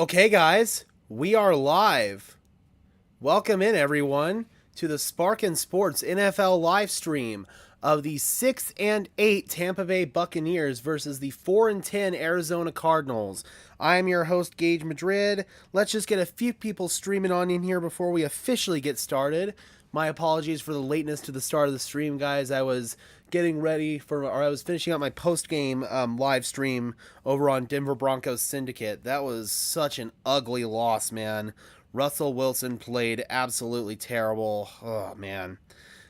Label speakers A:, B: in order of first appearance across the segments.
A: Okay, guys, we are live. Welcome in, everyone, to the Sparkin Sports NFL live stream of the 6-8 Tampa Bay Buccaneers versus the 4-10 Arizona Cardinals. I am your host, Gage Madrid. Let's just get a few people streaming on in here before we officially get started. My apologies for the lateness to the start of the stream, guys. I was getting ready for, or I was finishing up my post-game live stream over on Denver Broncos Syndicate. That was such an ugly loss, man. Russell Wilson played absolutely terrible. Oh, man.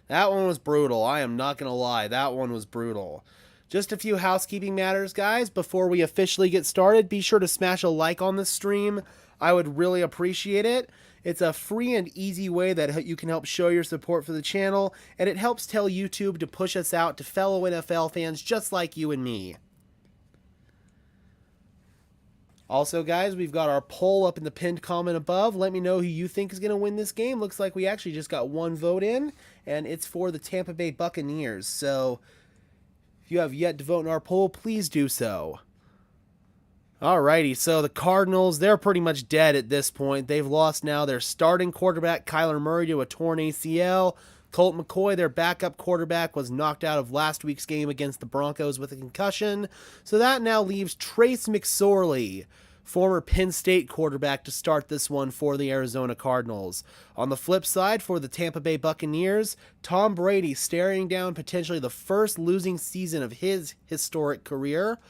A: That one was brutal. I am not going to lie. That one was brutal. Just a few housekeeping matters, guys. Before we officially get started, be sure to smash a like on this stream. I would really appreciate it. It's a free and easy way that you can help show your support for the channel, and it helps tell YouTube to push us out to fellow NFL fans just like you and me. Also, guys, we've got our poll up in the pinned comment above. Let me know who you think is going to win this game. Looks like we actually just got one vote in, and it's for the Tampa Bay Buccaneers. So, if you have yet to vote in our poll, please do so. Alrighty, so the Cardinals, they're pretty much dead at this point. They've lost now their starting quarterback, Kyler Murray, to a torn ACL. Colt McCoy, their backup quarterback, was knocked out of last week's game against the Broncos with a concussion. So that now leaves Trace McSorley, former Penn State quarterback, to start this one for the Arizona Cardinals. On the flip side, for the Tampa Bay Buccaneers, Tom Brady staring down potentially the first losing season of his historic career.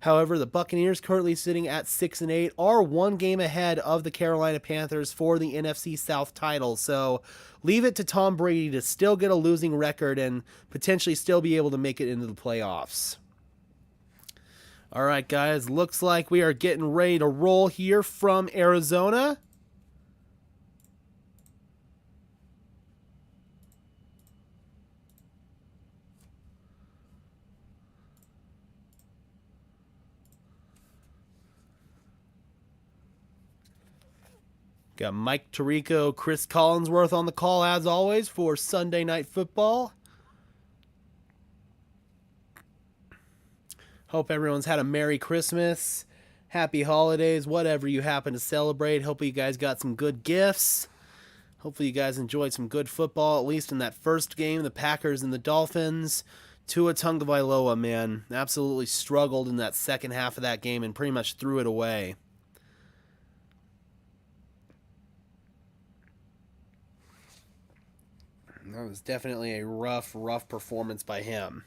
A: However, the Buccaneers, currently sitting at 6-8, are one game ahead of the Carolina Panthers for the NFC South title. So leave it to Tom Brady to still get a losing record and potentially still be able to make it into the playoffs. All right, guys, looks like we are getting ready to roll here from Arizona. Got Mike Tirico, Chris Collinsworth on the call, as always, for Sunday Night Football. Hope everyone's had a Merry Christmas, Happy Holidays, whatever you happen to celebrate. Hopefully you guys got some good gifts. Hopefully you guys enjoyed some good football, at least in that first game, the Packers and the Dolphins. Tua Tagovailoa, man, absolutely struggled in that second half of that game and pretty much threw it away. That was definitely a rough performance by him.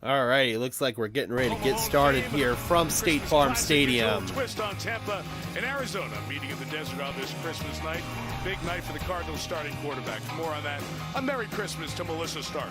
A: All right, it looks like we're getting ready to get started here from State Farm Stadium.
B: Twist on Tampa and Arizona, meeting in the desert on this Christmas night. Big night for the Cardinals starting quarterback. More on that. A Merry Christmas to Melissa Stark.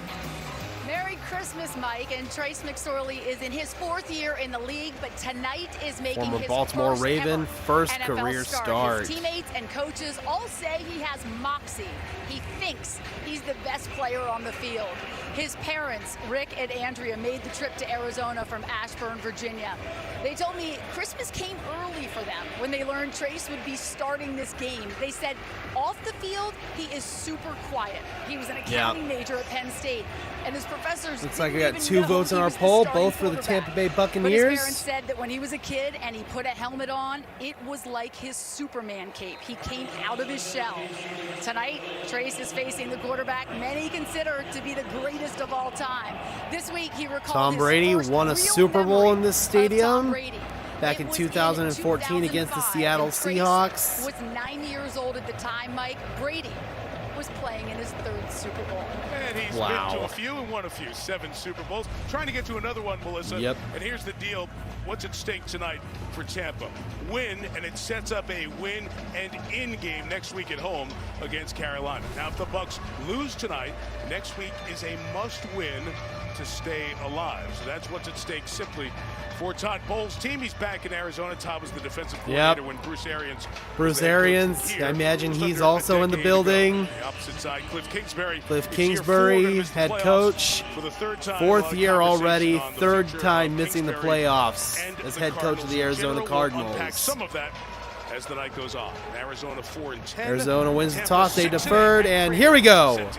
C: Merry Christmas, Mike. And Trace McSorley is in his fourth year in the league, but tonight is making
A: Former
C: his
A: Baltimore Raven, first
C: NFL
A: career start.
C: His teammates and coaches all say he has moxie. He thinks he's the best player on the field. His parents, Rick and Andrea, made the trip to Arizona from Ashburn, Virginia. They told me Christmas came early for them when they learned Trace would be starting this game. They said off the field, he is super quiet. He was an accounting major at Penn State, and his professors
A: looks like we got two votes in our poll, both for the Tampa Bay Buccaneers.
C: But his parents said that when he was a kid and he put a helmet on, it was like his Superman cape. He came out of his shell. Tonight, Trace is facing the quarterback many consider to be the greatest of all time. This week, he recalled
A: Tom Brady won a Super Bowl in this stadium back in 2014 against the Seattle Seahawks.
C: Was 9 years old at the time, Mike. Brady was playing in his third Super Bowl.
B: And he's been to a few and won a few. 7 Super Bowls. Trying to get to another one, Melissa.
A: Yep.
B: And here's the deal. What's at stake tonight for Tampa? Win, and it sets up a win and in game next week at home against Carolina. Now, if the Bucs lose tonight, next week is a must-win to stay alive. So that's what's at stake simply for Todd Bowles' team. He's back in Arizona. Todd was the defensive coordinator when Bruce Arians.
A: I imagine he's also in the building.
B: The opposite side, Cliff Kingsbury.
A: Head coach.
B: For the third time.
A: Fourth year already, third time missing the playoffs as head coach of the Arizona Cardinals.
B: Some of that as the night goes on. Arizona 4-10.
A: Arizona wins the toss, they deferred, and here we go.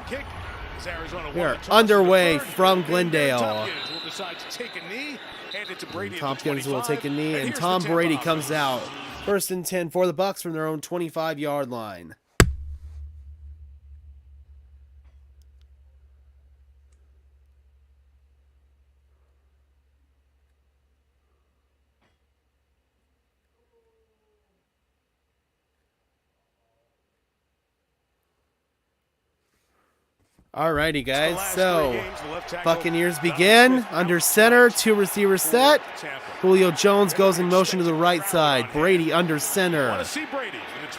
A: We are underway from Glendale. Tompkins will take a knee, and Tom Brady comes out. 1st and 10 for the Bucs from their own 25-yard line. Alrighty, guys. So, Buccaneers begin under center, 2 receivers set. Julio Jones goes in motion to the right side. Brady under center.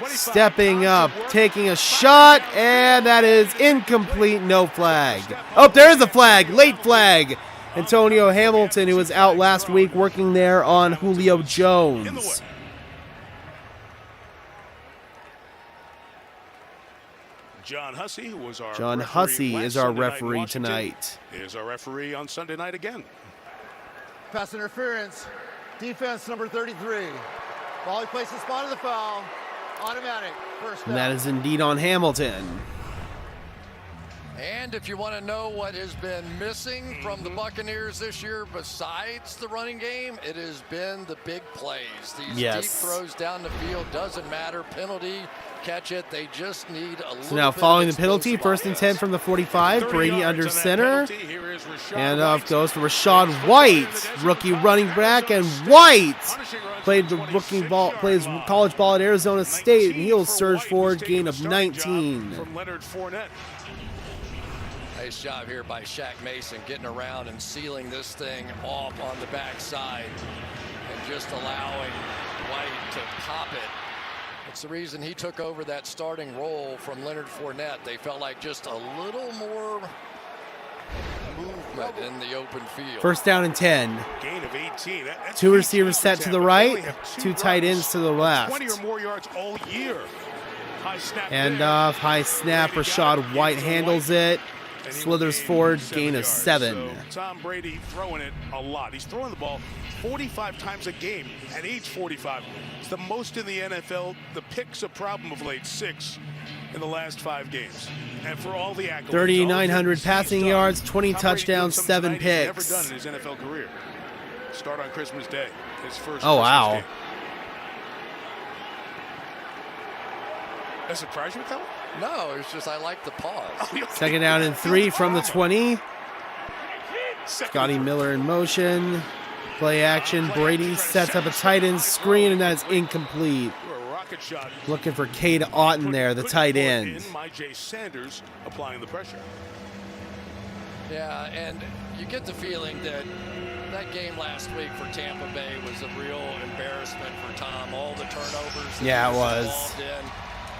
A: Stepping up, taking a shot, and that is incomplete, no flag. Oh, there is a flag, late flag. Antonio Hamilton, who was out last week working there on Julio Jones.
B: John Hussey, who was our
A: is our referee tonight.
B: Is our referee on Sunday night again.
D: Pass interference. Defense number 33. Ball he places spot of the foul. Automatic. First down.
A: And that is indeed on Hamilton.
E: And if you want to know what has been missing from the Buccaneers this year besides the running game, it has been the big plays. These deep throws down the field, doesn't matter. Penalty, catch it. They just need a little
A: So now following the penalty, 1st and 10 from the 45. Brady under center. And off goes to Rashad White, rookie running back. And White plays college ball at Arizona State, and he'll surge forward, gain of 19.
B: From Leonard Fournette.
E: Nice job here by Shaq Mason getting around and sealing this thing off on the backside and just allowing White to pop it. It's the reason he took over that starting role from Leonard Fournette. They felt like just a little more movement in the open field.
A: 1st down and 10.
B: Gain of 18.
A: 2 receivers set to the right, 2 tight ends to the left.
B: 20 or more yards all year.
A: And off, high snap, Rashad White handles it. Slithers forward, gain of 7.
B: So Tom Brady throwing it a lot. He's throwing the ball 45 times a game at age 45. It's the most in the NFL. The pick's a problem of late, 6 in the last 5 games. And for all the accolades,
A: 3,900 passing yards, 20 touchdowns, 7 picks.
B: Never done in his NFL career. Start on Christmas Day. His first
A: oh,
B: Christmas
A: wow.
B: game. That surprised you with that one?
E: No, it's just I like the pause.
A: 2nd down and 3 from the 20. Scotty Miller in motion. Play action. Brady sets up a tight end screen, and that is incomplete. Looking for Cade Otton there, the tight end.
B: Jay Sanders applying the pressure.
E: Yeah, and you get the feeling that that game last week for Tampa Bay was a real embarrassment for Tom. All the turnovers.
A: Yeah, it was.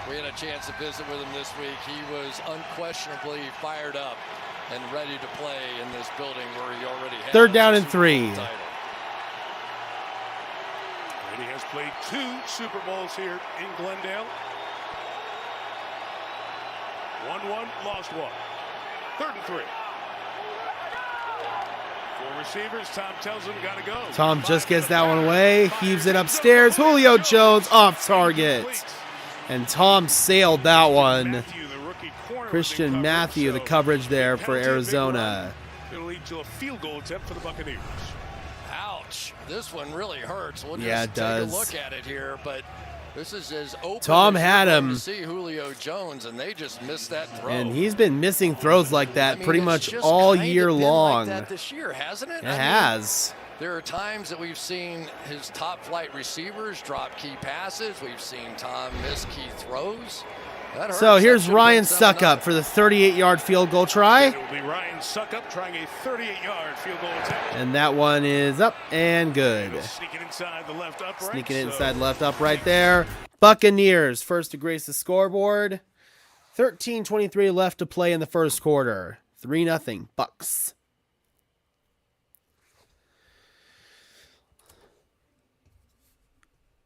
E: We had a chance to visit with him this week. He was unquestionably fired up and ready to play in this building where he already had
A: 3rd down and 3.
B: Brady has played 2 Super Bowls here in Glendale. Won 1, lost 1. 3rd and 3. 4 receivers. Tom tells him got to go.
A: Tom just gets that one away. Heaves it upstairs. Julio Jones off target. And Tom sailed that one. Christian Matthew, the coverage there for Arizona.
B: It'll lead to a field goal attempt for the Buccaneers.
E: Ouch. This one really hurts. We'll
A: Yeah,
E: just
A: it does.
E: take a look at it here, but this is as open
A: Tom
E: as
A: had
E: you're
A: him.
E: going to see Julio Jones, and they just missed that throw.
A: And he's been missing throws like that
E: I mean,
A: pretty
E: it's
A: much
E: just
A: all
E: kinda
A: year
E: been
A: long.
E: like that this year, hasn't it?
A: It has.
E: There are times that we've seen his top flight receivers drop key passes. We've seen Tom miss key throws. That hurts.
A: So
E: That
A: here's
E: should've
A: Ryan
E: been 7-0.
A: Suckup for the 38-yard field goal try.
B: It will be Ryan Suckup trying a 38-yard field goal attempt.
A: And that one is up and good.
B: Sneaking inside the left upright.
A: Sneaking inside left upright there. Buccaneers first to grace the scoreboard. 13:23 left to play in the first quarter. 3-0 Bucks.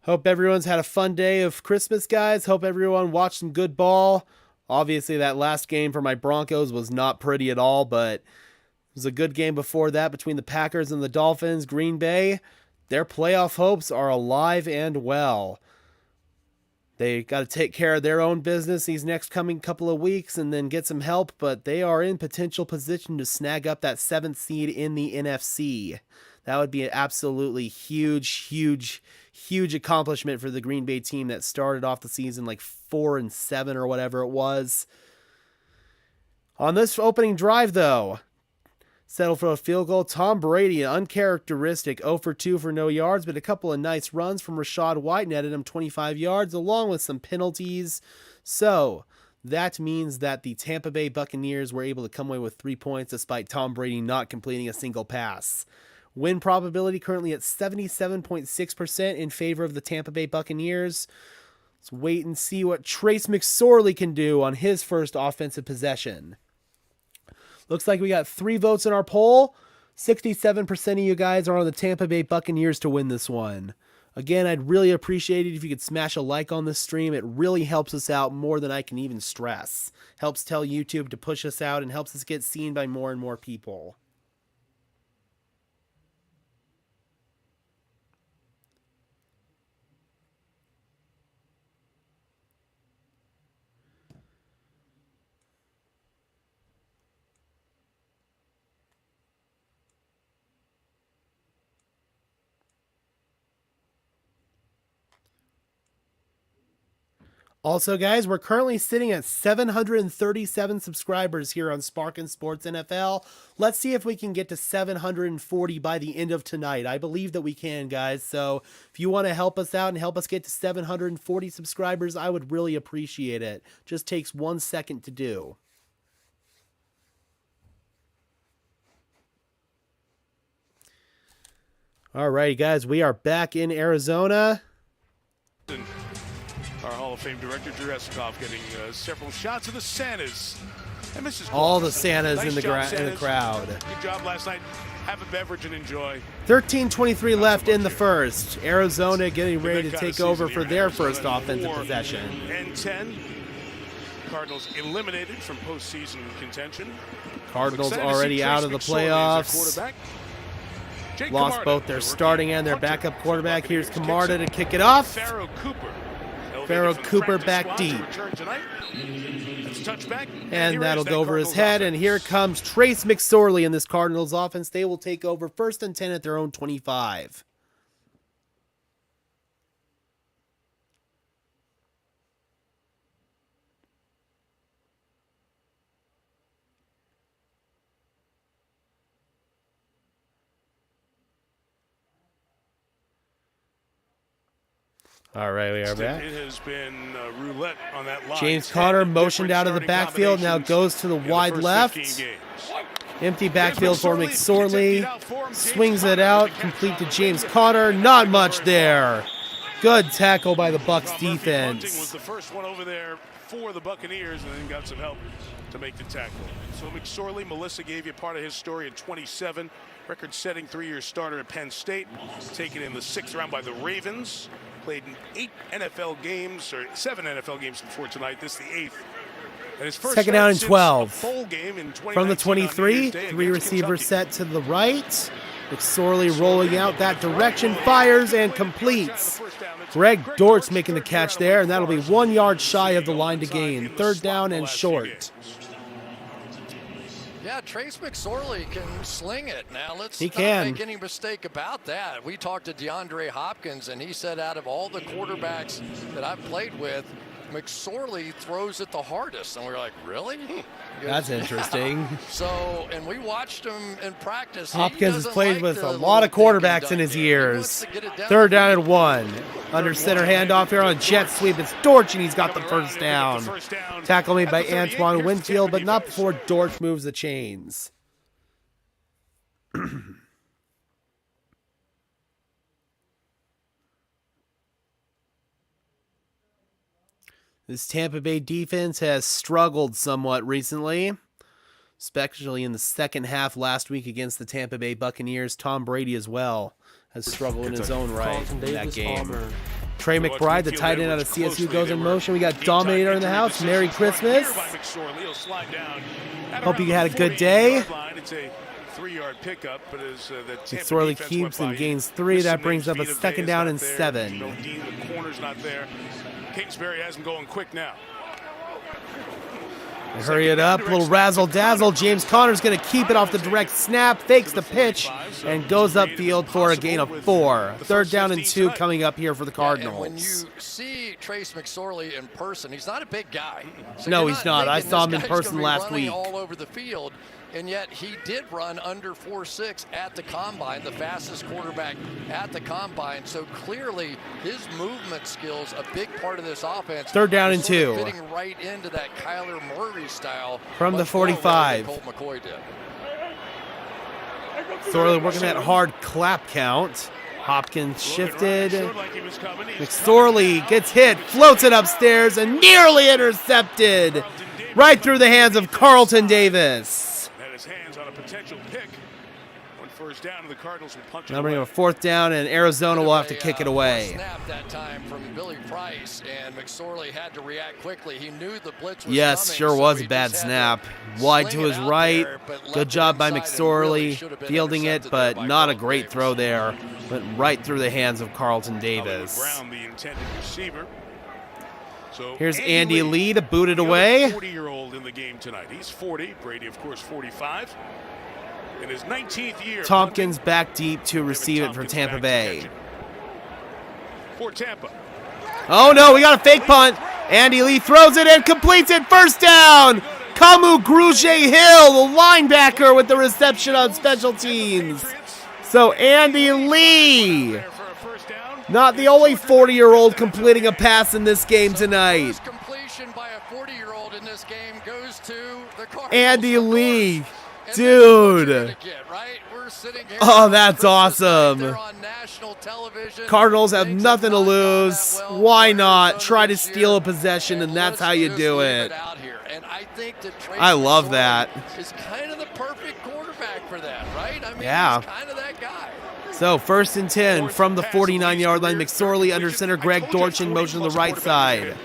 A: Hope everyone's had a fun day of Christmas, guys. Hope everyone watched some good ball. Obviously, that last game for my Broncos was not pretty at all, but it was a good game before that between the Packers and the Dolphins. Green Bay, their playoff hopes are alive and well. They got to take care of their own business these next coming couple of weeks and then get some help, but they are in potential position to snag up that 7th seed in the NFC. That would be an absolutely huge accomplishment for the Green Bay team that started off the season like 4-7 or whatever it was. On this opening drive, though, settled for a field goal. Tom Brady, uncharacteristic 0 for 2 for no yards, but a couple of nice runs from Rachaad White netted him 25 yards, along with some penalties. So that means that the Tampa Bay Buccaneers were able to come away with 3 points despite Tom Brady not completing a single pass. Win probability currently at 77.6% in favor of the Tampa Bay Buccaneers. Let's wait and see what Trace McSorley can do on his first offensive possession. Looks like we got 3 votes in our poll. 67% of you guys are on the Tampa Bay Buccaneers to win this one. Again, I'd really appreciate it if you could smash a like on this stream. It really helps us out more than I can even stress. Helps tell YouTube to push us out and helps us get seen by more and more people. Also, guys, we're currently sitting at 737 subscribers here on Sparkin Sports NFL. Let's see if we can get to 740 by the end of tonight. I believe that we can, guys. So if you want to help us out and help us get to 740 subscribers, I would really appreciate it. Just takes 1 second to do. All right, guys, we are back in Arizona.
B: Our Hall of Fame director, Drew Esikoff, getting several shots of the Santas. And Mrs.
A: All
B: Claus.
A: the Santas
B: Nice
A: in the
B: job, Santas.
A: crowd.
B: Good job last night. Have a beverage and enjoy.
A: 13:23 left in the first. Arizona getting ready to
B: That kind
A: take
B: of
A: over
B: season
A: for
B: here.
A: their first
B: Arizona
A: offensive
B: 4
A: possession.
B: and 10. Cardinals eliminated from postseason contention.
A: Cardinals
B: Excited to see
A: already
B: Trace
A: out of the
B: McSorley as their
A: playoffs.
B: quarterback. Jake
A: Lost
B: Camarda,
A: both their
B: the rookie
A: starting and their
B: punter
A: backup
B: for
A: quarterback.
B: the
A: Here's
B: Buccaneers,
A: Camarda to
B: kicks
A: kick it off.
B: Pharaoh Cooper.
A: Pharaoh
B: Elevated from the
A: Cooper
B: practice
A: back
B: squad to
A: deep.
B: return tonight. It's a touchback.
A: And
B: here
A: that'll
B: is that
A: go over his
B: Cardinals
A: head.
B: offense.
A: And here comes Trace McSorley in this Cardinals offense. They will take over 1st and 10 at their own 25. All right, we are back.
B: It has been roulette on that line.
A: James
B: 10
A: Conner
B: different
A: motioned out of the
B: starting
A: backfield, now
B: combinations
A: goes to the
B: in
A: wide
B: first
A: left.
B: 15 games.
A: Empty backfield for
B: McSorley gets emptied
A: McSorley.
B: out for him. James
A: Swings it
B: Conner
A: out,
B: with the catch
A: complete to
B: on
A: James
B: the
A: Conner.
B: wing.
A: Not much there. Good tackle by the Bucs
B: Murphy Bunting was
A: defense.
B: the first one over there for the Buccaneers and then got some help to make the tackle. So McSorley, Melissa gave you part of his story at 27. Record-setting 3-year starter at Penn State. Taken in the 6th round by the Ravens. Played in 8 NFL games, or 7 NFL games before tonight. This is the 8th. And his first
A: Second
B: start
A: down and
B: since
A: 12.
B: a bowl game in
A: From the
B: 2019 on New
A: 23,
B: Year's Day
A: 3
B: against
A: receivers
B: Kentucky.
A: set to the right. McSorley rolling out that direction, fires and completes. Greg Dortch making the catch there, and that'll be 1 yard shy of the line to gain. 3rd down and short.
E: Yeah, Trace McSorley can sling it. Now, let's
A: He
E: not
A: can.
E: make any mistake about that. We talked to DeAndre Hopkins, and he said out of all the quarterbacks that I've played with, McSorley throws it the hardest. And we were like, really?
A: That's interesting.
E: So, and we watched him in practice. He
A: Hopkins has
E: doesn't
A: played
E: like
A: with
E: the
A: a lot of
E: little dink and
A: quarterbacks in
E: dunk
A: his
E: game. He
A: years.
E: wants to get it down
A: 3rd
E: the
A: down
E: field.
A: and 1. Under center handoff here on jet sweep. It's Dortch, and he's got the first down. Tackle made by Antoine Winfield, but not before Dortch moves the chains. This Tampa Bay defense has struggled somewhat recently, especially in the second half last week against the Tampa Bay Buccaneers. Tom Brady as well has struggled in his own right in that game. Trey McBride, the tight end out of CSU, goes in motion. We got Dominator in the house. Merry Christmas. Hope you had a good day.
B: It's a 3-yard pickup, but as the
A: McSorley keeps and gains 3. That brings up a second down and 7.
B: The corner's not there. Kingsbury has him going quick now.
A: Hurry it up, little razzle-dazzle. James Conner's going to keep it off the direct snap, fakes the pitch, and goes upfield for a gain of 4. 3rd down and 2 coming up here for the Cardinals.
E: And when you see Trace McSorley in person, he's not a big guy. So
A: no, he's not. I saw him in person last week.
E: All over the field. And yet he did run under 4.6 at the combine, the fastest quarterback at the combine. So clearly his movement skills, a big part of this offense.
A: 3rd down and 2.
E: Fitting right into that Kyler Murray style.
A: From the 45.
E: Colt McCoy did.
A: Sorley working that hard clap count. Hopkins shifted. McSorley gets hit, floats it upstairs, and nearly intercepted. Right through the hands of Carlton Davis.
B: Hands on a potential pick. 1 first down, and the Cardinals will punch it
A: Now bring
B: away.
A: a 4th down, and Arizona will have to kick it away.
E: Snap that time from Billy Price, and McSorley had to react quickly. He knew the blitz was
A: Yes,
E: coming,
A: sure
E: so
A: was
E: he
A: a bad
E: just had
A: snap.
E: to
A: Wide to
E: sling it
A: his
E: out
A: right.
E: there, but left
A: Good
E: it
A: job by
E: inside and really
A: McSorley
E: should have been
A: fielding it,
E: intercepted there
A: but
E: by
A: not a
E: Carlton
A: great
E: Davis.
A: throw there. Went right through the hands of Carlton Davis.
B: Brown, the intended receiver. So
A: Here's Andy Lee to boot it away.
B: 40-year-old in the game tonight. He's 40. Brady, of course, 45. In his 19th year.
A: Tompkins back deep to receive it for Tampa Bay.
B: For Tampa.
A: Oh no, we got a fake punt. Andy Lee throws it and completes it. 1st down. Kamu Grugier-Hill, the linebacker, with the reception on special teams. So Andy Lee, not the only 40-year-old completing a pass in this game tonight.
E: First completion by a 40-year-old in this game goes to the Cardinals.
A: Andy Lee,
E: And
A: dude.
E: this is what you're gonna get, right? We're sitting here
A: Oh,
E: on
A: that's
E: Christmas night.
A: awesome.
E: They're on national television.
A: Cardinals have
E: Things
A: nothing to
E: not gone that
A: lose.
E: well
A: Why
E: for
A: not
E: Arizona
A: try to
E: this
A: steal
E: year.
A: a possession, and that's
E: let's
A: how you
E: just
A: do
E: leave
A: it.
E: out here. And I think that Trace
A: I love
E: McSorley
A: that.
E: is kind of the perfect quarterback for that, right? I mean,
A: Yeah.
E: he's kind of that guy.
A: So 1st and 10 from the 49-yard line. McSorley under center. Greg Dortch in motion to the right side.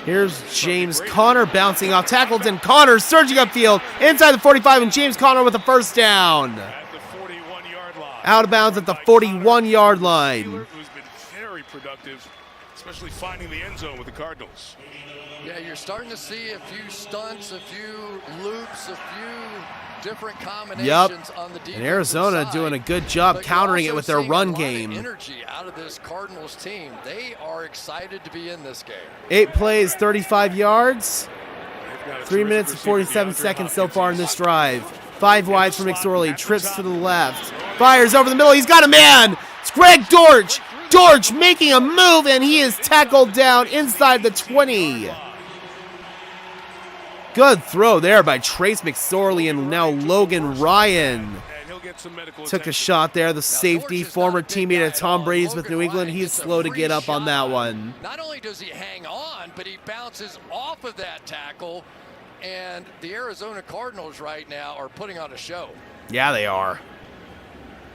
A: Here's James Conner bouncing off tackles, and Conner surging upfield inside the 45, and James Conner with a 1st down.
B: At the 41-yard line.
A: Out of bounds at the 41-yard line.
B: Who's been very productive, especially finding the end zone with the Cardinals.
E: Yeah, you're starting to see a few stunts, a few loops, a few different combinations on the defensive
A: And Arizona
E: side.
A: doing a good job
E: But
A: countering
E: you're
A: it with
E: also
A: their
E: seeing
A: run
E: a lot of
A: game.
E: energy out of this Cardinals team. They are excited to be in this game.
A: 8 plays, 35 yards.
B: They've got a
A: 3 minutes and
B: terrific
A: 47
B: receiver,
A: seconds so
B: Hopkins.
A: far in this drive. 5 wides for McSorley. Trips to the left. Fires over the middle. He's got a man. It's Greg Dortch. Dortch making a move, and he is tackled down inside the 20. Good throw there by Trace McSorley, and now Logan Ryan
B: And he'll get some medical
A: took a
B: attention.
A: shot there. The
E: Dortch
A: safety,
E: is not
A: former
E: a big
A: teammate
E: guy
A: of Tom
E: at
A: Brady's
E: all.
A: with
E: Logan
A: New England.
E: Ryan
A: He's
E: gets a
A: slow to
E: free
A: get up on that
E: shot.
A: one.
E: Not only does he hang on, but he bounces off of that tackle. And the Arizona Cardinals right now are putting on a show.
A: Yeah, they are.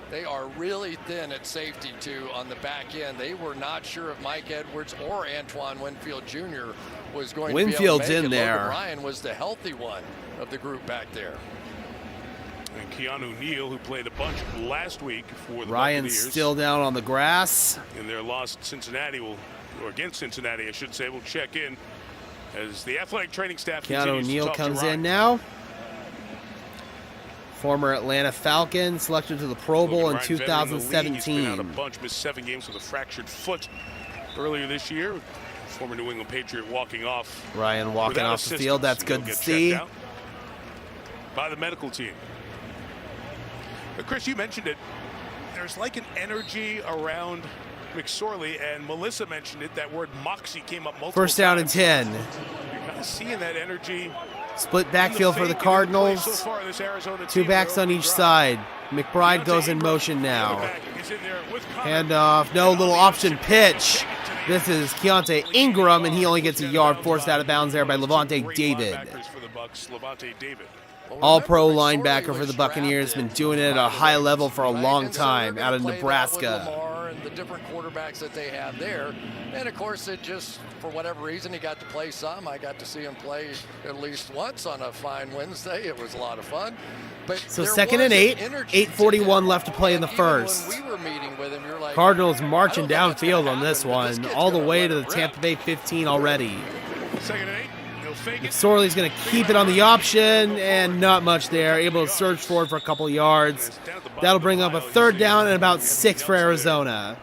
E: They are really thin at safety, too, on the back end. They were not sure if Mike Edwards or Antoine Winfield Jr. was going to be able
A: Winfield's
E: to make
A: in
E: it.
A: there.
E: Logan Ryan was the healthy one of the group back there.
B: And Keanu Neal, who played a bunch last week for the
A: Ryan's
B: Buccaneers
A: still down on the grass.
B: in their loss to Cincinnati, or against Cincinnati, I should say, will check in as the athletic training staff
A: Keanu
B: continues to
A: Neal
B: talk to
A: comes
B: Ryan.
A: in now. Former Atlanta Falcon, selected to the Pro Bowl in
B: Logan Ryan, veteran of the league. He's been out a
A: 2017.
B: bunch, missed 7 games with a fractured foot earlier this year. Former New England Patriot walking off.
A: Ryan walking
B: without
A: off the field. That's
B: assistance.
A: good
B: He'll
A: to
B: get
A: see.
B: checked out by the medical team. But Chris, you mentioned it. There's like an energy around McSorley, and Melissa mentioned it. That word moxie came up multiple
A: 1st down and
B: times.
A: 10.
B: You're kind of seeing that energy.
A: Split backfield for the Cardinals. Two backs on each side. McBride goes in motion now. Handoff. No, little option pitch. This is Keontae Ingram, and he only gets a yard, forced out of bounds there by Levante David. All-pro linebacker for the Buccaneers, been doing it at a high level for a long time out of Nebraska.
E: The different quarterbacks that they have there. And of course, it just, for whatever reason, he got to play some. I got to see him play at least once on a fine Wednesday. It was a lot of fun. But
A: So 2nd and 8, 8:41 left to play in the first.
E: When we were meeting with him, you're like,
A: Cardinals marching
E: I don't know what's
A: downfield
E: gonna
A: on this
E: happen, but this
A: one,
E: kid's
A: all the
E: gonna
A: way
E: let
A: to the
E: it rip.
A: Tampa Bay 15 already.
B: 2nd and 8. He'll fake it.
A: McSorley's going to keep it on the option, and not much there. Able to surge forward for a couple yards. That'll bring up a 3rd down and about 6 for Arizona.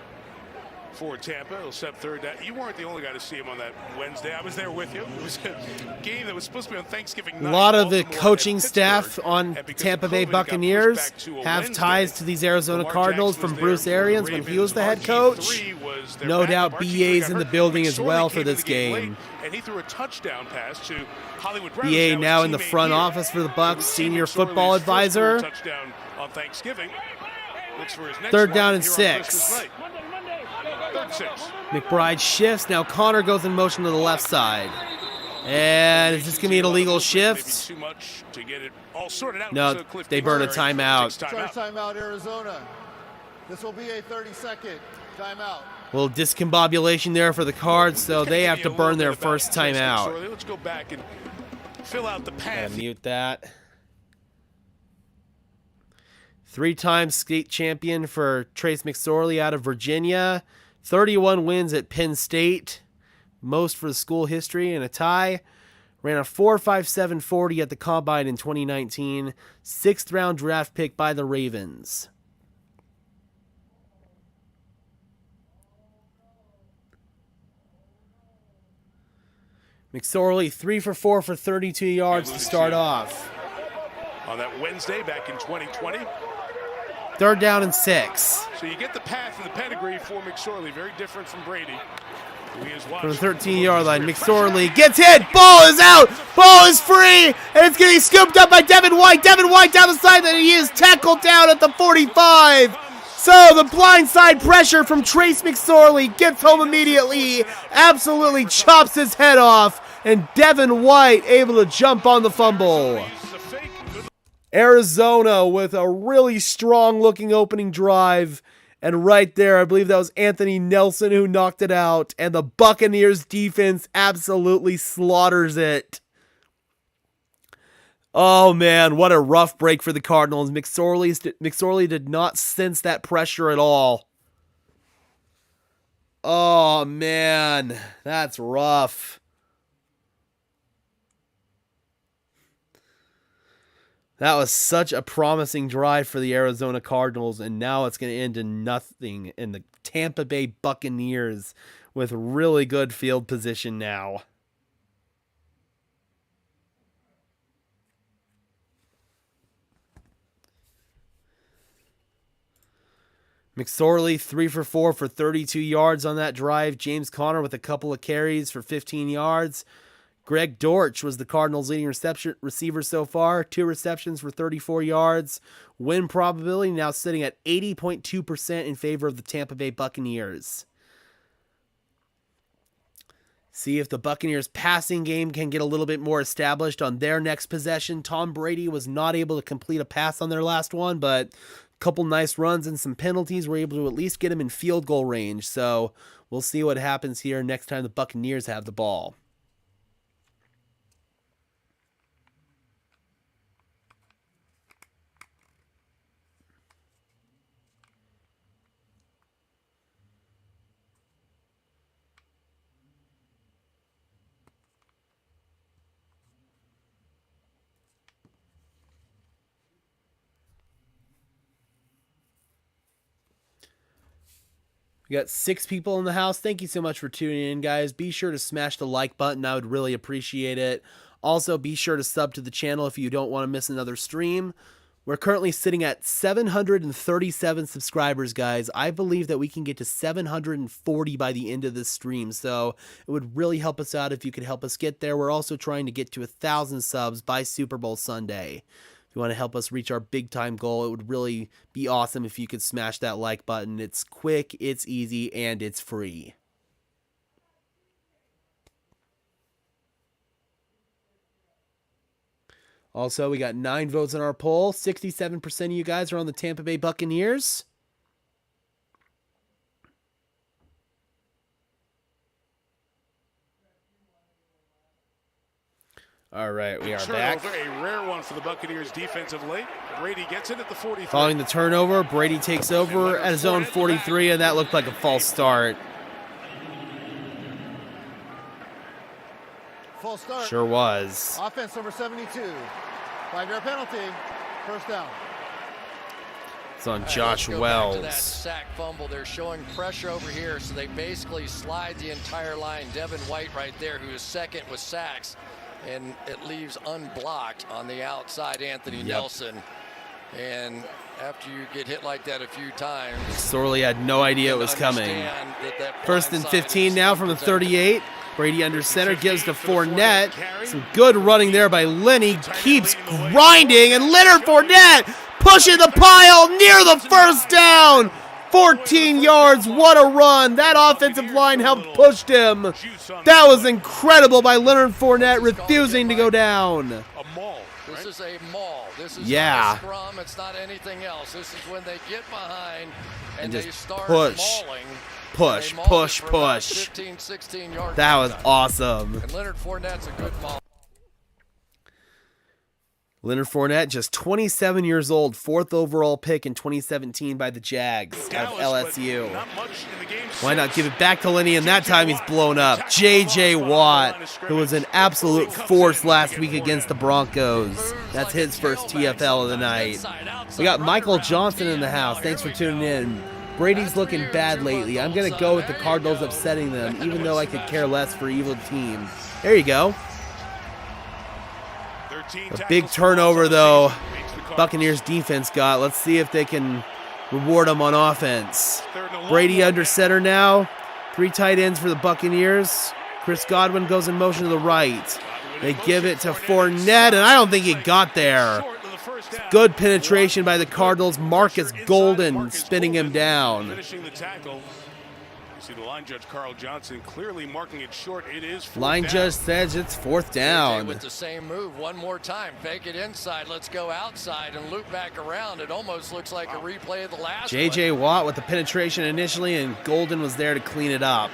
B: For Tampa, he'll set 3rd down. You weren't the only guy to see him on that Wednesday. I was there with you. It was a game that was supposed to be on Thanksgiving night.
A: A lot of the
B: Baltimore
A: coaching
B: and
A: staff
B: Pittsburgh.
A: on
B: And because
A: Tampa
B: of
A: Bay
B: COVID, it got pushed
A: Buccaneers
B: back to a
A: have
B: Wednesday.
A: ties to these Arizona
B: Lamar
A: Cardinals
B: Jackson
A: from
B: was
A: Bruce
B: there for the
A: Arians when he was the head
B: Ravens.
A: coach.
B: RG3 was their
A: No
B: backup.
A: doubt
B: RG3
A: BA's
B: got
A: in the
B: hurt.
A: building as
B: McSorley
A: well
B: came
A: for
B: into
A: this
B: the game
A: game.
B: late, and he threw a touchdown pass to Hollywood Brown.
A: BA
B: who's
A: now
B: his
A: in the
B: teammate
A: front
B: here.
A: office for the Bucks,
B: See
A: senior
B: McSorley's
A: football
B: first career
A: advisor.
B: touchdown on Thanksgiving. Looks for his next
A: 3rd
B: one
A: down and
B: here on
A: 6.
B: Christmas night. 3rd and 6.
A: McBride shifts. Now Connor goes in motion to the left side. And is this going to be an illegal shift?
B: Maybe too much to get it all sorted out.
A: No,
B: So Cliff
A: they burn a
B: Kingsbury
A: timeout.
B: takes
D: Charge timeout, Arizona. This will be a 30-second timeout.
A: A little discombobulation there for the Cards, so they have to burn their first timeout.
B: Let's go back and fill out the path.
A: Mute that. 3-time state champion for Trace McSorley out of Virginia. 31 wins at Penn State. Most for the school history and a tie. Ran a 4.57 40 at the Combine in 2019. 6th round draft pick by the Ravens. McSorley 3 for 4 for 32 yards to start off.
B: On that Wednesday back in 2020.
A: 3rd down and 6.
B: So you get the path and the pedigree for McSorley. Very different from Brady.
A: From the 13-yard line, McSorley gets hit. Ball is out. Ball is free. And it's getting scooped up by Devin White. Devin White down the side, and he is tackled down at the 45. So the blindside pressure from Trace McSorley gets home immediately. Absolutely chops his head off. And Devin White able to jump on the fumble. Arizona with a really strong-looking opening drive. And right there, I believe that was Anthony Nelson who knocked it out. And the Buccaneers defense absolutely slaughters it. Oh, man, what a rough break for the Cardinals. McSorley did not sense that pressure at all. Oh, man, that's rough. That was such a promising drive for the Arizona Cardinals, and now it's going to end in nothing. And the Tampa Bay Buccaneers with really good field position now. McSorley 3 for 4 for 32 yards on that drive. James Conner with a couple of carries for 15 yards. Greg Dortch was the Cardinals' leading receiver so far. 2 receptions for 34 yards. Win probability now sitting at 80.2% in favor of the Tampa Bay Buccaneers. See if the Buccaneers' passing game can get a little bit more established on their next possession. Tom Brady was not able to complete a pass on their last one, but a couple nice runs and some penalties were able to at least get him in field goal range. So we'll see what happens here next time the Buccaneers have the ball. We got 6 people in the house. Thank you so much for tuning in, guys. Be sure to smash the like button. I would really appreciate it. Also, be sure to sub to the channel if you don't want to miss another stream. We're currently sitting at 737 subscribers, guys. I believe that we can get to 740 by the end of this stream, so it would really help us out if you could help us get there. We're also trying to get to 1,000 subs by Super Bowl Sunday. If you want to help us reach our big-time goal, it would really be awesome if you could smash that like button. It's quick, it's easy, and it's free. Also, we got 9 votes in our poll. 67% of you guys are on the Tampa Bay Buccaneers. All right, we are back.
B: Turnover, a rare one for the Buccaneers defense of late. Brady gets it at the 43.
A: Following the turnover, Brady takes over at his own 43, and that looked like a false start.
D: Full start.
A: Sure was.
D: Offense number 72. 5-yard penalty. First down.
A: It's on
E: Let's
A: Josh
E: go back to that
A: Wells.
E: sack fumble. They're showing pressure over here, so they basically slide the entire line. Devin White right there, who is second with sacks, and it leaves unblocked on the outside Anthony Nelson. And after you get hit like that a few times,
A: Sorley had no idea it was coming.
E: that
A: First and
E: blindside
A: 15
E: is
A: now from the
E: protected.
A: 38. Brady under center, gives to Fournette. Some good running there by Lenny. Keeps grinding, and Leonard Fournette pushing the pile near the first down. 14 yards, what a run. That offensive line helped push him. That was incredible by Leonard Fournette, refusing to go down.
B: A maul.
E: This is a maul. This is
A: Yeah.
E: not a scrum. It's not anything else. This is when they get behind and
A: just
E: they start
A: push.
E: mauling.
A: Push,
E: They mauled
A: push,
E: it for about
A: push.
E: 15, 16 yards.
A: That was
E: time.
A: awesome.
E: And Leonard Fournette's a good maul.
A: Leonard Fournette, just 27 years old, 4th overall pick in 2017 by the Jags of LSU. Why not give it back to Lenny, and that time he's blown up. J.J. Watt, who was an absolute force last week against the Broncos. That's his first TFL of the night. We got Michael Johnson in the house. Thanks for tuning in. Brady's looking bad lately. I'm going to go with the Cardinals upsetting them, even though I could care less for either team. There you go. A big turnover, though, Buccaneers defense got. Let's see if they can reward them on offense. Brady under center now. 3 tight ends for the Buccaneers. Chris Godwin goes in motion to the right. They give it to Fournette, and I don't think he got there. Good penetration by the Cardinals. Marcus Golden spinning him down.
B: Finishing the tackle. You see the line judge Carl Johnson clearly marking it short. It is fourth
A: Line
B: down.
A: judge says it's 4th
E: JJ
A: down.
E: with the same move one more time. Fake it inside. Let's go outside and loop back around. It almost looks like a replay of the last
A: J.J.
E: one.
A: Watt with the penetration initially, and Golden was there to clean it up.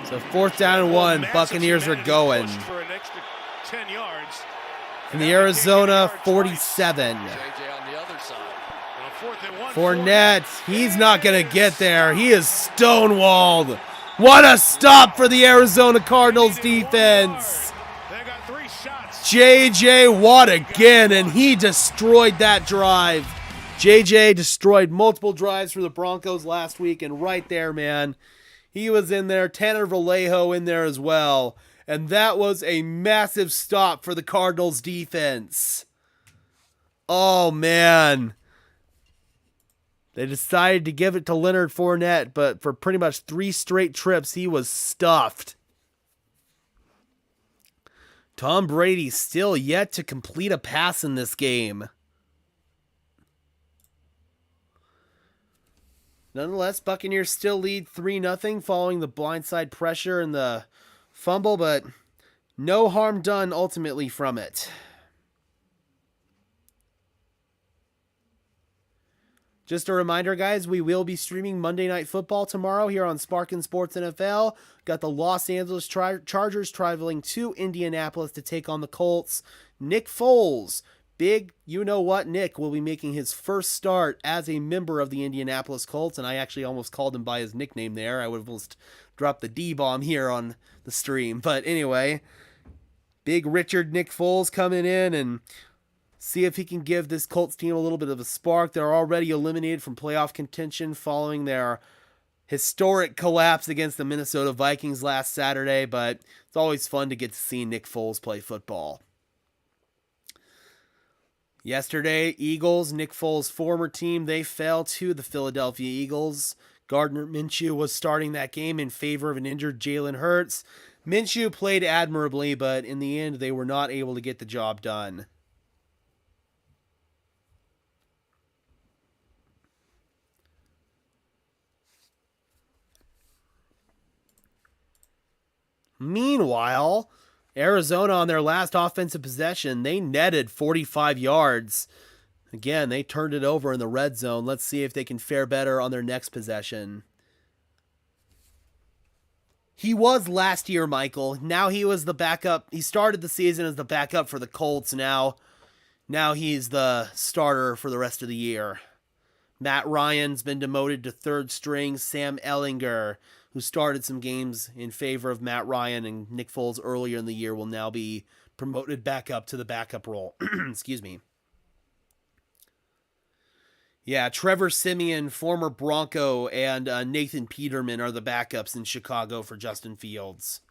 A: So 4th down and 1. Buccaneers are going.
B: Pushed for an extra 10 yards.
A: From the Arizona 47.
E: JJ on the other side.
B: On a 4th and 1.
A: Fournette, he's not going to get there. He is stonewalled. What a stop for the Arizona Cardinals defense.
B: They got 3 shots.
A: J.J. Watt again, and he destroyed that drive. J.J. destroyed multiple drives for the Broncos last week, and right there, man, he was in there. Tanner Vallejo in there as well. And that was a massive stop for the Cardinals defense. Oh, man. They decided to give it to Leonard Fournette, but for pretty much 3 straight trips, he was stuffed. Tom Brady still yet to complete a pass in this game. Nonetheless, Buccaneers still lead 3-0 following the blindside pressure and the fumble, but no harm done ultimately from it. Just a reminder, guys, we will be streaming Monday Night Football tomorrow here on Sparkin Sports NFL. Got the Los Angeles Chargers traveling to Indianapolis to take on the Colts. Nick Foles, big you-know-what Nick, will be making his first start as a member of the Indianapolis Colts, and I actually almost called him by his nickname there. I would have almost dropped the D-bomb here on the stream. But anyway, big Richard Nick Foles coming in and see if he can give this Colts team a little bit of a spark. They're already eliminated from playoff contention following their historic collapse against the Minnesota Vikings last Saturday, but it's always fun to get to see Nick Foles play football. Yesterday, Eagles, Nick Foles' former team, they fell to the Philadelphia Eagles. Gardner Minshew was starting that game in favor of an injured Jalen Hurts. Minshew played admirably, but in the end, they were not able to get the job done. Meanwhile, Arizona on their last offensive possession, they netted 45 yards. Again, they turned it over in the red zone. Let's see if they can fare better on their next possession. He was last year, Michael. Now he was the backup. He started the season as the backup for the Colts. Now he's the starter for the rest of the year. Matt Ryan's been demoted to third string. Sam Ellinger, who started some games in favor of Matt Ryan and Nick Foles earlier in the year, will now be promoted back up to the backup role. Excuse me. Yeah, Trevor Siemian, former Bronco, and Nathan Peterman are the backups in Chicago for Justin Fields.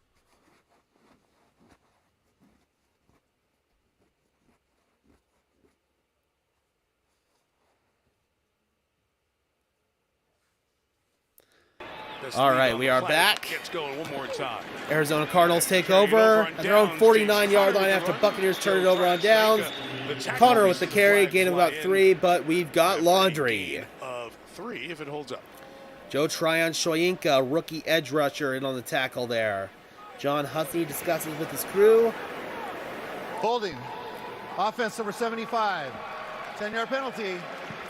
A: All right, we are back.
B: Gets going one more time.
A: Arizona Cardinals take over at their own 49-yard line after Buccaneers turn it over on downs. Connor with the carry, gain of about 3, but we've got laundry.
B: Of 3 if it holds up.
A: Joe Tryon-Shoyinka, rookie edge rusher, in on the tackle there. John Hussey discusses with his crew.
D: Holding. Offense number 75. 10-yard penalty.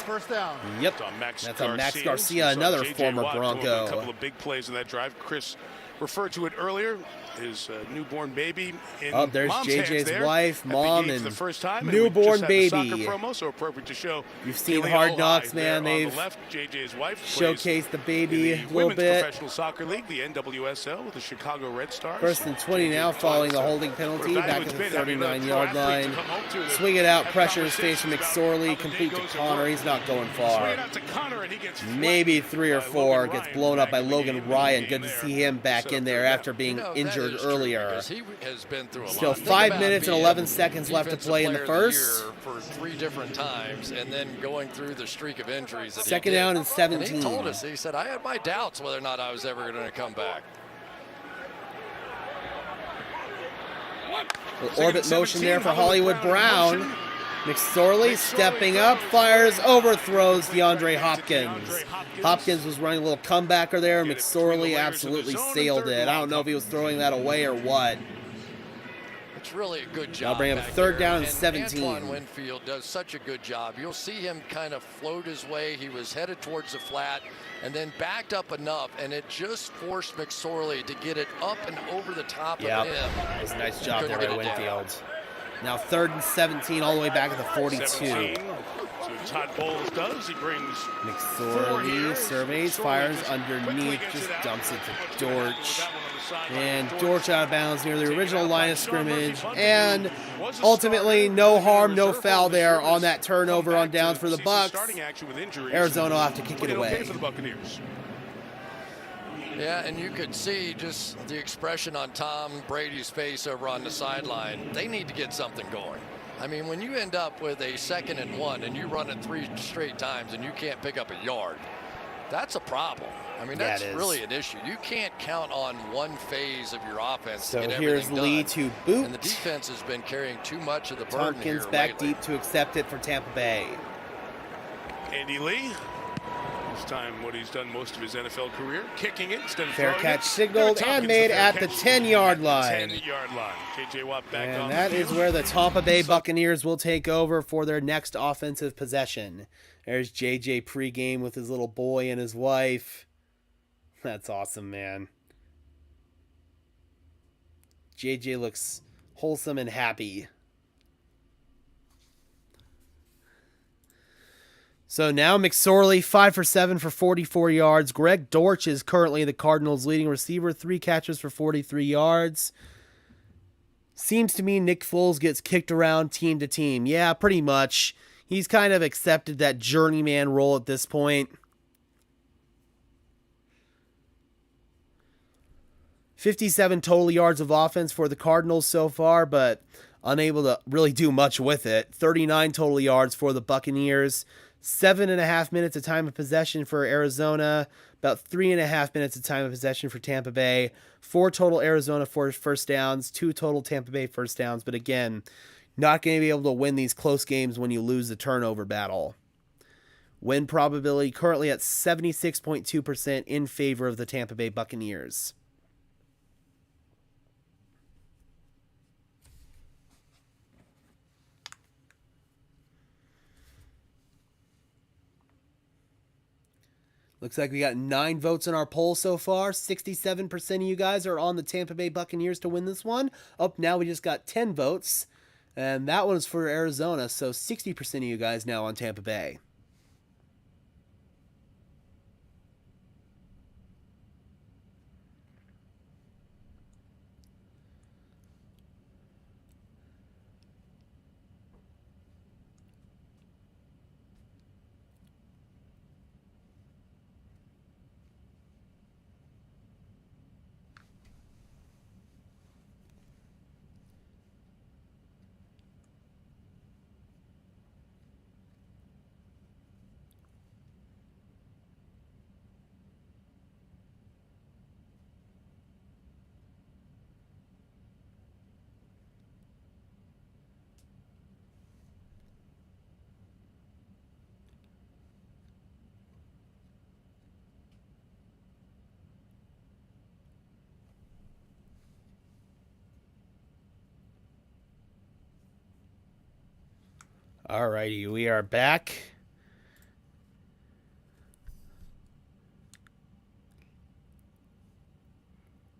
D: First down.
A: Yep,
B: That's
A: that's on Max Garcia, another former Bronco.
B: A couple of big plays in that drive. Chris referred to it earlier. His newborn baby in
A: Oh, there's
B: mom's
A: JJ's
B: hands there.
A: wife,
B: At
A: mom,
B: the
A: and
B: the first time,
A: newborn
B: and we just had the
A: baby.
B: soccer promo, so appropriate to show.
A: You've seen
B: Haley
A: Hard
B: Olai
A: Knocks,
B: there
A: man.
B: on the
A: They've
B: left, JJ's wife
A: showcased the baby
B: in
A: a
B: the
A: little
B: Women's
A: bit.
B: Professional Soccer League, the NWSL, with the Chicago Red Stars.
A: First and 20 now, following the holding penalty, back at the 39-yard line. Swing it out, pressure is faced from McSorley, complete to Connor. He's not going far. Maybe 3 or 4, gets blown up by Logan Ryan. Good to see him back in there after being injured earlier.
E: He has been through a
A: Still
E: lot. Think
A: 5
E: about
A: minutes and
E: being
A: 11 seconds left to
E: defensive
A: play in the
E: player of
A: first.
E: year for 3 different times, and then going through the streak of injuries. That
A: Second
E: he did.
A: down and 17.
E: And he told us, he said, I had my doubts whether or not I was ever going to come back.
A: Orbit motion there for Hollywood Brown. McSorley stepping up, fires, overthrows DeAndre Hopkins. Hopkins was running a little comebacker there. McSorley absolutely sailed it. I don't know if he was throwing that away or what.
E: It's really a good job.
A: Now bring up
E: back
A: third
E: there.
A: down and
E: And
A: 17.
E: Antoine Winfield does such a good job. You'll see him kind of float his way. He was headed towards the flat and then backed up enough, and it just forced McSorley to get it up and over the top of him.
A: That was a nice job there
E: Couldn't
A: by
E: get it down.
A: Winfield. Now 3rd and 17, all the way back at the 42.
B: 17. So Todd Bowles does. He brings
A: McSorley surveys, fires underneath, just dumps it to Dortch. And Dortch out of bounds near the original line of scrimmage. And ultimately, no harm, no foul there on that turnover on downs for the Bucs. Arizona will have to kick it away.
B: For the Buccaneers.
E: Yeah, and you could see just the expression on Tom Brady's face over on the sideline. They need to get something going. I mean, when you end up with a 2nd and 1 and you run it 3 straight times and you can't pick up a yard, that's a problem. I mean, that's really an issue. You can't count on one phase of your offense
A: So
E: to get
A: here's
E: everything
A: Lee
E: done.
A: to boot.
E: And the defense has been carrying too much of the burden
A: Tompkins
E: here
A: back
E: lately.
A: deep to accept it for Tampa Bay.
B: Andy Lee. This time what he's done most of his NFL career, kicking it instead of
A: Fair
B: throwing
A: catch
B: it.
A: signaled
B: Tompkins,
A: and made
B: fair
A: at the
B: catch
A: 10-yard
B: at
A: line.
B: the 10-yard line. J.J. Watt back on
A: And
B: the
A: that is
B: field.
A: where the Tampa Bay Buccaneers will take over for their next offensive possession. There's JJ pregame with his little boy and his wife. That's awesome, man. JJ looks wholesome and happy. So now McSorley, 5 for 7 for 44 yards. Greg Dortch is currently the Cardinals' leading receiver, 3 catches for 43 yards. Seems to me Nick Foles gets kicked around team to team. Yeah, pretty much. He's kind of accepted that journeyman role at this point. 57 total yards of offense for the Cardinals so far, but unable to really do much with it. 39 total yards for the Buccaneers. 7.5 minutes of time of possession for Arizona. About 3.5 minutes of time of possession for Tampa Bay. 4 total Arizona first downs. 2 total Tampa Bay first downs. But again, not going to be able to win these close games when you lose the turnover battle. Win probability currently at 76.2% in favor of the Tampa Bay Buccaneers. Looks like we got 9 votes in our poll so far. 67% of you guys are on the Tampa Bay Buccaneers to win this one. Up now we just got 10 votes. And that one's for Arizona, so 60% of you guys now on Tampa Bay. Alrighty, we are back.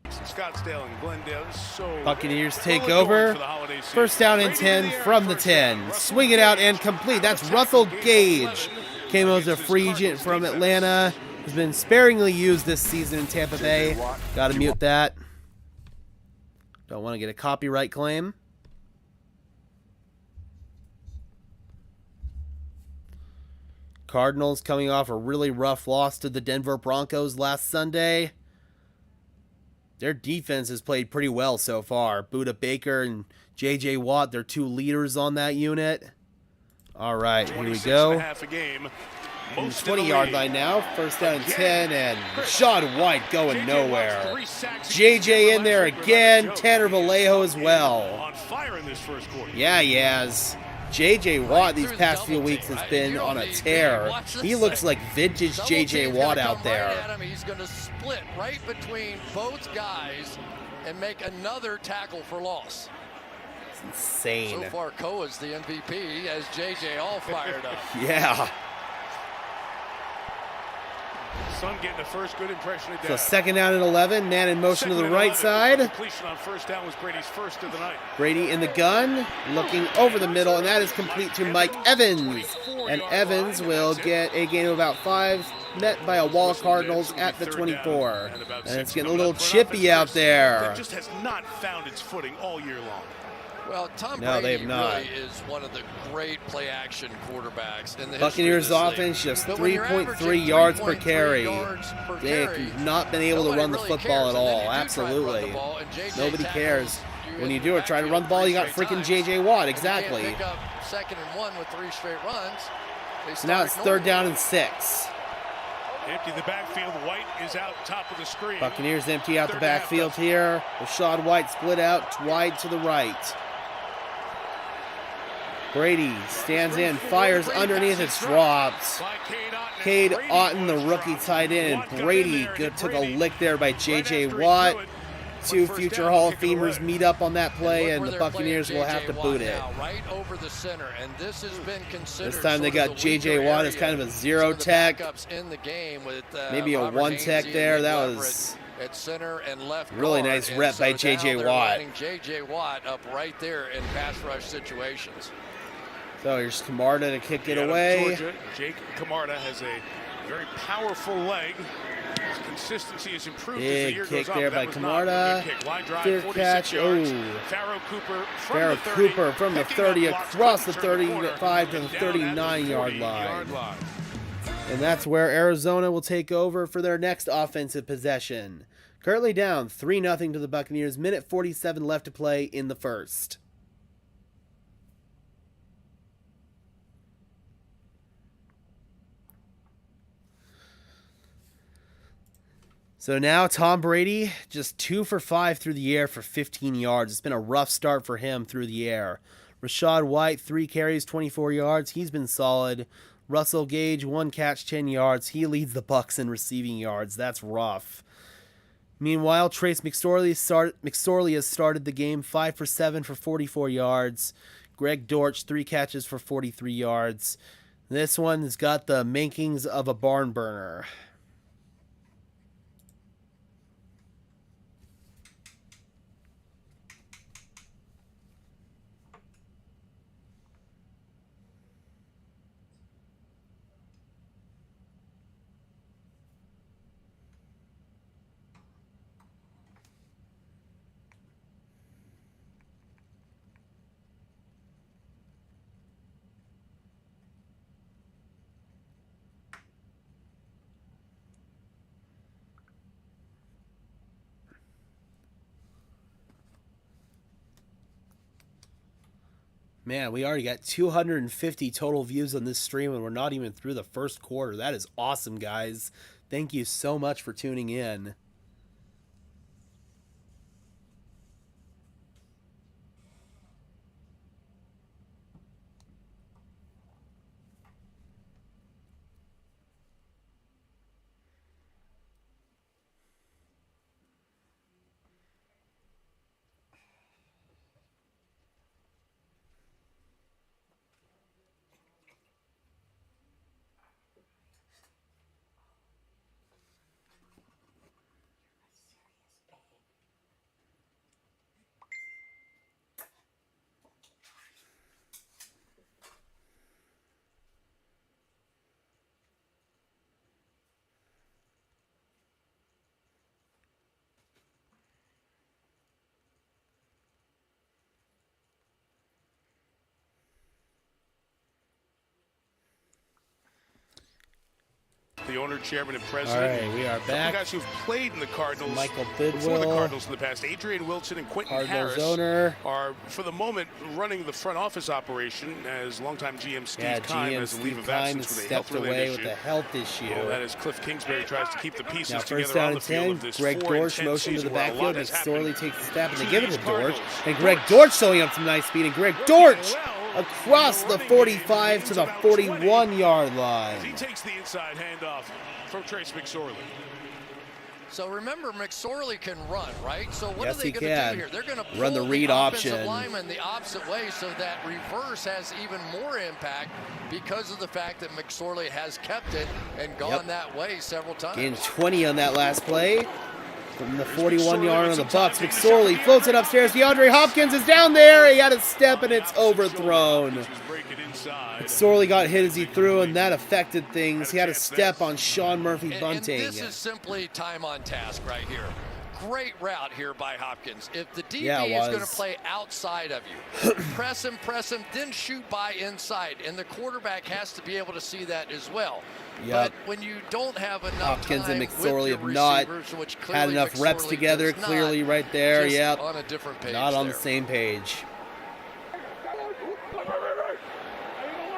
B: Scottsdale and Glendale. So
A: Buccaneers take over. First down and 10 from the 10. Swing it out and complete. That's Russell Gage. Came as a free agent from Atlanta. Has been sparingly used this season in Tampa Bay. Gotta mute that. Don't want to get a copyright claim. Cardinals coming off a really rough loss to the Denver Broncos last Sunday. Their defense has played pretty well so far. Budda Baker and J.J. Watt, they're 2 leaders on that unit. All right, here we go. On the 20-yard line now. First down and 10, and Rashad White going nowhere. J.J. in there again. Tanner Vallejo as well. Yeah, he has. J.J. Watt these past few weeks has been on a tear. He looks like vintage J.J. Watt out there.
E: He's going to split right between both guys and make another tackle for loss.
A: It's insane.
E: So far, Koa's the MVP as J.J. all fired up.
A: Yeah.
B: Son getting the first good impression of
A: So second down and 11. Man in motion to the right side.
B: Completion on first down was Brady's first of the night.
A: Brady in the gun, looking over the middle, and that is complete to Mike Evans. And Evans will get a gain of about 5, met by a wall of Cardinals at the 24. And it's getting a little chippy out there.
B: It just has not found its footing all year long.
E: Well, Tom
A: No, they
E: Brady
A: have not.
E: really is one of the great play-action quarterbacks in the
A: Buccaneers
E: history of this
A: offense
E: league.
A: just
E: But when you're
A: 3.3
E: averaging
A: yards per
E: 3.3
A: carry.
E: yards per
A: They
E: carry,
A: have not been able to
E: nobody
A: run the
E: really
A: football
E: cares.
A: at
E: And then
A: all.
E: you do try to run
A: Absolutely.
E: the ball, and JJ
A: Nobody
E: tackles
A: cares.
E: you
A: When
E: in
A: you
E: the
A: do it, try to
E: backfield
A: run the ball, you got
E: 3
A: freaking
E: times.
A: J.J. Watt.
E: You can't
A: Exactly.
E: pick up 2nd and 1 with 3 straight runs. They
A: So now it's
E: start
A: third down
E: ignoring
A: and 6.
B: Empty the backfield. White is out top of the screen.
A: Buccaneers empty out the
B: Third and a half
A: backfield here. Rashad White split out wide to the right. Brady stands in, fires underneath, it's dropped.
B: By
A: Cade
B: Brady
A: Otton, the
B: was
A: rookie
B: dropped.
A: tight end,
B: Watt
A: and
B: got
A: Brady
B: in there, hit
A: took a
B: Brady
A: lick there by
B: right
A: J.J.
B: after he
A: Watt.
B: threw it.
A: 2
B: First
A: future
B: down,
A: Hall of
B: kick it
A: Famers
B: away.
A: meet up on that
E: And
A: play,
E: look
A: and
E: where
A: the
E: they're playing
A: Buccaneers will have to
E: J.J.
A: boot
E: Watt
A: it.
E: now, right over the center, and this has been considered
A: This time they
E: sort
A: got
E: of the
A: J.J.
E: weaker
A: Watt as
E: area.
A: kind of a zero
E: Some of the
A: tech.
E: backups in the game with,
A: Maybe a
E: Robert
A: 1
E: Hainsey
A: tech
E: and
A: there.
E: Nick
A: That
E: Leverett
A: was
E: at center and left
A: really
E: guard.
A: nice
E: And
A: rep
E: so
A: by
E: now
A: J.J.
E: they're
A: Watt.
E: lining J.J. Watt up right there in pass rush situations.
A: So here's Camarda to kick it
B: Out of
A: away.
B: Georgia, Jake Camarda has a very powerful leg. His consistency has improved as the
A: Big
B: year
A: kick
B: goes on.
A: there
B: but
A: by
B: that was not a
A: Camarda.
B: good kick. Line drive,
A: Fair
B: 46
A: catch.
B: yards.
A: Oh.
B: Farrell Cooper from
A: Farrell
B: the 30,
A: Cooper from the
B: picking up
A: 30
B: blocks,
A: across the
B: couldn't turn corner,
A: 35 to the
B: and down at the
A: 39-yard
B: 40-yard
A: line. And that's where Arizona will take over for their next offensive possession. Currently down 3-0 to the Buccaneers. Minute 47 left to play in the first. So now Tom Brady just 2 for 5 through the air for 15 yards. It's been a rough start for him through the air. Rashad White, 3 carries, 24 yards. He's been solid. Russell Gage, 1 catch, 10 yards. He leads the Bucs in receiving yards. That's rough. Meanwhile, Trace McSorley has started the game 5 for 7 for 44 yards. Greg Dortch, 3 catches for 43 yards. This one has got the makings of a barn burner. Man, we already got 250 total views on this stream, and we're not even through the first quarter. That is awesome, guys. Thank you so much for tuning in.
B: The owner, chairman, and
A: All
B: president.
A: right, we are back.
B: Guys who've played in the Cardinals.
A: Michael
B: Before the
A: Bidwell,
B: Cardinals in the past, Adrian Wilson and Quentin
A: Cardinals
B: Harris
A: owner.
B: are, for the moment, running the front office operation as longtime GM Steve Keim has a leave of absence with a
A: stepped away
B: health-related
A: with
B: issue.
A: a health issue.
B: Well, that is Cliff Kingsbury tries to keep the pieces
A: Now
B: together
A: first down
B: on the
A: and
B: field
A: 10,
B: of this
A: Greg
B: 4-10
A: Dortch motion to the
B: season where a
A: backfield.
B: lot has happened
A: McSorley takes the snap and they
B: to
A: give it
B: these
A: to Dortch.
B: Cardinals.
A: And Greg Dortch showing up some nice speed. And Greg Dortch across the 45 to the 41-yard line.
B: He takes the inside handoff from Trace McSorley.
E: So remember, McSorley can run, right? So what
A: Yes,
E: are they
A: he
E: going to
A: can.
E: do here? They're going to
A: Run
E: pull
A: the read
E: offensive
A: option.
E: lineman the opposite way so that reverse has even more impact because of the fact that McSorley has kept it and gone that way several times.
A: Gained 20 on that last play. From the 41-yard on the Bucs, McSorley floats it upstairs. DeAndre Hopkins is down there. He had a step and it's overthrown. McSorley got hit as he threw, and that affected things. He had a step on Sean Murphy Bunting.
E: And this is simply time on task right here. Great route here by Hopkins. If the DB is going to play outside of you, press him, then shoot by inside. And the quarterback has to be able to see that as well. But when you don't have enough
A: Hopkins
E: time
A: and McSorley
E: with
A: have
E: your
A: not
E: receivers, which
A: had enough reps
E: McSorley
A: together,
E: does
A: clearly
E: not,
A: right there.
E: just
A: Yep.
E: on a different page
A: Not on
E: there.
A: the same page.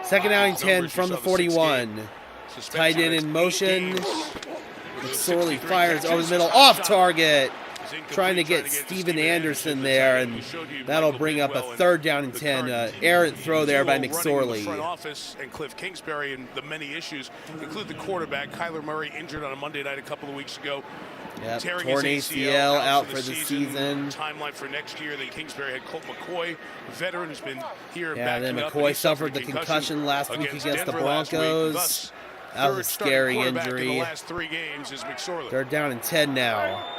A: Second down and 10 from the 41. Tight end in motion. McSorley fires over the middle, off target. Trying to get Steven Anderson there, and that'll bring up a third down and 10. Errant throw there by McSorley.
B: Front office and Cliff Kingsbury, and the many issues include the quarterback Kyler Murray, injured on a Monday night a couple of weeks ago.
A: Yep,
B: Tearing
A: torn
B: his
A: ACL out for the season.
B: Timeline for next year. Then Kingsbury had Colt McCoy, veteran, has been here.
A: Yeah, then
B: backing up,
A: McCoy
B: and he
A: suffered the concussion last week against the
B: Denver last week.
A: Broncos.
B: Thus,
A: That was a
B: third starting
A: scary
B: quarterback
A: injury.
B: in the last 3 games is McSorley.
A: They're down in 10 now.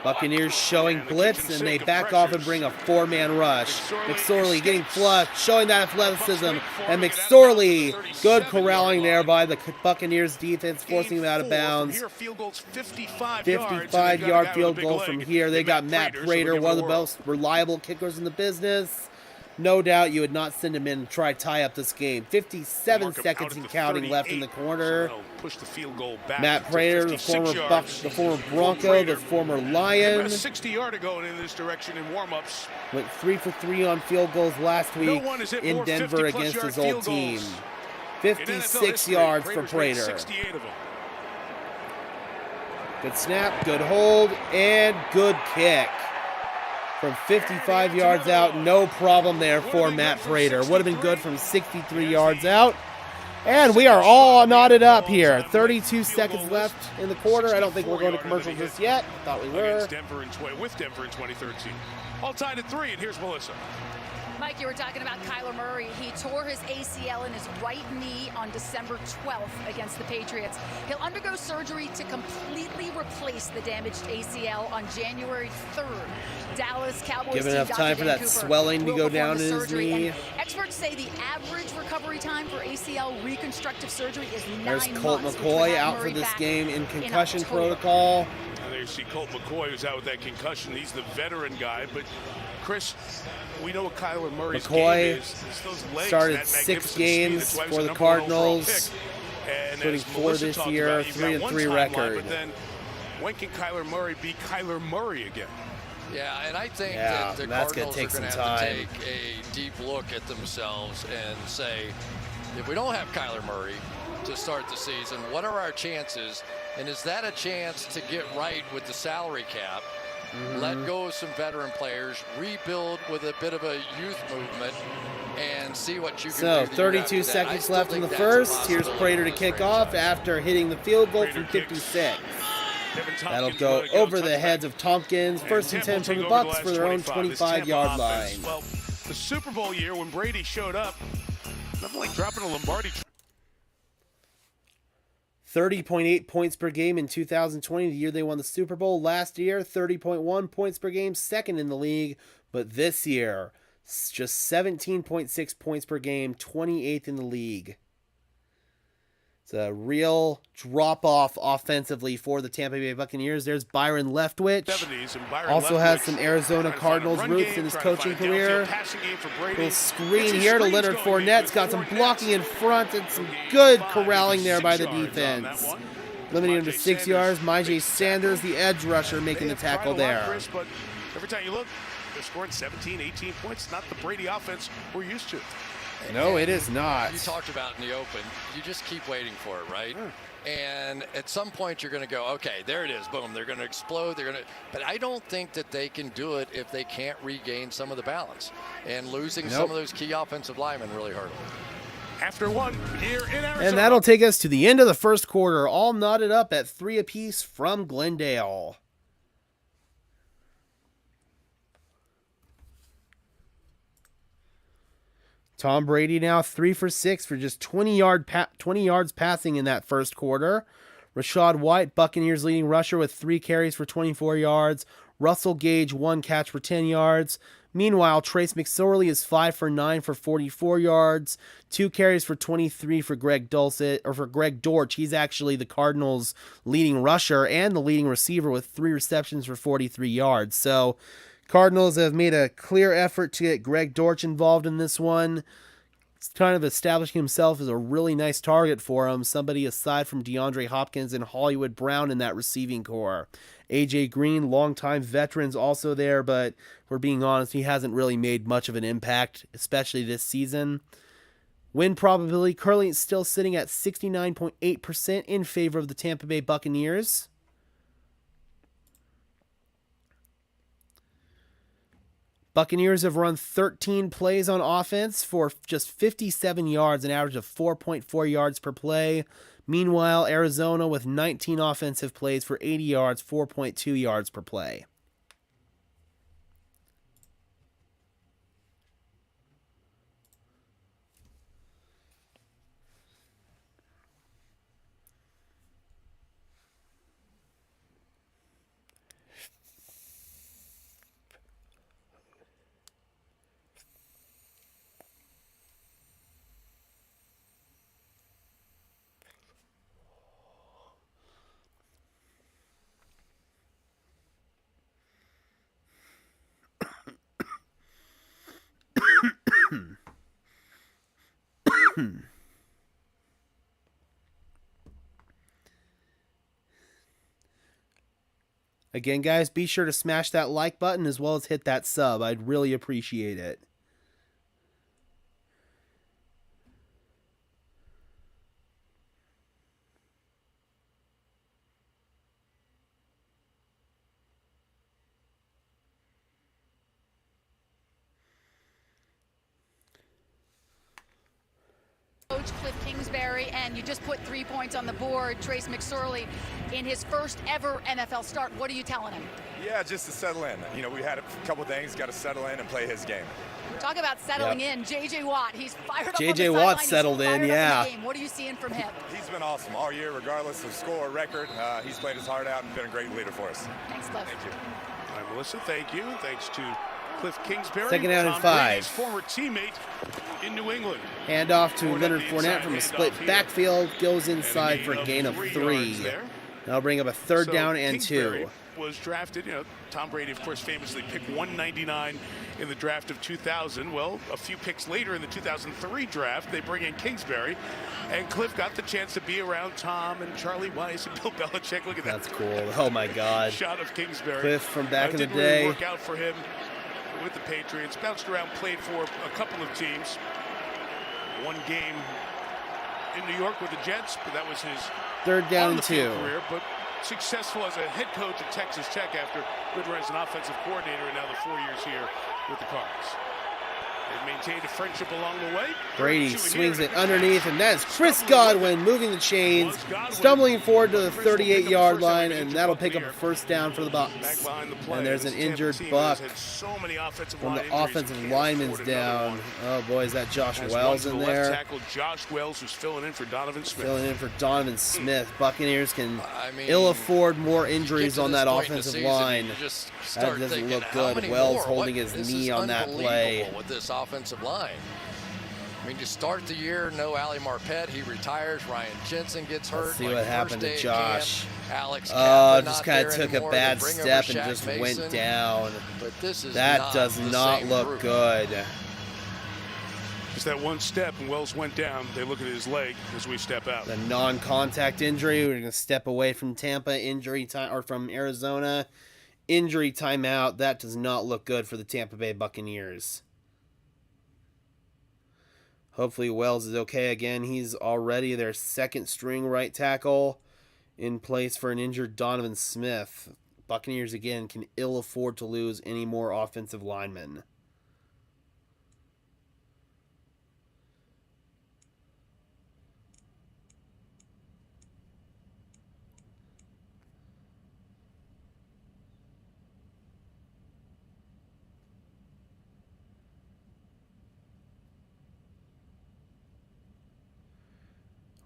A: Buccaneers showing blitz, and they back off and bring a 4-man rush. McSorley getting flushed, showing that athleticism, and McSorley, good corralling there by the Buccaneers defense, forcing him out of bounds. 55-yard field goal from here. They got Matt Prater, one of the most reliable kickers in the business. No doubt you would not send him in and try to tie up this game. 57 seconds and counting left in the corner.
B: Push the field goal back.
A: Matt Prater, the former Bronco, the former Lion.
B: 60-yard going in this direction in warm-ups.
A: Went 3 for 3 on field goals last week in Denver against his old team. 56 yards for Prater. Good snap, good hold, and good kick. From 55 yards out, no problem there for Matt Prater. Would have been good from 63 yards out. And we are all knotted up here. 32 seconds left in the quarter. I don't think we're going to commercial just yet. Thought we were.
B: With Denver in 2013. All tied at 3, and here's Melissa.
C: Mike, you were talking about Kyler Murray. He tore his ACL in his right knee on December 12th against the Patriots. He'll undergo surgery to completely replace the damaged ACL on January 3rd. Dallas Cowboys
A: Give enough time for that swelling to go down in his knee.
C: Experts say the average recovery time for ACL reconstructive surgery is 9 months.
A: There's Colt McCoy out for this game in concussion protocol.
B: And there you see Colt McCoy, who's out with that concussion. He's the veteran guy, but Chris, we know what Kyler Murray's game is. It's those legs,
A: started 6 games for the Cardinals, including 4 this year, 3-3 record.
B: But then, when can Kyler Murray be Kyler Murray again?
E: Yeah, and I think
A: Yeah,
E: that the
A: that's gonna
E: Cardinals
A: take
E: are going
A: some
E: to have to
A: time.
E: take a deep look at themselves and say, if we don't have Kyler Murray to start the season, what are our chances? And is that a chance to get right with the salary cap, let go of some veteran players, rebuild with a bit of a youth movement, and see what you can do?
A: So,
E: the year after
A: 32
E: that? I
A: seconds
E: still
A: left in
E: think
A: the
E: that's a
A: first. Here's
E: possibility
A: Prater
E: for
A: to
E: this
A: kick off
E: franchise.
A: after hitting the field goal
B: Prater
A: from
B: kicks.
A: 56.
B: Devin
A: That'll
B: Tompkins
A: go
B: let it go,
A: over the
B: touchback.
A: heads of Tompkins.
B: And
A: First and
B: Tampa
A: 10 from
B: will
A: the
B: take over
A: Bucks
B: last
A: for their own
B: 25. This Tampa
A: 25-yard
B: offense,
A: line.
B: Well, the Super Bowl year when Brady showed up, nothing like dropping a Lombardi.
A: 30.8 points per game in 2020, the year they won the Super Bowl. Last year, 30.1 points per game, second in the league. But this year, just 17.6 points per game, 28th in the league. It's a real drop-off offensively for the Tampa Bay Buccaneers. There's Byron Leftwich.
B: 70s, and Byron
A: Also has
B: Leftwich
A: some Arizona
B: trying to find a
A: Cardinals
B: run
A: roots
B: game,
A: in his
B: trying to
A: coaching
B: find a downfield
A: career.
B: passing game for Brady.
A: Little
B: Gets
A: screen
B: his
A: here to
B: screens
A: Leonard
B: going
A: Fournette.
B: with
A: Got some
B: 4
A: blocking in
B: nets.
A: front and some
B: Gain
A: good
B: 5,
A: corralling
B: gets
A: there by the
B: 6 yards on that
A: defense.
B: one.
A: Limiting him to
B: Myjai
A: 6 yards. Myjai
B: big
A: Sanders, the edge rusher, making the
B: They have
A: tackle
B: tried a lot,
A: there.
B: Chris, but every time you look, they're scoring 17, 18 points. Not the Brady offense we're used to.
A: No, it is not.
E: You talked about in the open, you just keep waiting for it, right? And at some point you're going to go, okay, there it is, boom, they're going to explode, but I don't think that they can do it if they can't regain some of the balance. And losing some of those key offensive linemen really hurt them.
B: After one here in Arizona.
A: And that'll take us to the end of the first quarter, all knotted up at 3 apiece from Glendale. Tom Brady now 3 for 6 for just 20 yards passing in that first quarter. Rachaad White, Buccaneers leading rusher with 3 carries for 24 yards. Russell Gage, 1 catch for 10 yards. Meanwhile, Trace McSorley is 5 for 9 for 44 yards. 2 carries for 23 for Greg Dortch. He's actually the Cardinals' leading rusher and the leading receiver with 3 receptions for 43 yards. So Cardinals have made a clear effort to get Greg Dortch involved in this one. He's kind of establishing himself as a really nice target for him, somebody aside from DeAndre Hopkins and Hollywood Brown in that receiving core. A.J. Green, longtime veterans, also there, but if we're being honest, he hasn't really made much of an impact, especially this season. Win probability currently still sitting at 69.8% in favor of the Tampa Bay Buccaneers. Buccaneers have run 13 plays on offense for just 57 yards, an average of 4.4 yards per play. Meanwhile, Arizona with 19 offensive plays for 80 yards, 4.2 yards per play. Again, guys, be sure to smash that like button as well as hit that sub. I'd really appreciate it.
C: Coach Cliff Kingsbury, and you just put 3 points on the board. Trace McSorley in his first ever NFL start. What are you telling him?
F: Yeah, just to settle in. You know, we had a couple things, got to settle in and play his game.
C: Talk about settling in. J.J. Watt, he's fired up on the
A: J.J.
C: sideline.
A: Watt
C: He's
A: settled in,
C: fired up
A: yeah.
C: the game. What are you seeing from him?
F: He's been awesome all year, regardless of score or record. He's played his heart out and been a great leader for us.
C: Thanks, Cliff.
F: Thank you.
B: All right, Melissa, thank you. Thanks to Cliff Kingsbury,
A: Second down and
B: Tom
A: 5.
B: Brady's former teammate in New England.
A: Hand off to
B: Fournette
A: Leonard
B: the
A: Fournette
B: inside
A: from a
B: handoff
A: split
B: here.
A: backfield. Goes inside for a gain of 3.
B: yards there.
A: That'll bring up a third
B: So
A: down and 2.
B: Kingsbury was drafted, Tom Brady, of course, famously picked 199 in the draft of 2000. Well, a few picks later in the 2003 draft, they bring in Kingsbury, and Cliff got the chance to be around Tom and Charlie Weiss and Bill Belichick. Look at that.
A: That's cool. Oh, my God.
B: Shot of Kingsbury.
A: Cliff from back in the
B: didn't
A: day.
B: really work out for him with the Patriots. Bounced around, played for a couple of teams. One game in New York with the Jets, but that was his
A: third down and
B: on-the-field
A: 2.
B: career, but successful as a head coach at Texas Tech after good run as an offensive coordinator, and now the 4 years here with the Cardinals. They've maintained a friendship along the way.
A: Brady swings it underneath, and that's Chris Godwin moving the chains, stumbling forward to the 38-yard line, and that'll pick up a first down for the Bucs. And there's an injured Buck. When the offensive lineman's down. Oh, boy, is that Josh Wells in there?
B: Tackle Josh Wells, who's filling in for Donovan Smith.
A: Filling in for Donovan Smith. Buccaneers can ill afford more injuries on that offensive line. That doesn't look good. Wells holding his knee on that play.
E: With this offensive line. I mean, to start the year, no Ali Marpet. He retires. Ryan Jensen gets hurt.
A: Let's see what happened to Josh.
E: Alex
A: just kind of took a bad step and just went down.
E: But this is
A: that does not look good.
B: Just that one step, and Wells went down. They look at his leg as we step out.
A: The non-contact injury. We're going to step away from Tampa injury time, or from Arizona injury timeout. That does not look good for the Tampa Bay Buccaneers. Hopefully Wells is okay again. He's already their second string right tackle in place for an injured Donovan Smith. Buccaneers again can ill afford to lose any more offensive linemen.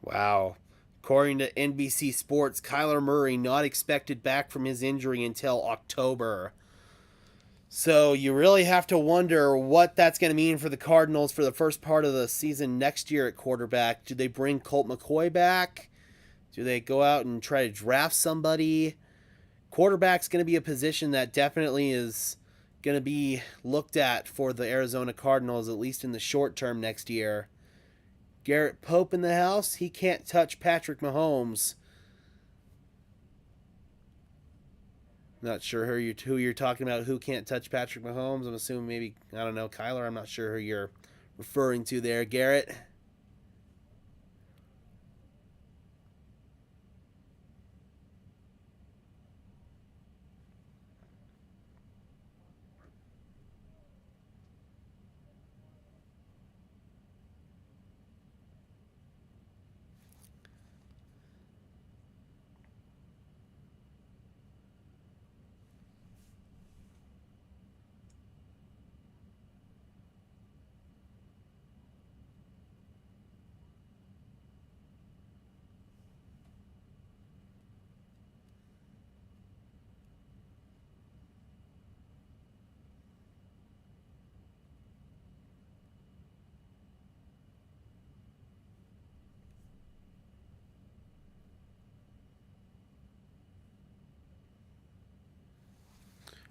A: Wow. According to NBC Sports, Kyler Murray not expected back from his injury until October. So you really have to wonder what that's going to mean for the Cardinals for the first part of the season next year at quarterback. Do they bring Colt McCoy back? Do they go out and try to draft somebody? Quarterback's going to be a position that definitely is going to be looked at for the Arizona Cardinals, at least in the short term next year. Garrett Pope in the house. He can't touch Patrick Mahomes. Not sure who you're talking about. Who can't touch Patrick Mahomes? I'm assuming maybe, I don't know, Kyler. I'm not sure who you're referring to there, Garrett.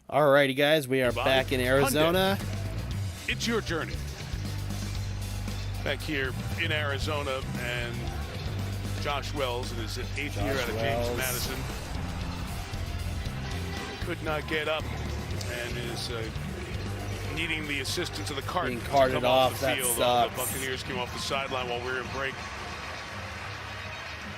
A: Alrighty, guys, we are back in Arizona.
B: Hyundai. It's your journey. Back here in Arizona, and Josh Wells in his 8th year out of James Madison. Could not get up and is needing the assistance of the Cardinals.
A: Being carted off, that
B: field.
A: sucks.
B: The Buccaneers came off the sideline while we were in break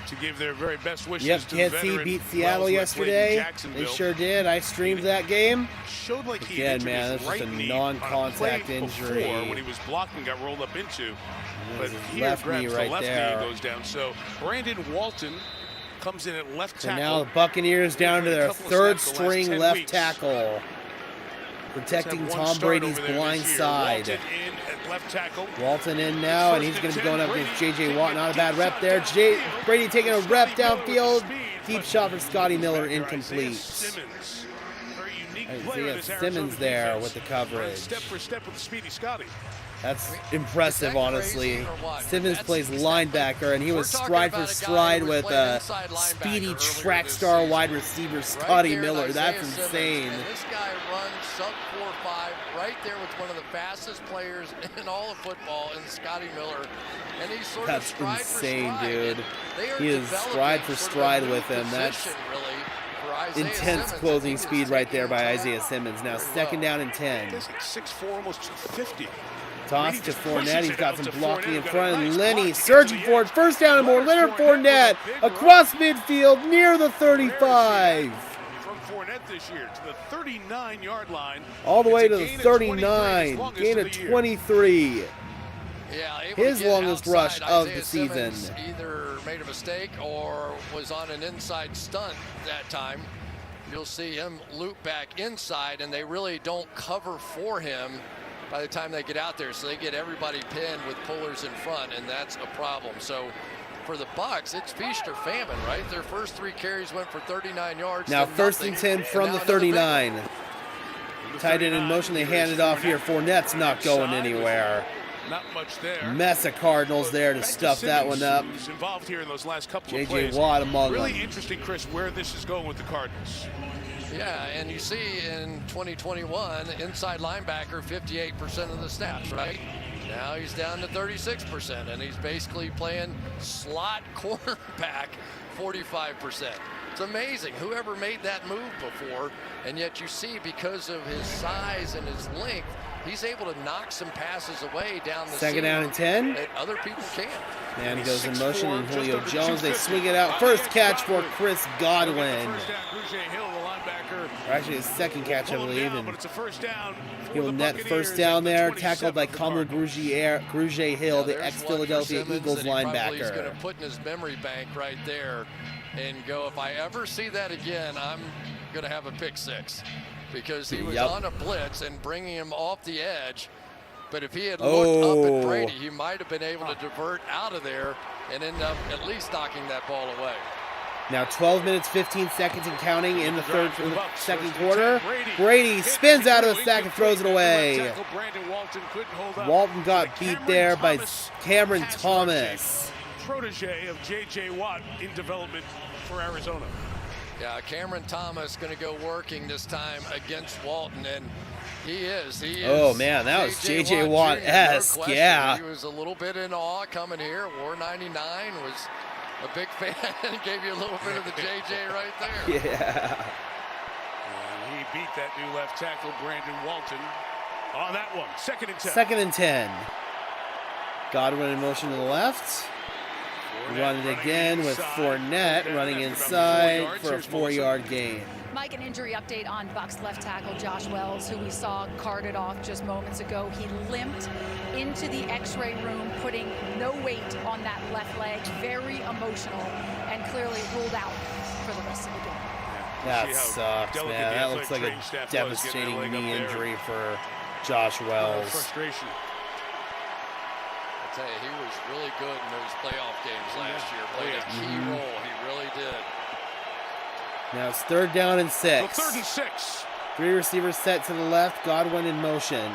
B: to give their very best wishes to the veteran.
A: KC beat Seattle yesterday. They sure did. I streamed that game.
B: Showed like he
A: Again, man, that's just a non-contact injury.
B: When he was blocked and got rolled up into, but
A: his
B: here
A: left knee
B: grabs
A: right
B: the left
A: there.
B: knee and goes down. So Brandon Walton comes in at left
A: So
B: tackle.
A: now the Buccaneers down to their third string left
B: weeks.
A: tackle, protecting Tom Brady's blind side.
B: Walton in at left tackle.
A: Walton in now, and he's going to be going up against J.J. Watt. Not a bad rep there. Brady taking a rep downfield. Deep shot for Scotty Miller, incomplete.
B: Very unique
A: Isaiah
B: player, this
A: Simmons
B: Arizona
A: there
B: defense.
A: with the coverage.
B: Step for step with the speedy Scotty.
A: That's
E: I mean,
A: impressive,
E: is that
A: honestly.
E: crazy or what?
A: Simmons
E: That's-
A: plays linebacker, and he was
E: We're talking
A: stride for
E: about a guy
A: stride
E: who was
A: with
E: playing inside linebacker
A: speedy
E: earlier
A: track
E: this
A: star
E: season.
A: wide receiver
E: Right
A: Scotty
E: there,
A: Miller.
E: Isaiah
A: That's
E: Simmons.
A: insane.
E: And this guy runs sub 4.5 right there with one of the fastest players in all of football, and Scotty Miller. And he's sort
A: That's
E: of stride
A: insane,
E: for stride.
A: dude.
E: And they are
A: He is
E: developing
A: stride for
E: sort of a
A: stride
E: new
A: with him. That's
E: position, really, for Isaiah
A: intense
E: Simmons.
A: closing
E: He is
A: speed right there
E: taking
A: by
E: time
A: Isaiah Simmons. Now
E: very
A: second
E: well.
A: down and 10.
B: He's like 6'4", almost 250.
A: Toss
B: Brady
A: to
B: just
A: Fournette.
B: pushes
A: He's
B: it
A: got
B: out
A: some
B: to
A: blocking
B: Fournette.
A: in
B: Got a
A: front.
B: nice
A: And
B: block
A: Lenny
B: to get to
A: surging
B: the
A: for it.
B: edge.
A: First down and more. Leonard Fournette across midfield near the 35.
B: From Fournette this year to the 39-yard line.
A: All the way
B: It's
A: to
B: a
A: the
B: gain of 23,
A: 39.
B: his longest
A: Gain
B: of
A: of
B: the year.
A: 23.
E: Yeah, able
A: His
E: to get
A: longest rush
E: outside.
A: of
E: Isaiah
A: the season.
E: Simmons either made a mistake or was on an inside stunt that time. You'll see him loop back inside, and they really don't cover for him by the time they get out there. So they get everybody pinned with pullers in front, and that's a problem. So for the Bucs, it's feast or famine, right? Their first 3 carries went for 39 yards.
A: Now
E: then
A: first and
E: nothing,
A: 10 from
E: now
A: the
E: another big one.
A: 39. Tight end in motion. They hand it off here. Fournette's not going anywhere.
B: Not much there.
A: Mess of Cardinals there to
B: Back
A: stuff that
B: Simmons,
A: one up.
B: who's involved here in those last couple of
A: J.J.
B: plays.
A: Watt among
B: Really
A: them.
B: interesting, Chris, where this is going with the Cardinals.
E: Yeah, and you see in 2021, inside linebacker, 58% of the snaps, right? Now he's down to 36%, and he's basically playing slot cornerback 45%. It's amazing. Whoever made that move before, and yet you see because of his size and his length, he's able to knock some passes away down the
A: Second down and 10.
E: that other people can't.
A: And he goes in
B: 6'4",
A: motion, and
B: just
A: Julio
B: under
A: Jones. They
B: 250.
A: swing it out. First catch for Chris Godwin.
B: First down, Grugier Hill, the linebacker.
A: Or actually, his second catch, I
B: Pull him
A: believe.
B: down,
A: And
B: but it's a first down for
A: he'll
B: the
A: net
B: Buccaneers
A: first down
B: at the
A: there.
B: 27
A: Tackled by
B: for the
A: Kamu
B: Cardinals.
A: Grugier Hill, the
E: There's
A: ex-Philadelphia
E: one for Simmons
A: Eagles
E: that he probably is going
A: linebacker.
E: to put in his memory bank right there and go, if I ever see that again, I'm going to have a pick 6. Because he was
A: Yep.
E: on a blitz and bringing him off the edge. But if he had looked up at Brady, he might have been able to divert out of there and end up at least knocking that ball away.
A: Now 12 minutes, 15 seconds and counting in the second quarter.
B: Brady
A: Brady spins out of the sack and throws it away.
B: Tackle Brandon Walton couldn't hold up.
A: Walton got beat there by Cameron
B: pass
A: Thomas.
B: rushing protege of J.J. Watt in development for Arizona.
E: Yeah, Cameron Thomas going to go working this time against Walton, and he is.
A: Oh, man, that was J.J. Watt-esque,
E: Jr., no question.
A: yeah.
E: He was a little bit in awe coming here. War 99 was a big fan and gave you a little bit of the J.J. right there.
A: Yeah.
B: And he beat that new left tackle, Brandon Walton, on that one. Second and 10.
A: Second and 10. Godwin in motion to the left. Run it again with Fournette running inside for a 4-yard gain.
C: Mike, an injury update on Bucs left tackle Josh Wells, who we saw carted off just moments ago. He limped into the x-ray room, putting no weight on that left leg. Very emotional and clearly ruled out for the rest of the game.
A: That sucks, man. That looks like a devastating knee injury for Josh Wells.
B: Frustration.
E: I tell you, he was really good in those playoff games last year. Played a key role. He really did.
A: Now it's third down and 6.
B: Well, 3rd and 6.
A: 3 receivers set to the left. Godwin in motion.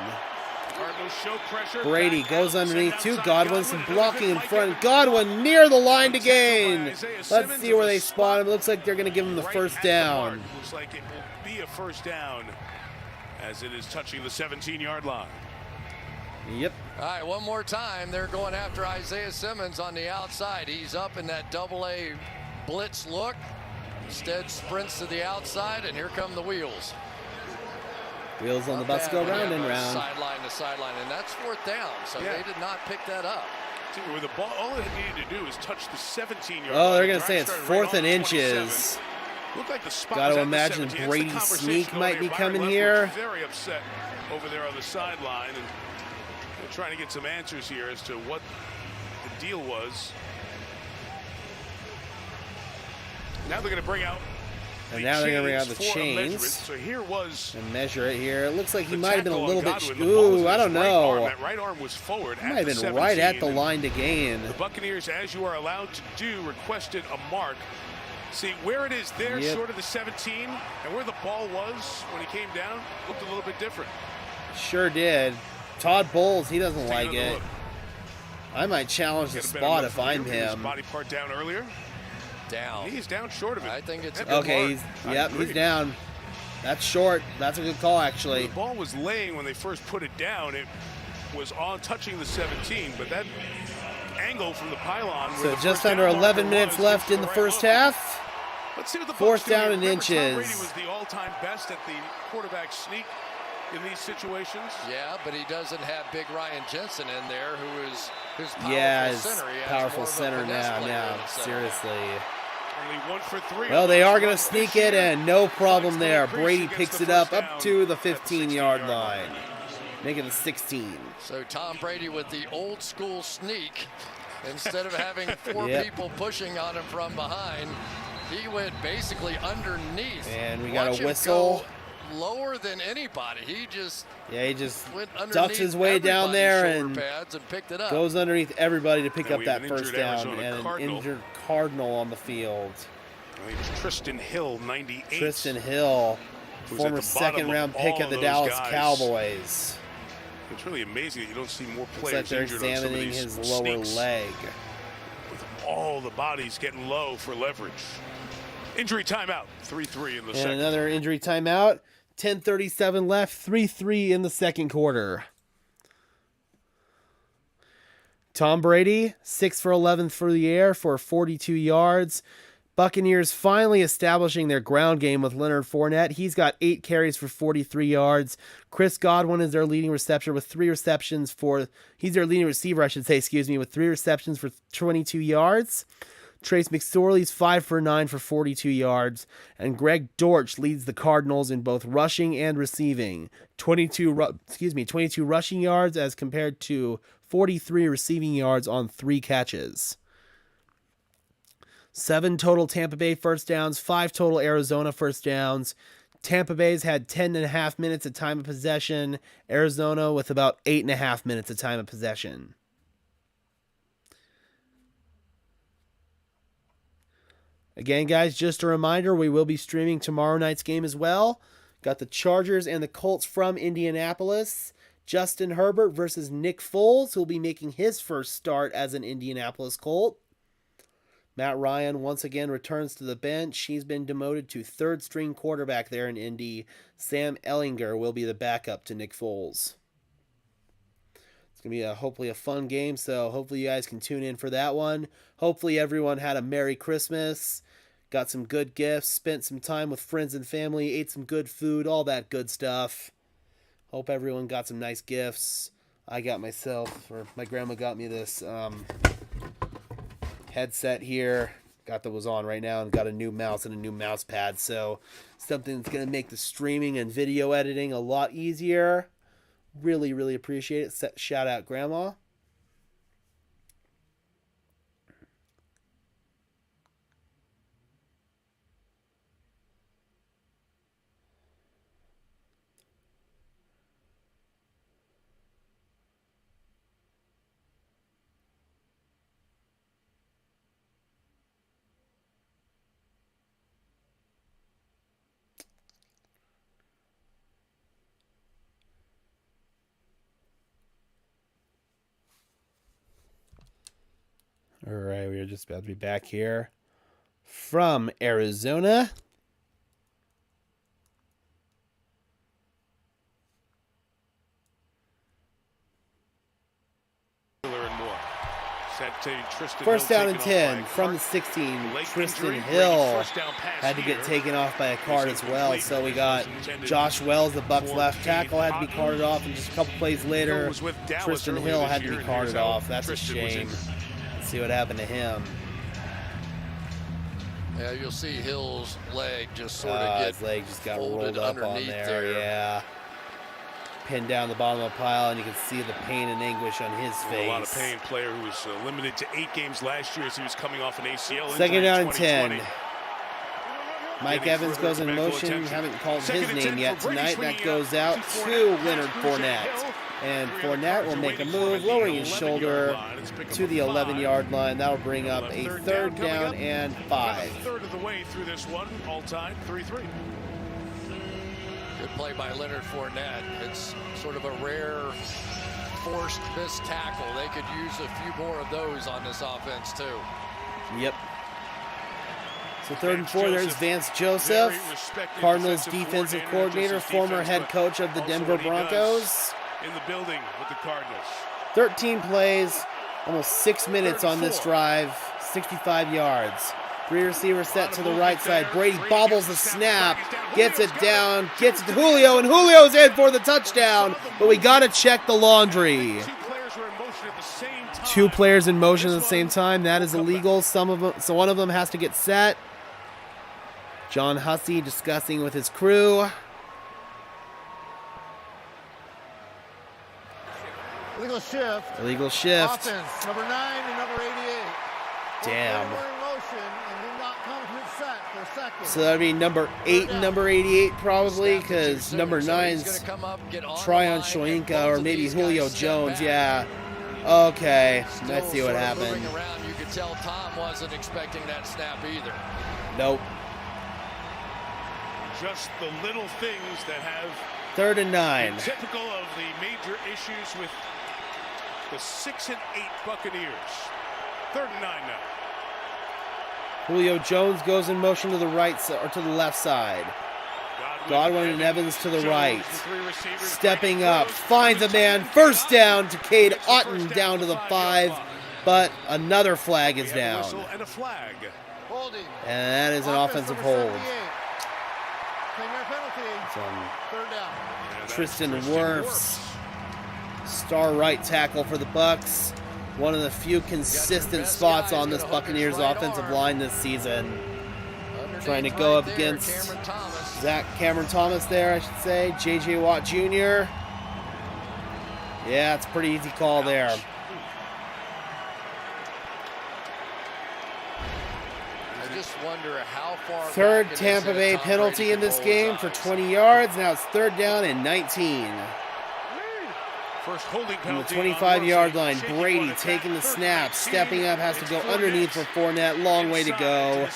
B: Cardinals show pressure.
A: Brady
B: Back
A: goes
B: out,
A: underneath
B: send
A: too.
B: outside
A: Godwin some
B: Godwin.
A: blocking in
B: Like
A: front.
B: it.
A: Godwin near the line to
B: Tackled by
A: gain.
B: Isaiah
A: Let's
B: Simmons
A: see where
B: in
A: they
B: the
A: spot him.
B: spot.
A: Looks like they're going to give him the
B: Right
A: first
B: at the
A: down.
B: mark. Looks like it will be a first down as it is touching the 17-yard line.
A: Yep.
E: All right, one more time. They're going after Isaiah Simmons on the outside. He's up in that double-A blitz look. Instead sprints to the outside, and here come the wheels.
A: Wheels on the
E: Not
A: bus
E: bad
A: go
E: when you
A: round
E: have
A: and
E: a
A: round.
E: Sideline to sideline, and that's 4th down, so
B: Yeah.
E: they did not pick that up.
B: With the ball, all it needed to do is touch the 17-yard line.
A: Oh, they're going to
B: Drive
A: say it's
B: started
A: 4th
B: right
A: and
B: on the 27.
A: inches.
B: Looked like the spot
A: Got
B: was
A: to
B: at the
A: imagine
B: 17. That's the
A: Brady
B: conversation
A: Sneak
B: going
A: might be
B: Byron
A: coming
B: Leftwich
A: here.
B: is very upset over there on the sideline, and they're trying to get some answers here as to what the deal was. Now they're going to bring out.
A: And now they're going to bring out the
B: for a measurement.
A: chains
B: So here was
A: and measure it here. It looks like he
B: the
A: might have been a
B: tackle
A: little
B: on
A: bit.
B: Godwin. The ball was
A: Ooh,
B: in
A: I
B: his
A: don't
B: right arm.
A: know.
B: That right arm was forward
A: He
B: at
A: might have
B: the
A: been
B: 17.
A: right at the line to gain.
B: The Buccaneers, as you are allowed to do, requested a mark. See where it is there,
A: Yep.
B: short of the 17, and where the ball was when he came down, looked a little bit different.
A: Sure did. Todd Bowles, he doesn't like
B: another
A: it.
B: look.
A: I might challenge the
B: Could have been
A: spot
B: enough
A: if I'm
B: here. His
A: him.
B: body part down earlier.
E: Down.
B: He's down short of it.
E: I think it's a
B: That's
E: good
A: Okay,
B: mark.
A: he's down. That's short. That's a good call, actually.
B: The ball was laying when they first put it down. It was on touching the 17, but that angle from the pylon. where
A: So
B: the
A: just
B: first
A: under
B: down
A: 11
B: marker
A: minutes
B: was,
A: left
B: gives
A: in the
B: the right
A: first
B: look.
A: half.
B: Let's see what the
A: Fourth
B: Bucs do
A: down
B: here.
A: and
B: Remember, Tom Brady
A: inches.
B: was the all-time best at the quarterback sneak in these situations.
E: Yeah, but he doesn't have big Ryan Jensen in there, who is his powerful
A: Yeah, his
E: center. He has
A: powerful
E: more of a
A: center
E: finesse
A: now.
E: player
A: Now,
E: in the center.
A: seriously.
B: Only 1 for 3.
A: Well, they are going to
B: This
A: sneak it,
B: year.
A: and no problem there.
B: Increase
A: Brady
B: against
A: picks
B: the
A: it up
B: first
A: up
B: down
A: to the
B: at the
A: 15-yard
B: 16-yard
A: line, making it 16.
E: So Tom Brady with the old school sneak. Instead of having 4
A: Yep.
E: people pushing on him from behind, he went basically underneath.
A: And we got
E: Watch
A: a
E: him
A: whistle.
E: go lower than anybody. He just
A: Yeah, he just
E: went underneath
A: ducks his way down there
E: everybody's
A: and
E: shoulder pads and picked it up.
A: goes underneath everybody to pick
B: And
A: up
B: we have
A: that
B: an
A: first
B: injured
A: down,
B: Arizona
A: and an
B: Cardinal.
A: injured Cardinal on the field.
B: I mean, Tristan Hill, 98.
A: Tristan Hill,
B: Who's
A: former
B: at the bottom
A: second-round
B: of
A: pick
B: all
A: of the
B: of those
A: Dallas
B: guys.
A: Cowboys.
B: It's really amazing that you don't see more
A: Looks
B: players
A: like they're
B: injured on some of
A: examining
B: these
A: his lower
B: sneaks
A: leg.
B: with all the bodies getting low for leverage. Injury timeout, 3-3 in the
A: And
B: second.
A: another injury timeout. 10:37 left, 3-3 in the second quarter. Tom Brady, 6 for 11 through the air for 42 yards. Buccaneers finally establishing their ground game with Leonard Fournette. He's got 8 carries for 43 yards. Chris Godwin is their leading receptor with 3 receptions for... He's their leading receiver, I should say, with 3 receptions for 22 yards. Trace McSorley's 5 for 9 for 42 yards. And Greg Dortch leads the Cardinals in both rushing and receiving. 22 rushing yards as compared to 43 receiving yards on 3 catches. 7 total Tampa Bay first downs, 5 total Arizona first downs. Tampa Bay's had 10.5 minutes of time of possession. Arizona with about 8.5 minutes of time of possession. Again, guys, just a reminder, we will be streaming tomorrow night's game as well. Got the Chargers and the Colts from Indianapolis. Justin Herbert versus Nick Foles, who will be making his first start as an Indianapolis Colt. Matt Ryan once again returns to the bench. He's been demoted to third-string quarterback there in Indy. Sam Ehlinger will be the backup to Nick Foles. It's going to be hopefully a fun game, so hopefully you guys can tune in for that one. Hopefully everyone had a Merry Christmas, got some good gifts, spent some time with friends and family, ate some good food, all that good stuff. Hope everyone got some nice gifts. I got myself, or my grandma got me this headset here. Got that was on right now, and got a new mouse and a new mouse pad. So something that's going to make the streaming and video editing a lot easier. Really, really appreciate it. Shout out, Grandma. All right, we are just about to be back here from Arizona. First down and 10 from the 16. Tristan Hill had to get taken off by a card as well. So we got Josh Wells, the Bucs left tackle, had to be carted off. And just a couple plays later, Tristan Hill had to be carted off. That's a shame. Let's see what happened to him.
E: Yeah, you'll see Hill's leg just sort of get
A: his leg just got rolled
E: folded
A: up on
E: underneath
A: there. Yeah. Pinned down the bottom of the pile, and you can see the pain and anguish on his face.
B: A lot of pain. Player who was limited to 8 games last year as he was coming off an ACL injury.
A: Second down and 10.
B: 2020.
A: Mike Evans goes in motion. Haven't called his name yet tonight. That goes out to Leonard Fournette. And Fournette will make a move, lowering his shoulder to the 11-yard line. That'll bring up a third down and 5.
B: Third of the way through this one, all time, 3-3.
E: Good play by Leonard Fournette. It's sort of a rare forced missed tackle. They could use a few more of those on this offense too.
A: Yep. So 3rd and 4, there's Vance Joseph, Cardinals defensive coordinator, former head coach of the Denver Broncos.
B: In the building with the Cardinals.
A: 13 plays, almost 6 minutes on this drive, 65 yards. 3 receivers set to the right side. Brady bobbles the snap, gets it down, gets it to Julio, and Julio's in for the touchdown. But we got to check the laundry. 2 players in motion at the same time. That is illegal. So one of them has to get set. John Hussey discussing with his crew.
D: Illegal shift.
A: Illegal shift.
D: Offense, number 9 and number 88.
A: Damn.
D: Both were in motion and did not come to its set for a second.
A: So that would be number 8 and number 88 probably, because number 9's Tryon Shoyinka or maybe Julio Jones. Yeah. Okay. Let's see what happened.
E: You could tell Tom wasn't expecting that snap either.
A: Nope.
B: Just the little things that have
A: 3rd and 9.
B: been typical of the major issues with the 6 and 8 Buccaneers. 3rd and 9 now.
A: Julio Jones goes in motion to the right or to the left side. Godwin and Evans to the right. Stepping up, finds a man. First down to Cade Otton down to the 5, but another flag is down.
B: And a flag.
A: And that is an offensive hold.
D: Penalty. 3rd down.
A: Tristan Wirfs, star right tackle for the Bucs. One of the few consistent spots on this Buccaneers offensive line this season. Trying to go up against Cameron Thomas there, I should say. J.J. Watt Jr. Yeah, it's a pretty easy call there.
E: I just wonder how far.
A: 3rd Tampa Bay penalty in this game for 20 yards. Now it's 3rd down and 19.
B: First holding
A: From the
B: penalty
A: 25-yard line, Brady taking the snap, stepping up, has to go underneath for Fournette. Long way to go.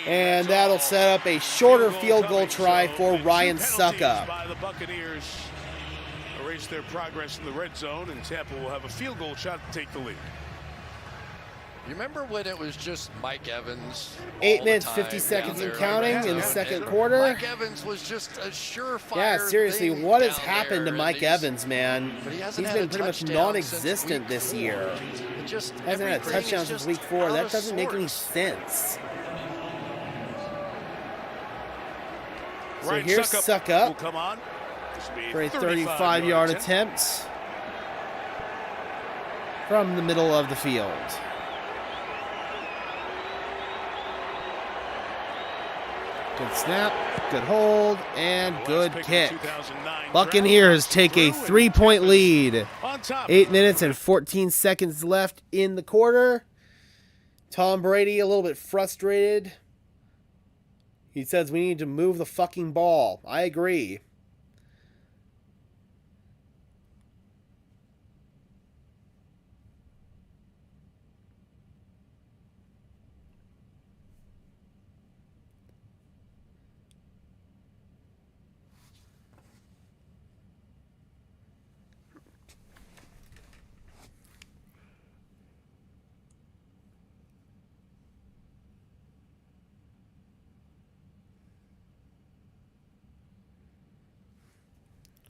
A: And that'll set up a shorter field goal try for Ryan Suckup.
B: By the Buccaneers erase their progress in the red zone, and Tampa will have a field goal shot to take the lead.
E: You remember when it was just Mike Evans?
A: 8 minutes, 50 seconds and counting in the second quarter.
E: Mike Evans was just a surefire.
A: Yeah, seriously, what has
E: down
A: happened to
E: there
A: Mike Evans, man? He's
E: had
A: been
E: a
A: pretty much
E: touchdown
A: non-existent
E: since
A: this
E: week
A: year.
E: Just
A: Hasn't had a
E: everything
A: touchdown
E: is
A: since
E: just
A: week 4.
E: out
A: That
E: of
A: doesn't make any
E: sorts.
A: sense. So
B: Ryan
A: here's
B: will
A: Suckup
B: come on. This will be
A: for a 35-yard attempt from the middle of the field. Good snap, good hold, and good kick. Buccaneers take a 3-point lead. 8 minutes and 14 seconds left in the quarter. Tom Brady a little bit frustrated. He says we need to move the fucking ball. I agree.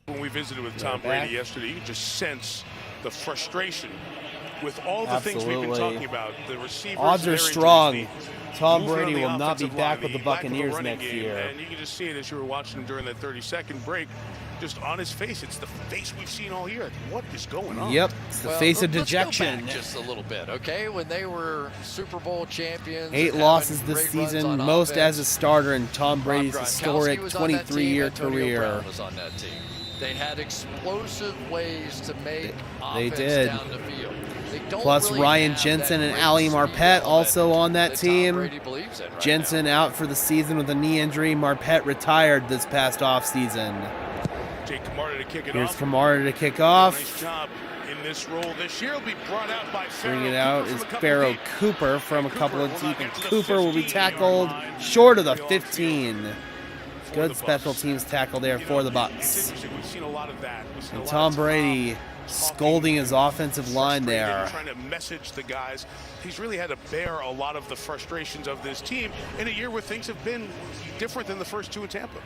B: When we visited with Tom Brady yesterday, you could just sense the frustration with all the things we've been talking about. The receivers,
A: Odds are
B: their
A: strong.
B: injuries,
A: Tom
B: movement
A: Brady
B: on the
A: will not be
B: offensive
A: back
B: line,
A: with the
B: lack of a
A: Buccaneers
B: running
A: next
B: game,
A: year.
B: And you can just see it as you were watching him during that 30-second break. Just on his face, it's the face we've seen all year. What is going on?
A: Yep, it's the face of
E: let's go
A: dejection.
E: back just a little bit, okay? When they were Super Bowl champions,
A: 8
E: and
A: loses
E: having
A: this
E: great runs
A: season,
E: on
A: most
E: offense,
A: as a starter in Tom
E: Rob
A: Brady's
E: Gronkowski
A: historic
E: was on that team,
A: 23-year
E: Antonio
A: career.
E: Brown was on that team. They had explosive ways to make
A: They
E: offense
A: did.
E: down the field. They don't
A: Plus
E: really
A: Ryan
E: have
A: Jensen
E: that
A: and
E: great
A: Ali
E: speed
A: Marpet
E: element
A: also on that
E: Tom
A: team.
E: Brady believes in right
A: Jensen
E: now.
A: out for the season with a knee injury. Marpet retired this past offseason.
B: Jake Camarda to kick it
A: Here's
B: off.
A: Camarda to kick off.
B: Nice job in this role this year. Will be brought out by
A: Bring it
B: Pharaoh
A: out
B: Cooper
A: is
B: from a couple
A: Pharaoh
B: deep.
A: Cooper from a couple of
B: Cooper will
A: deep.
B: not
A: And
B: get to the
A: Cooper will be
B: 15-yard
A: tackled
B: line.
A: short of the
B: Off
A: 15.
B: for
A: Good
B: the
A: special
B: Bucs.
A: teams tackle there
B: You
A: for
B: know,
A: the
B: It's
A: Bucs.
B: interesting. We've seen a lot of that. We've seen a
A: And
B: lot
A: Tom
B: of
A: Brady scolding his offensive line there.
B: Trying to message the guys. He's really had to bear a lot of the frustrations of this team in a year where things have been different than the first two in Tampa.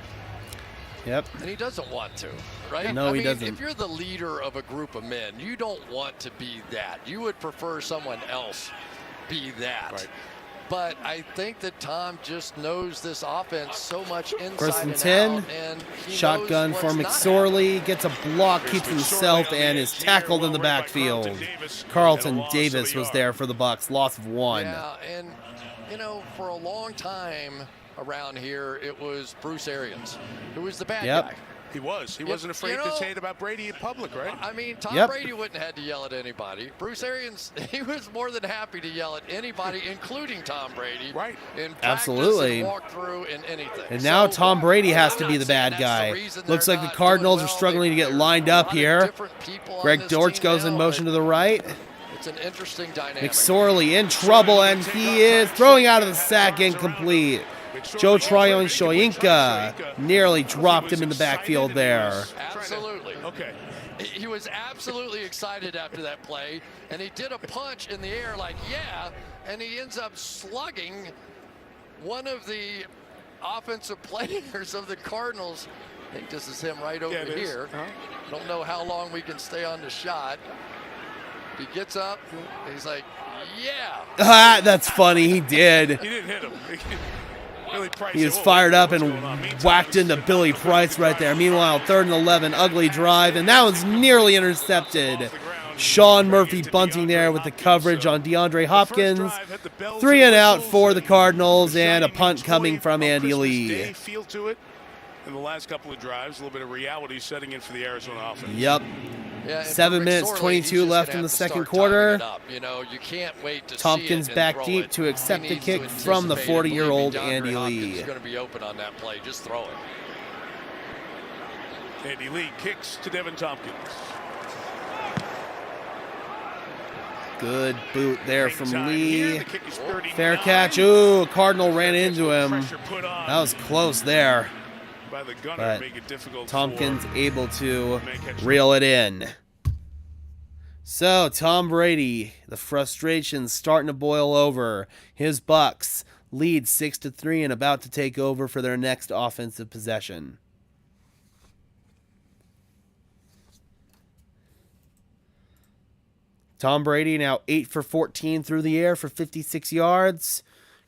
A: Yep.
E: And he doesn't want to, right?
A: No, he doesn't.
E: If you're the leader of a group of men, you don't want to be that. You would prefer someone else be that.
B: Right.
E: But I think that Tom just knows this offense so much inside
A: First and
E: and
A: 10.
E: out, and he
A: Shotgun
E: knows
A: for
E: what's not
A: McSorley. Gets a block, keeps himself, and is tackled in the backfield. Carlton Davis was there for the Bucs. Loss of 1.
E: Yeah, and, you know, for a long time around here, it was Bruce Arians who was the bad guy.
B: He was. He wasn't afraid to say it about Brady in public, right?
E: I mean, Tom Brady wouldn't have had to yell at anybody. Bruce Arians, he was more than happy to yell at anybody, including Tom Brady.
B: Right.
E: In practice,
A: Absolutely.
E: and walk through and anything.
A: And now
E: So,
A: Tom Brady has
E: I'm
A: to be
E: not
A: the
E: saying
A: bad
E: that's
A: guy.
E: the reason
A: Looks
E: they're
A: like the
E: not
A: Cardinals
E: doing
A: are
E: well.
A: struggling to get
E: There's
A: lined
E: a
A: up
E: lot of
A: here.
E: different people on
A: Greg
E: this
A: Dortch
E: team
A: goes in
E: now,
A: motion to
E: but
A: the right.
E: It's an interesting dynamic.
A: McSorley in trouble, and he is throwing out of the sack, incomplete. Joe Tryon Shoyinka nearly dropped him in the backfield there.
E: Absolutely.
B: Okay.
E: He was absolutely excited after that play, and he did a punch in the air like, yeah, and he ends up slugging one of the offensive players of the Cardinals. I think this is him right over here. Don't know how long we can stay on the shot. He gets up, and he's like, yeah.
A: That's funny, he did.
B: He didn't hit him.
A: He was fired up and whacked into Billy Price right there. Meanwhile, 3rd and 11, ugly drive, and that was nearly intercepted. Sean Murphy bunting there with the coverage on DeAndre Hopkins. 3 and out for the Cardinals, and a punt coming from Andy Lee.
B: Feel to it in the last couple of drives, a little bit of reality setting in for the Arizona offense.
A: Yep.
E: Yeah,
A: 7 minutes, 22 left in the second quarter.
E: You know, you can't wait to
A: Tompkins
E: see it and
A: back
E: throw
A: deep
E: it.
A: to accept
E: He
A: the
E: needs
A: kick
E: to
A: from the
E: anticipate it.
A: 40-year-old
E: Believe me,
A: Andy
E: DeAndre
A: Lee.
E: Hopkins is going to be open on that play. Just throw it.
B: Andy Lee kicks to Devin Tompkins.
A: Good boot there from Lee.
B: The kick is 39.
A: Fair catch. Ooh, Cardinal ran into him. That was close there.
B: By the gunner,
A: But
B: make it difficult
A: Tompkins
B: for
A: able to
B: catch.
A: reel it in. So Tom Brady, the frustration's starting to boil over. His Bucs lead 6-3 and about to take over for their next offensive possession. Tom Brady now 8 for 14 through the air for 56 yards.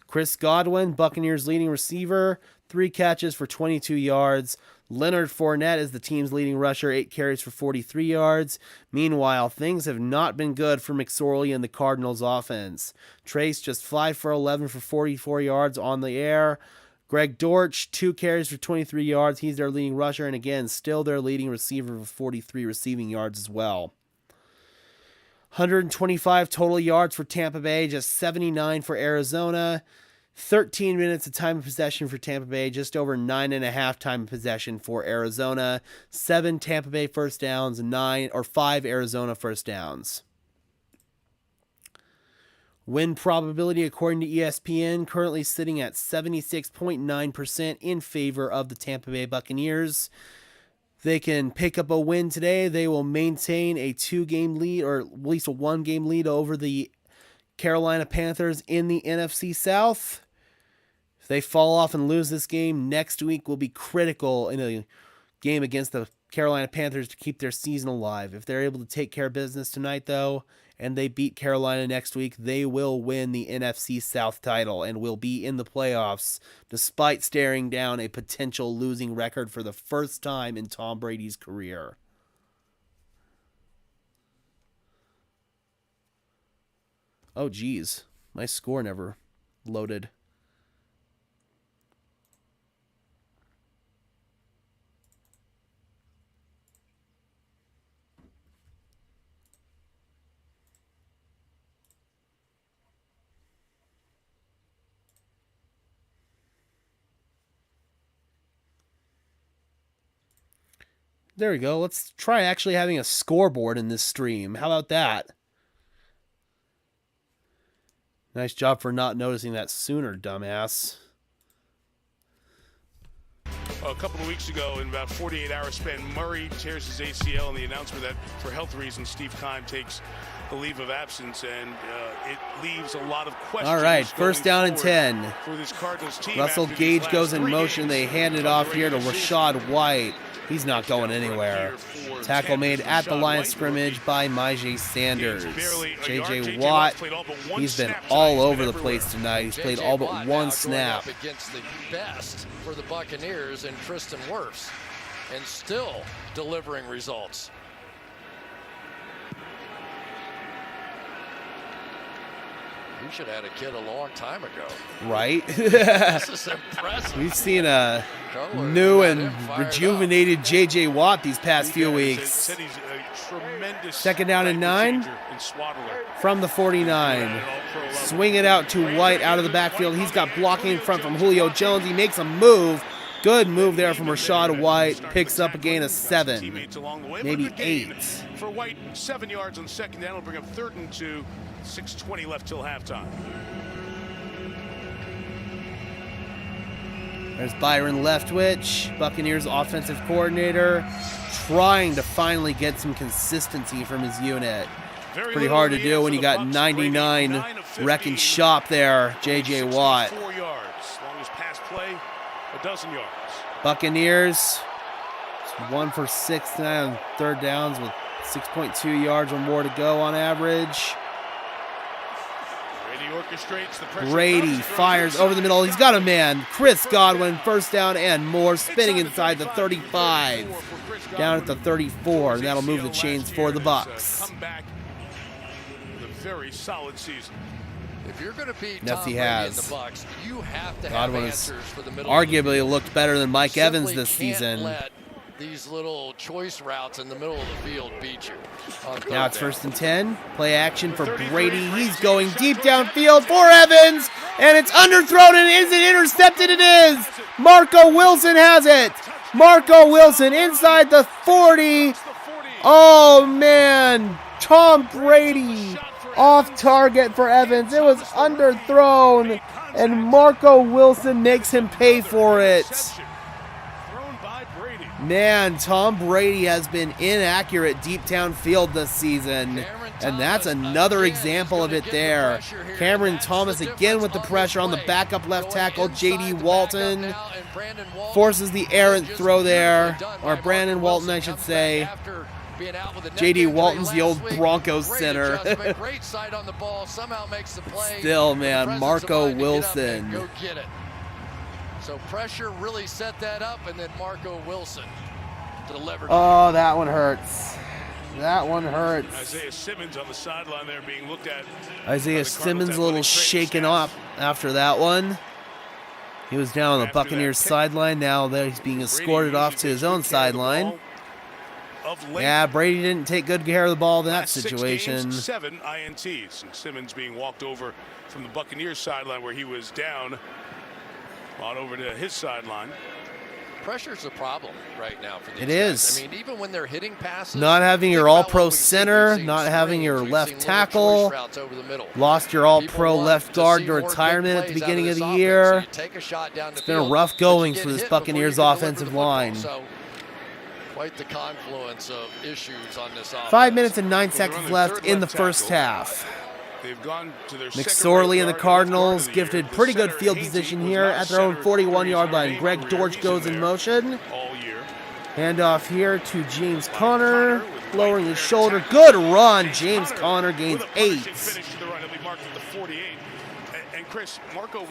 A: Chris Godwin, Buccaneers leading receiver, 3 catches for 22 yards. Leonard Fournette is the team's leading rusher, 8 carries for 43 yards. Meanwhile, things have not been good for McSorley and the Cardinals offense. Trace just 5 for 11 for 44 yards on the air. Greg Dortch, 2 carries for 23 yards. He's their leading rusher, and again, still their leading receiver with 43 receiving yards as well. 125 total yards for Tampa Bay, just 79 for Arizona. 13 minutes of time of possession for Tampa Bay, just over 9.5 time of possession for Arizona. 7 Tampa Bay first downs, 5 Arizona first downs. Win probability according to ESPN currently sitting at 76.9% in favor of the Tampa Bay Buccaneers. They can pick up a win today. They will maintain a 2-game lead, or at least a 1-game lead over the Carolina Panthers in the NFC South. If they fall off and lose this game, next week will be critical in a game against the Carolina Panthers to keep their season alive. If they're able to take care of business tonight, though, and they beat Carolina next week, they will win the NFC South title and will be in the playoffs, despite staring down a potential losing record for the first time in Tom Brady's career. Oh, geez. My score never loaded. There we go. Let's try actually having a scoreboard in this stream. How about that? Nice job for not noticing that sooner, dumbass.
B: a couple of weeks ago, in about 48-hour span, Murray tears his ACL, and the announcement that for health reasons Steve Keim takes the leave of absence, and it leaves a lot of questions.
A: All right, first down and 10.
B: For this Cardinals team.
A: Russell Gage goes in motion. They hand it off here to Rashad White. He's not going anywhere. Tackle made at the line of scrimmage by Myjai Sanders. J.J. Watt, he's been all over the place tonight. He's played all but one snap.
E: Against the best for the Buccaneers and Tristan Wirfs, and still delivering results. We should have had a kid a long time ago.
A: Right?
E: This is impressive.
A: We've seen a new and rejuvenated J.J. Watt these past few weeks. Second down and 9 from the 49. Swing it out to White out of the backfield. He's got blocking in front from Julio Jones. He makes a move. Good move there from Rashad White. Picks up a gain of 7, maybe 8.
B: For White, 7 yards on second down will bring up 3rd and 2. 6:20 left till halftime.
A: There's Byron Leftwich, Buccaneers offensive coordinator, trying to finally get some consistency from his unit. Pretty hard to do when you got 99 wrecking shop there, J.J. Watt.
B: 4 yards. Longest pass play, 12 yards.
A: Buccaneers, 1 for 6 tonight on third downs with 6.2 yards or more to go on average. Brady fires over the middle. He's got a man. Chris Godwin, first down and more, spinning inside the 35. Down at the 34, and that'll move the chains for the Bucs.
B: Very solid season.
E: If you're going to beat
A: Yes,
E: Tom
A: he
E: Brady
A: has.
E: and the Bucs, you have to
A: Godwin
E: have
A: has
E: answers for the middle.
A: arguably looked better than Mike Evans this
E: Simply can't
A: season.
E: let these little choice routes in the middle of the field beat you.
A: Now it's 1st and 10. Play action for Brady. He's going deep downfield for Evans, and it's underthrown, and is it intercepted? It is. Marco Wilson has it. Marco Wilson inside the 40. Oh, man. Tom Brady off target for Evans. It was underthrown, and Marco Wilson makes him pay for it. Man, Tom Brady has been inaccurate deep downfield this season, and that's another example of it there. Cameron Thomas again with the pressure on the backup left tackle. J.D. Walton forces the errant throw there, or Brandon Walton, I should say. J.D. Walton's the old Broncos center. Still, man, Marco Wilson.
E: So pressure really set that up, and then Marco Wilson delivered.
A: Oh, that one hurts. That one hurts.
B: Isaiah Simmons on the sideline there being looked at.
A: Isaiah Simmons a little shaken up after that one. He was down on the Buccaneers sideline. Now that he's being escorted off to his own sideline. Yeah, Brady didn't take good care of the ball in that situation.
B: 7 INTs. And Simmons being walked over from the Buccaneers sideline where he was down. On over to his sideline.
E: Pressure's a problem right now for these
A: It is.
E: guys. I mean, even when they're hitting passes,
A: not having your all-pro center, not having your left tackle, lost your all-pro left guard to retirement at the beginning of the year. It's been a rough goings for this Buccaneers offensive line.
E: Quite the confluence of issues on this offense.
A: 5 minutes and 9 seconds left in the first half.
B: They've gone to their
A: McSorley and the Cardinals gifted pretty good field position here at their own 41-yard line. Greg Dortch goes in motion. Handoff here to James Conner, lowering his shoulder. Good run. James Conner gains 8.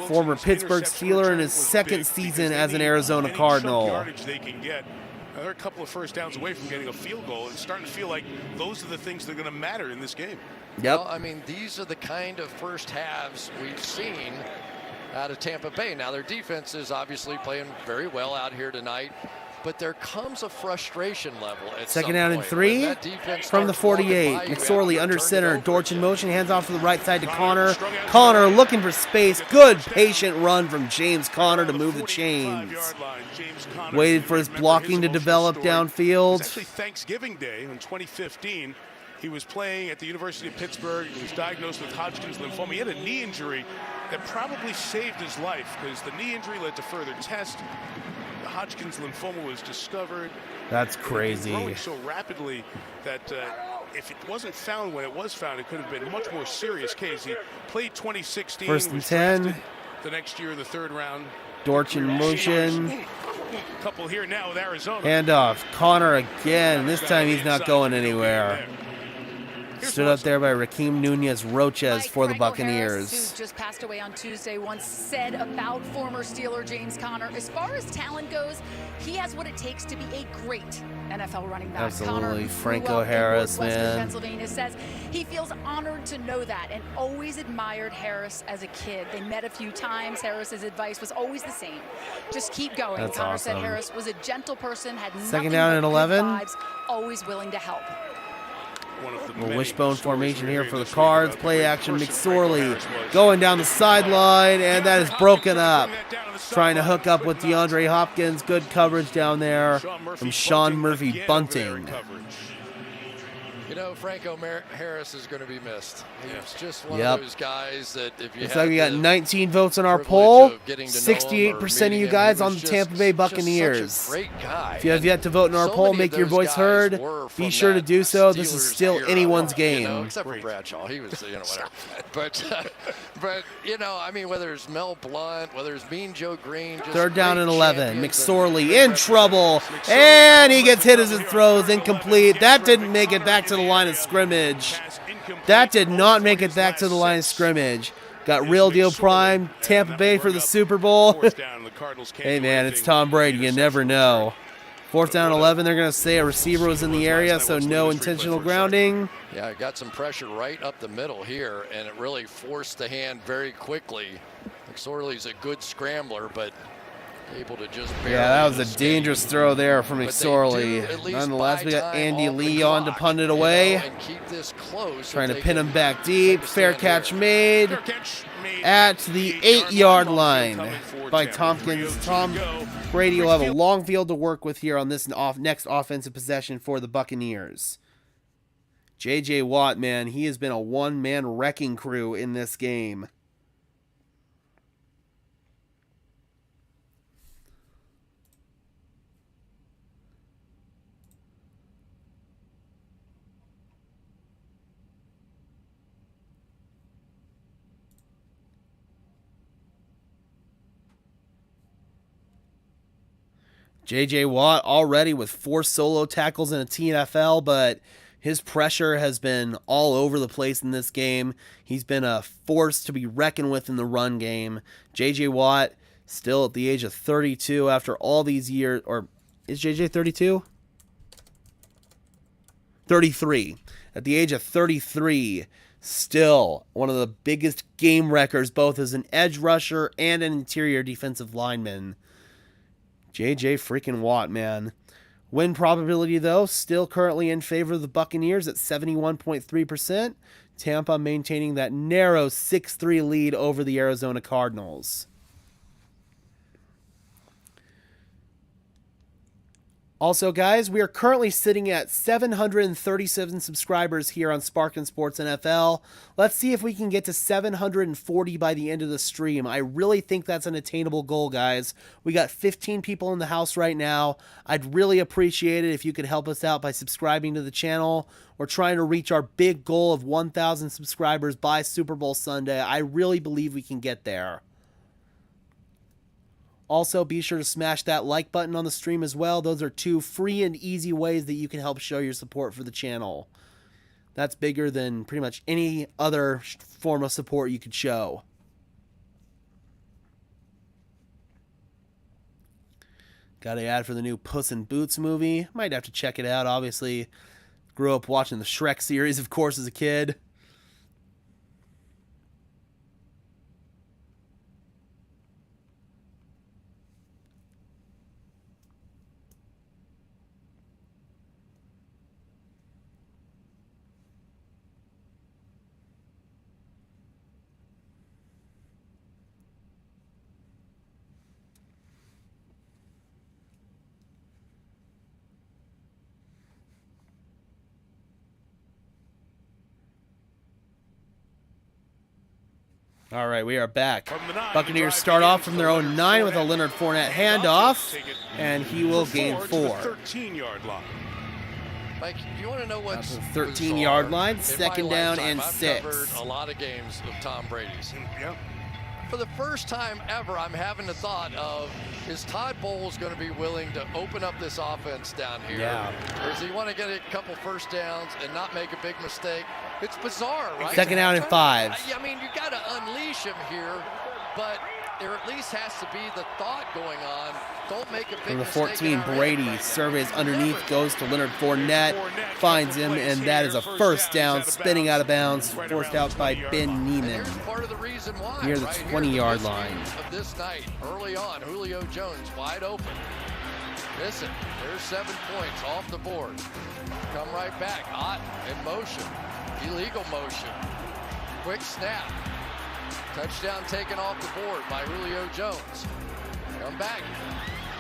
A: Former Pittsburgh Steeler in his second season as an Arizona Cardinal.
B: They're a couple of first downs away from getting a field goal. It's starting to feel like those are the things that are going to matter in this game.
A: Yep.
E: Well, I mean, these are the kind of first halves we've seen out of Tampa Bay. Now, their defense is obviously playing very well out here tonight, but there comes a frustration level at
A: second down and 3 from the 48. McSorley under center. Dortch in motion. Hands off to the right side to Conner. Conner looking for space. Good patient run from James Conner to move the chains. Waited for his blocking to develop downfield.
B: It's actually Thanksgiving Day in 2015. He was playing at the University of Pittsburgh. He was diagnosed with Hodgkin's lymphoma. He had a knee injury that probably saved his life because the knee injury led to further tests. The Hodgkin's lymphoma was discovered.
A: That's crazy.
B: Growing so rapidly that if it wasn't found when it was found, it could have been a much more serious case. He played 2016.
A: First and
B: was
A: 10.
B: drafted the next year in the 3rd round.
A: Dortch in motion.
B: Couple here now with Arizona.
A: Handoff. Connor again. This time he's not going anywhere. Stood up there by Raheem Nunez Roches for the Buccaneers.
C: Harris, who just passed away on Tuesday, once said about former Steeler James Conner, as far as talent goes, he has what it takes to be a great NFL running back.
A: Absolutely.
C: Conner
A: Franco Harris, man.
C: Pennsylvania says he feels honored to know that and always admired Harris as a kid. They met a few times. Harris's advice was always the same. Just keep going.
A: That's
C: Conner
A: awesome.
C: said Harris was a gentle person, had
A: Second
C: nothing
A: down
C: but
A: and
C: good
A: 11.
C: vibes, always willing to help.
A: A wishbone formation here for the Cards. Play action. McSorley going down the sideline, and that is broken up. Trying to hook up with DeAndre Hopkins. Good coverage down there from Sean Murphy Bunting.
E: You know, Franco Harris is going to be missed. He's just one
A: Yep.
E: of those guys that if you
A: Looks
E: had
A: like we got
E: the
A: 19 votes on our
E: privilege
A: poll.
E: of getting to know him or
A: 68% of
E: meeting
A: you
E: him,
A: guys
E: he
A: on
E: was
A: the Tampa Bay
E: just
A: Buccaneers.
E: such a great guy.
A: If you have yet to vote in our
E: So
A: poll,
E: many
A: make
E: of
A: your
E: those
A: voice
E: guys
A: heard.
E: were
A: Be
E: from
A: sure to
E: that
A: do so. This is
E: Steelers
A: still
E: era,
A: anyone's
E: you know,
A: game.
E: except for Bradshaw. He was, you know, whatever. But you know, I mean, whether it's Mel Blount, whether it's Mean Joe Green. Just
A: 3rd down
E: great
A: and 11.
E: champions
A: McSorley in trouble, and he gets hit as it throws incomplete. That didn't make it back to the line of scrimmage. That did not make it back to the line of scrimmage. Got Real Deal Prime, Tampa Bay for the Super Bowl. Hey, man, it's Tom Brady. You never know. 4th down 11, they're going to say a receiver was in the area, so no intentional grounding.
E: Yeah, got some pressure right up the middle here, and it really forced the hand very quickly. McSorley's a good scrambler, but able to just barely
A: Yeah, that was a
E: escape.
A: dangerous throw there from
E: But they
A: McSorley.
E: do at least
A: Nonetheless, we got
E: buy time
A: Andy
E: off the
A: Lee on to
E: clock,
A: punt it
E: you know,
A: away.
E: and keep this close
A: Trying
E: so
A: to
E: they
A: pin
E: can
A: him back deep. Fair
E: understand
A: catch
E: here.
A: made at the 8-yard line by Tompkins. Tom Brady will have a long field to work with here on this next offensive possession for the Buccaneers. J.J. Watt, man, he has been a one-man wrecking crew in this game. J.J. Watt already with 4 solo tackles in a TNFL, but his pressure has been all over the place in this game. He's been a force to be reckoned with in the run game. J.J. Watt still at the age of 32 after all these years. Or is J.J. 32? 33. At the age of 33, still one of the biggest game wreckers, both as an edge rusher and an interior defensive lineman. J.J. freaking Watt, man. Win probability, though, still currently in favor of the Buccaneers at 71.3%. Tampa maintaining that narrow 6-3 lead over the Arizona Cardinals. Also, guys, we are currently sitting at 737 subscribers here on Sparkin Sports NFL. Let's see if we can get to 740 by the end of the stream. I really think that's an attainable goal, guys. We got 15 people in the house right now. I'd really appreciate it if you could help us out by subscribing to the channel. We're trying to reach our big goal of 1,000 subscribers by Super Bowl Sunday. I really believe we can get there. Also, be sure to smash that like button on the stream as well. Those are 2 free and easy ways that you can help show your support for the channel. That's bigger than pretty much any other form of support you could show. Got an ad for the new Puss in Boots movie. Might have to check it out, obviously. Grew up watching the Shrek series, of course, as a kid. All right, we are back.
B: From the 9,
A: Buccaneers
B: the
A: start
B: drive
A: off from their own 9 with a Leonard Fournette handoff, and he will gain 4.
B: 13-yard line.
E: Mike, you want to know what's
A: That's a 13-yard
E: bizarre?
A: line,
E: In my
A: second down
E: lifetime,
A: and
E: I've
A: 6.
E: covered a lot of games of Tom Brady's.
B: Yeah.
E: For the first time ever, I'm having the thought of, is Todd Bowles going to be willing to open up this offense down here?
A: Yeah.
E: Or does he want to get a couple first downs and not make a big mistake? It's bizarre, right?
A: Second down and 5.
E: I mean, you got to unleash him here, but there at least has to be the thought going on. Don't make a big
A: From the
E: mistake
A: 14,
E: in our
A: Brady
E: end.
A: surveys underneath, goes to Leonard Fournette, finds him, and that is a first down, spinning out of bounds, forced out by Ben
E: And
A: Neiman
E: here's part of the reason why.
A: near the
E: right here,
A: 20-yard
E: the
A: line.
E: mystery of this night, early on, Julio Jones wide open. Listen, there's 7 points off the board. Come right back, hot in motion, illegal motion, quick snap. Touchdown taken off the board by Julio Jones. Come back.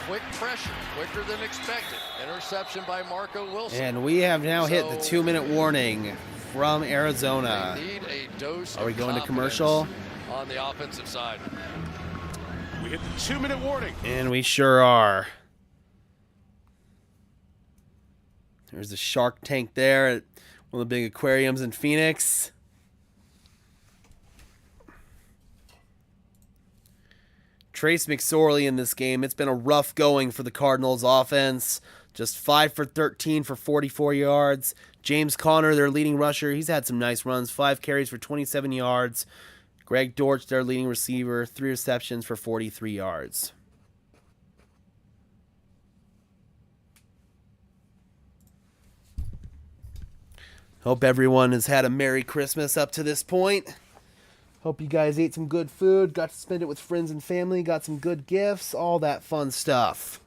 E: Quick pressure, quicker than expected. Interception by Marco Wilson.
A: And we have now hit the 2-minute warning from Arizona.
E: They need a dose
A: Are we
E: of
A: going to
E: confidence
A: commercial?
E: on the offensive side.
B: We hit the 2-minute warning.
A: And we sure are. There's the Shark Tank there at one of the big aquariums in Phoenix. Trace McSorley in this game. It's been a rough going for the Cardinals offense. Just 5 for 13 for 44 yards. James Conner, their leading rusher, he's had some nice runs. 5 carries for 27 yards. Greg Dortch, their leading receiver, 3 receptions for 43 yards. Hope everyone has had a Merry Christmas up to this point. Hope you guys ate some good food, got to spend it with friends and family, got some good gifts, all that fun stuff.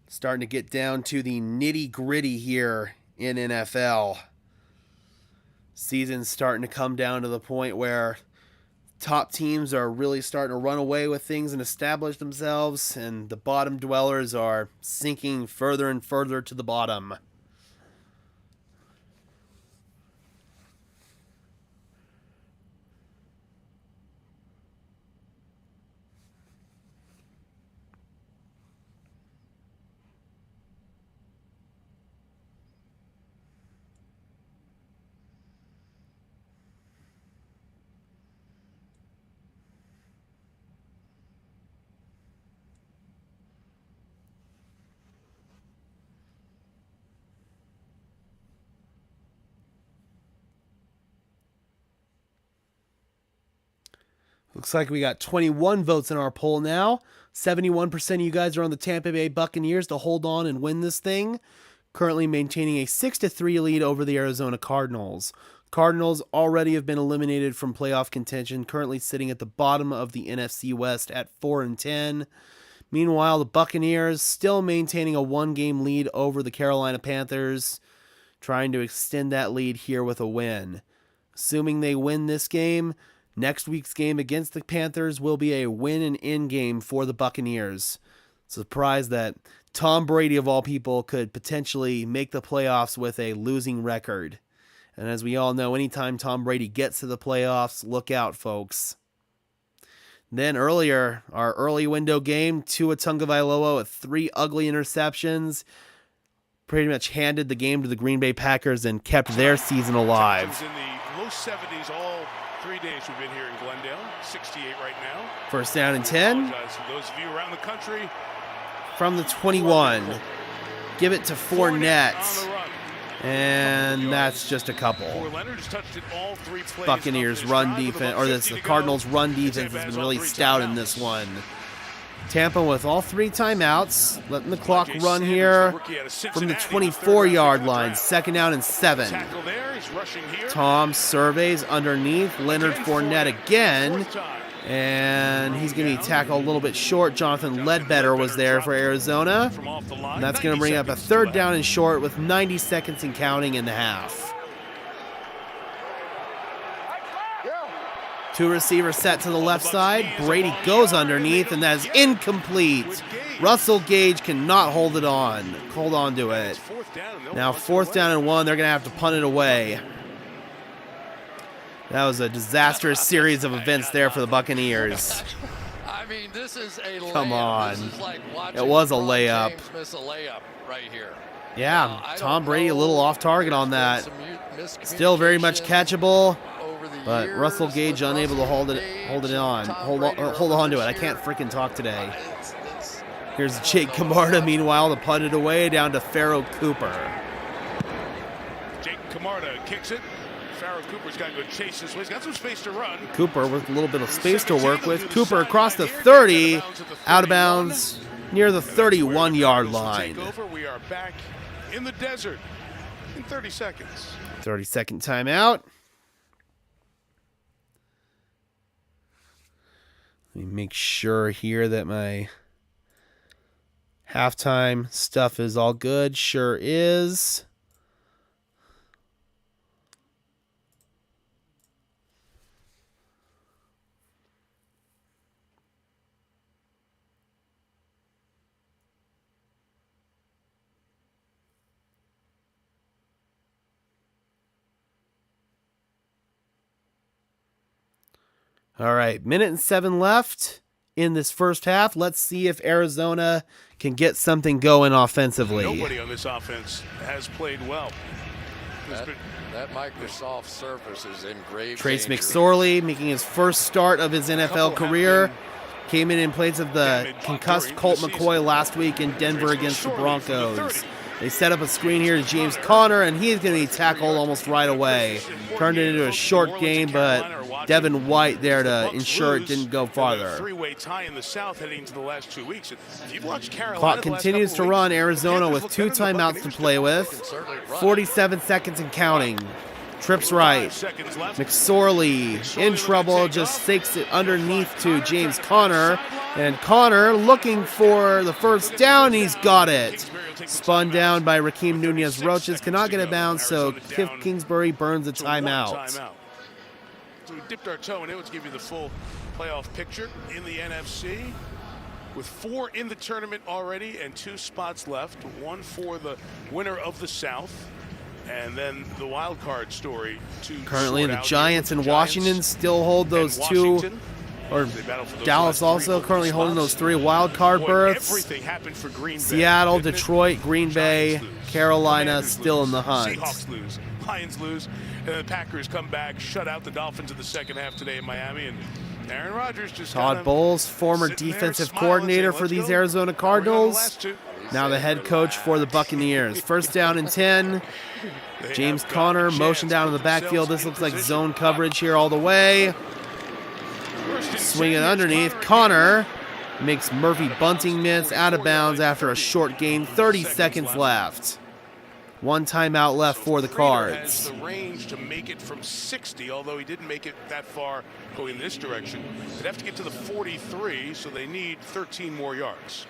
A: Starting to get down to the nitty-gritty here in NFL. Season's starting to come down to the point where top teams are really starting to run away with things and establish themselves, and the bottom dwellers are sinking further and further to the bottom. Looks like we got 21 votes in our poll now. 71% of you guys are on the Tampa Bay Buccaneers to hold on and win this thing. Currently maintaining a 6-3 lead over the Arizona Cardinals. Cardinals already have been eliminated from playoff contention, currently sitting at the bottom of the NFC West at 4-10. Meanwhile, the Buccaneers still maintaining a 1-game lead over the Carolina Panthers, trying to extend that lead here with a win. Assuming they win this game, next week's game against the Panthers will be a win and in game for the Buccaneers. Surprised that Tom Brady, of all people, could potentially make the playoffs with a losing record. And as we all know, anytime Tom Brady gets to the playoffs, look out, folks. Then earlier, our early window game, Tua Tagovailoa with 3 ugly interceptions, pretty much handed the game to the Green Bay Packers and kept their season alive.
B: In the low 70s all 3 days we've been here in Glendale. 68 right now.
A: First down and 10.
B: Apologize to those of you around the country.
A: From the 21. Give it to Fournette.
B: On the run.
A: And that's just a couple.
B: Leonard's touched it all 3 plays.
A: Buccaneers run defense, or this Cardinals run defense has been really stout in this one. Tampa with all 3 timeouts, letting the clock run here from the 24-yard line. Second down and 7. Tom surveys underneath. Leonard Fournette again. And he's going to be tackled a little bit short. Jonathan Ledbetter was there for Arizona. And that's going to bring up a 3rd down and short with 90 seconds and counting in the half. Two receivers set to the left side. Brady goes underneath, and that is incomplete. Russell Gage cannot hold on to it. Now 4th down and 1. They're going to have to punt it away. That was a disastrous series of events there for the Buccaneers.
E: I mean, this is a layup.
A: Come on.
E: This is like watching
A: It was a
E: LeBron
A: layup.
E: James miss a layup right here.
A: Yeah, Tom Brady a little off target on that. Still very much catchable, but Russell Gage unable to hold on to it. I can't freaking talk today. Here's Jake Camarda, meanwhile, to punt it away down to Pharaoh Cooper.
B: Jake Camarda kicks it. Pharaoh Cooper's got to go chase this way. He's got some space to run.
A: Cooper with a little bit of space to work with. Cooper across the 30, out of bounds near the 31-yard line.
B: We are back in the desert in 30 seconds.
A: 30-second timeout. Let me make sure here that my halftime stuff is all good. Sure is. All right, 1:07 left in this first half. Let's see if Arizona can get something going offensively.
B: Nobody on this offense has played well.
E: That Microsoft Surface is in grave
A: Trace
E: danger.
A: McSorley making his first start of his NFL career. Came in place of the concussed Colt McCoy last week in Denver against the Broncos. They set up a screen here to James Conner, and he's going to be tackled almost right away. Turned it into a short game, but Devin White there to ensure it didn't go farther.
B: Three-way tie in the South heading into the last 2 weeks. If you've watched Carolina,
A: Clock continues to run. Arizona with 2 timeouts to play with. 47 seconds and counting. Trips right. McSorley in trouble, just fakes it underneath to James Conner. And Conner looking for the first down. He's got it. Spun down by Raheem Nunez-Roches. Cannot get it bound, so Cliff Kingsbury burns a timeout.
B: So we dipped our toe in it. Let's give you the full playoff picture in the NFC. With 4 in the tournament already and 2 spots left. 1 for the winner of the South. And then the wild card story.
A: Currently the Giants and Washington still hold those 2. Or Dallas also currently holding those 3 wild card berths.
B: Everything happened for Green Bay.
A: Seattle, Detroit, Green Bay, Carolina still in the hunt.
B: Seahawks lose. Lions lose. And the Packers come back, shut out the Dolphins in the second half today in Miami. And Aaron Rodgers just
A: Todd Bowles, former defensive coordinator for these Arizona Cardinals. Now the head coach for the Buccaneers. First down and 10. James Conner motion down in the backfield. This looks like zone coverage here all the way. Swinging underneath. Conner makes Murphy Bunting miss, out of bounds after a short gain. 30 seconds left. 1 timeout left for the Cards.
B: Has the range to make it from 60, although he didn't make it that far going this direction. They'd have to get to the 43, so they need 13 more yards.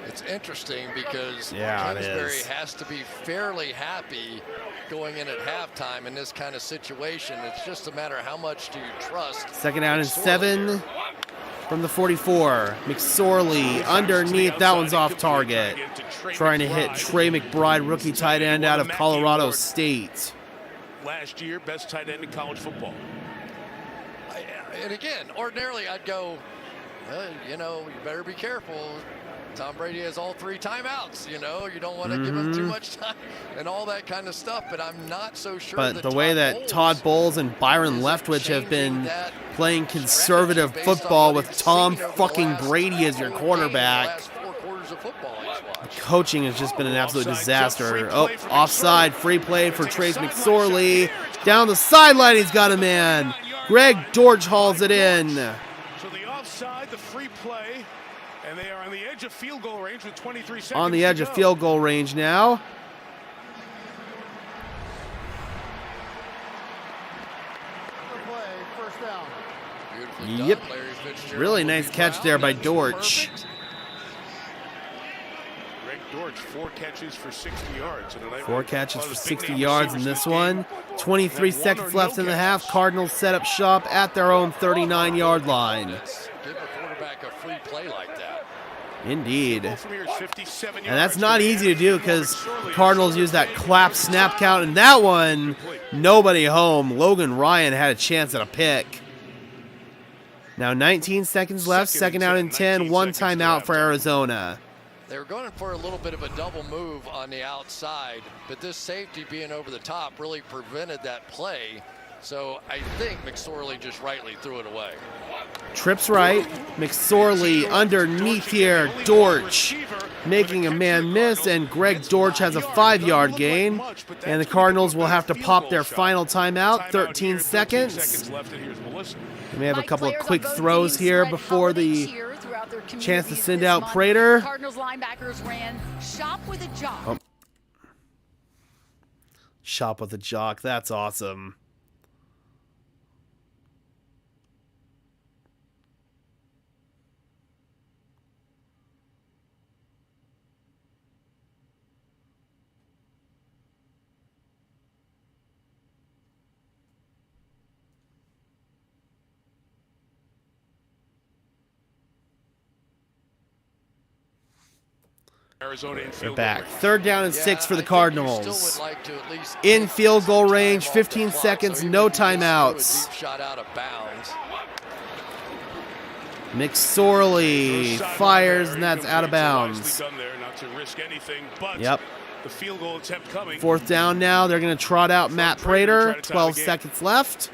E: It's interesting because
A: it
E: Kingsbury
A: is.
E: has to be fairly happy going in at halftime in this kind of situation. It's just a matter of how much do you trust.
A: Second down and 7 from the 44. McSorley underneath. That one's off target. Trying to hit Trey McBride, rookie tight end out of Colorado State.
B: Last year, best tight end in college football.
E: And again, ordinarily I'd go, well, you better be careful. Tom Brady has all 3 timeouts, you don't want to give him too much time and all that kind of stuff, but I'm not so sure.
A: But the way that Todd Bowles and Byron Leftwich have been playing conservative football with Tom fucking Brady as your quarterback, coaching has just been an absolute disaster. Oh, offside, free play for Trace McSorley. Down the sideline, he's got a man. Greg Dortch hauls it in.
B: So the offside, the free play, and they are on the edge of field goal range with 23 seconds.
A: On the edge of field goal range now.
D: First down.
A: Yep. Really nice catch there by Dortch.
B: Dortch, 4 catches for 60 yards.
A: 4 catches for 60 yards in this one. 23 seconds left in the half. Cardinals set up shop at their own 39-yard line.
E: Give a quarterback a free play like that.
A: Indeed. And that's not easy to do because Cardinals use that clap snap count, and that one, nobody home. Logan Ryan had a chance at a pick. Now 19 seconds left, second out and 10, one timeout for Arizona.
E: They were going for a little bit of a double move on the outside, but this safety being over the top really prevented that play. So I think McSorley just rightly threw it away.
A: Trips right. McSorley underneath here. Dortch making a man miss, and Greg Dortch has a 5-yard gain. And the Cardinals will have to pop their final timeout. 13 seconds. We may have a couple of quick throws here before the chance to send out Prater.
C: Cardinals linebackers ran shop with a jock.
A: Oh. Shop with a jock. That's awesome.
B: Arizona in
A: They're
B: field
A: back.
B: goal range.
A: 3rd down and 6 for the Cardinals.
E: Still would like to at least
A: In field goal range, 15
E: clock,
A: seconds,
E: so
A: no
E: even if he
A: timeouts.
E: threw a deep shot out of bounds.
A: McSorley fires, and that's out of bounds. Yep.
B: The field goal attempt coming.
A: 4th down now. They're going to trot out Matt Prater. 12 seconds left.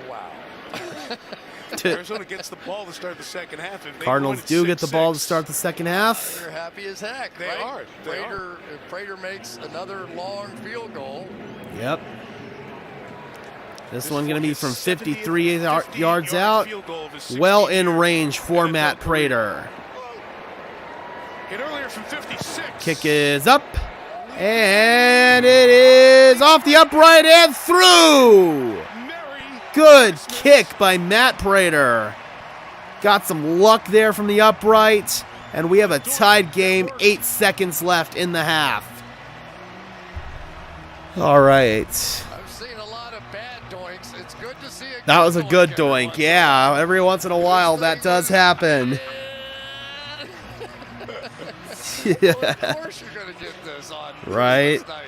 E: Wow.
B: Arizona gets the ball to start the second half. If they
A: Cardinals
B: win at
A: do get the ball to
B: 6-6,
A: start the second half.
E: They're happy as heck,
B: They
E: right?
B: are. They are.
E: If Prater makes another long field goal.
A: Yep. This one going to be from 53 yards out. Well in range for Matt Prater.
B: Hit earlier from 56.
A: Kick is up. And it is off the upright and through. Good kick by Matt Prater. Got some luck there from the upright. And we have a tied game, 8 seconds left in the half. All right.
E: I've seen a lot of bad doinks. It's good to see a
A: That was a good
E: every
A: doink.
E: once
A: Yeah, every once in a while that does happen.
E: Well, of course you're going to get this on
A: Right.
E: Christmas night.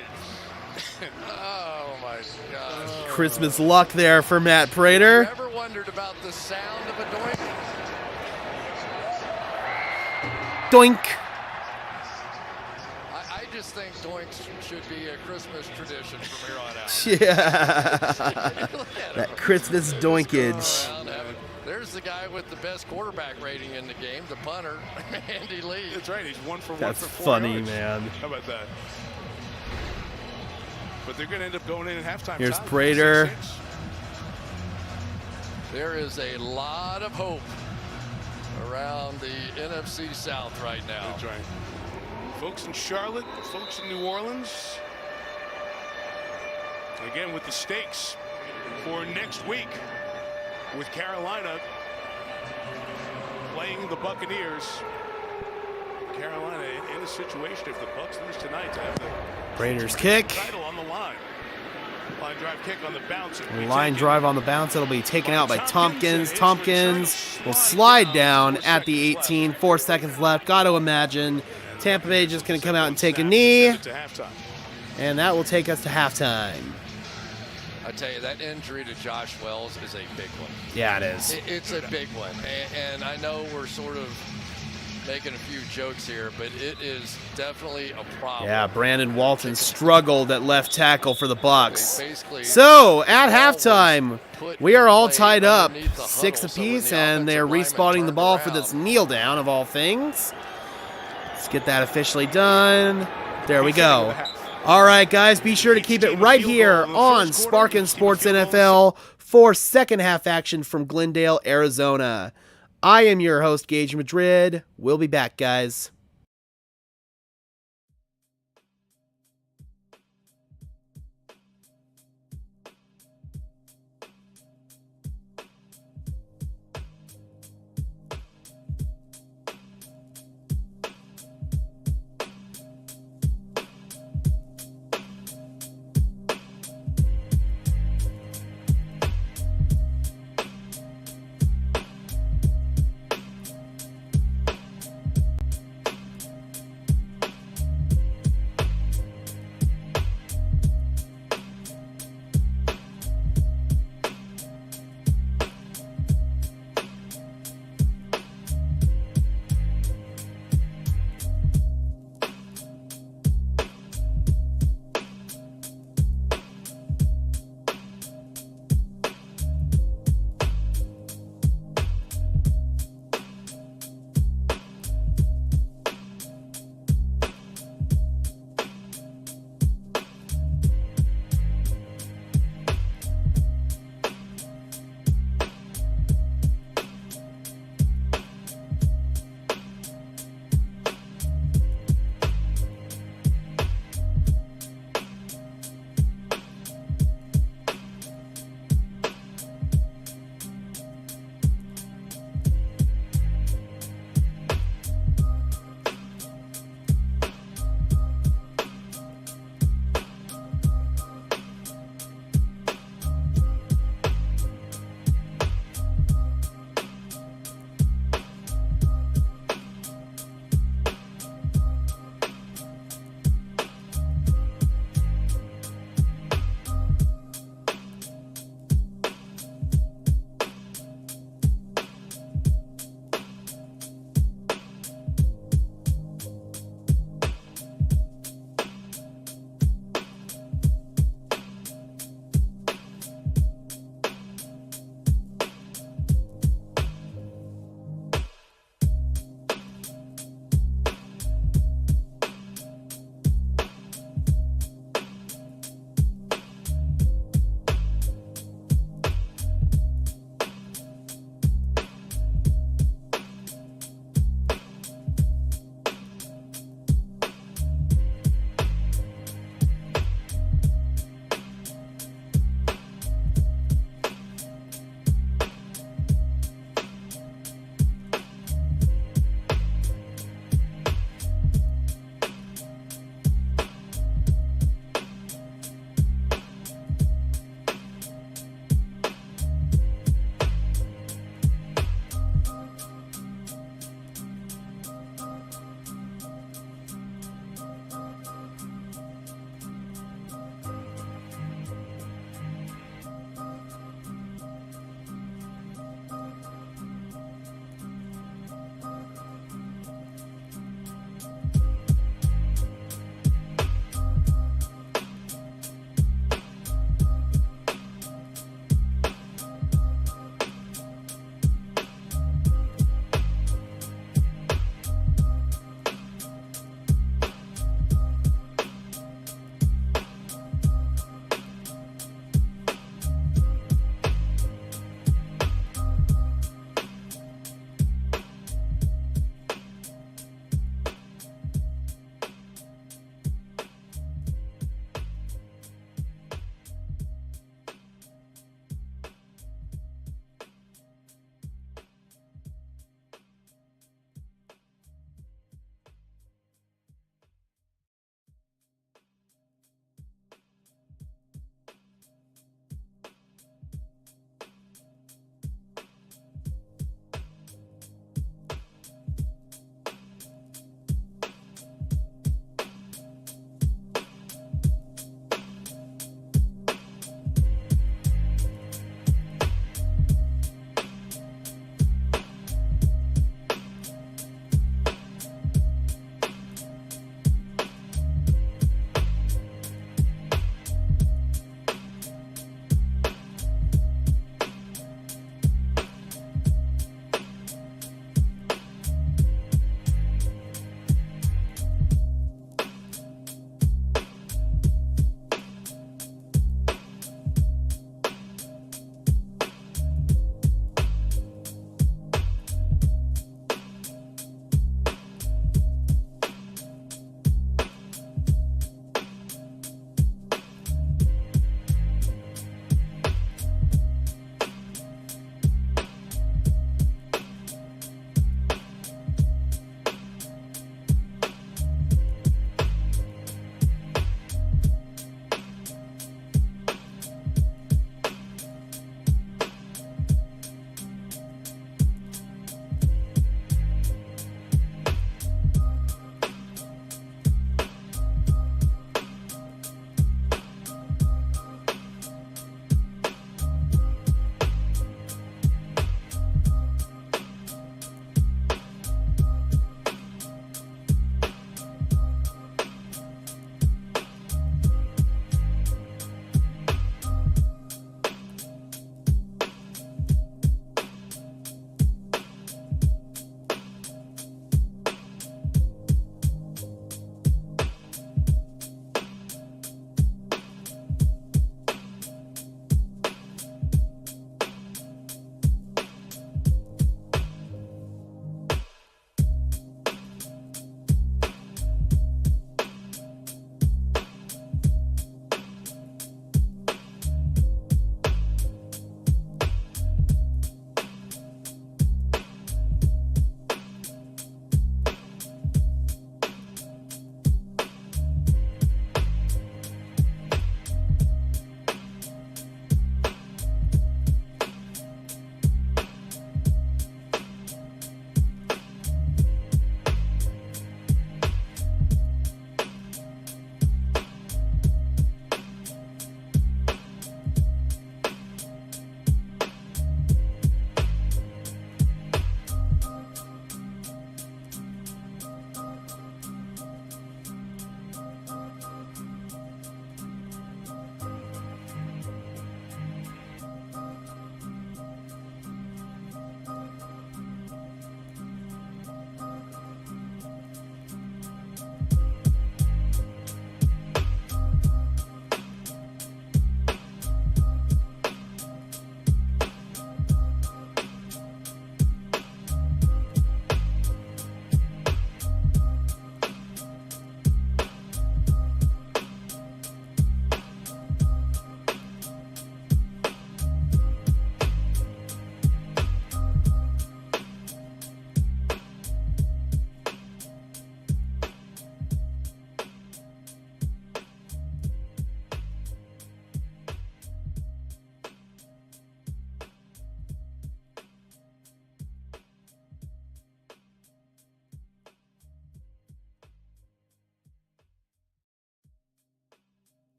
E: Oh, my gosh.
A: Christmas luck there for Matt Prater.
E: Ever wondered about the sound of a doink?
A: Doink.
E: I just think doinks should be a Christmas tradition from here on out.
A: Yeah. That Christmas doinkage.
E: There's the guy with the best quarterback rating in the game, the punter, Andy Lee.
B: That's right. He's 1 for 1
A: That's
B: for 4
A: funny,
B: yards.
A: man.
B: How about that? But they're going to end up going in at halftime.
A: Here's
B: time.
A: Prater.
B: 6-6.
E: There is a lot of hope around the NFC South right now.
B: That's right. Folks in Charlotte, folks in New Orleans. Again, with the stakes for next week, with Carolina playing the Buccaneers. Carolina in a situation, if the Bucs lose tonight, to have the
A: Prater's kick.
B: title on the line. Line drive kick on the bounce.
A: Line drive on the bounce. It'll be taken out by Tompkins. Tompkins will slide down at the 18. 4 seconds left. Got to imagine Tampa Bay just going to come out and take a knee. And that will take us to halftime.
E: I tell you, that injury to Josh Wells is a big one.
A: Yeah, it is.
E: It's a big one. And I know we're sort of making a few jokes here, but it is definitely a problem.
A: Yeah, Brandon Walton struggled at left tackle for the Bucs. So, at halftime, we are all tied up 6 apiece, and they're respawning the ball for this kneel down of all things. Let's get that officially done. There we go. All right, guys, be sure to keep it right here on Sparkin Sports NFL for second half action from Glendale, Arizona. I am your host, Gage Madrid. We'll be back, guys.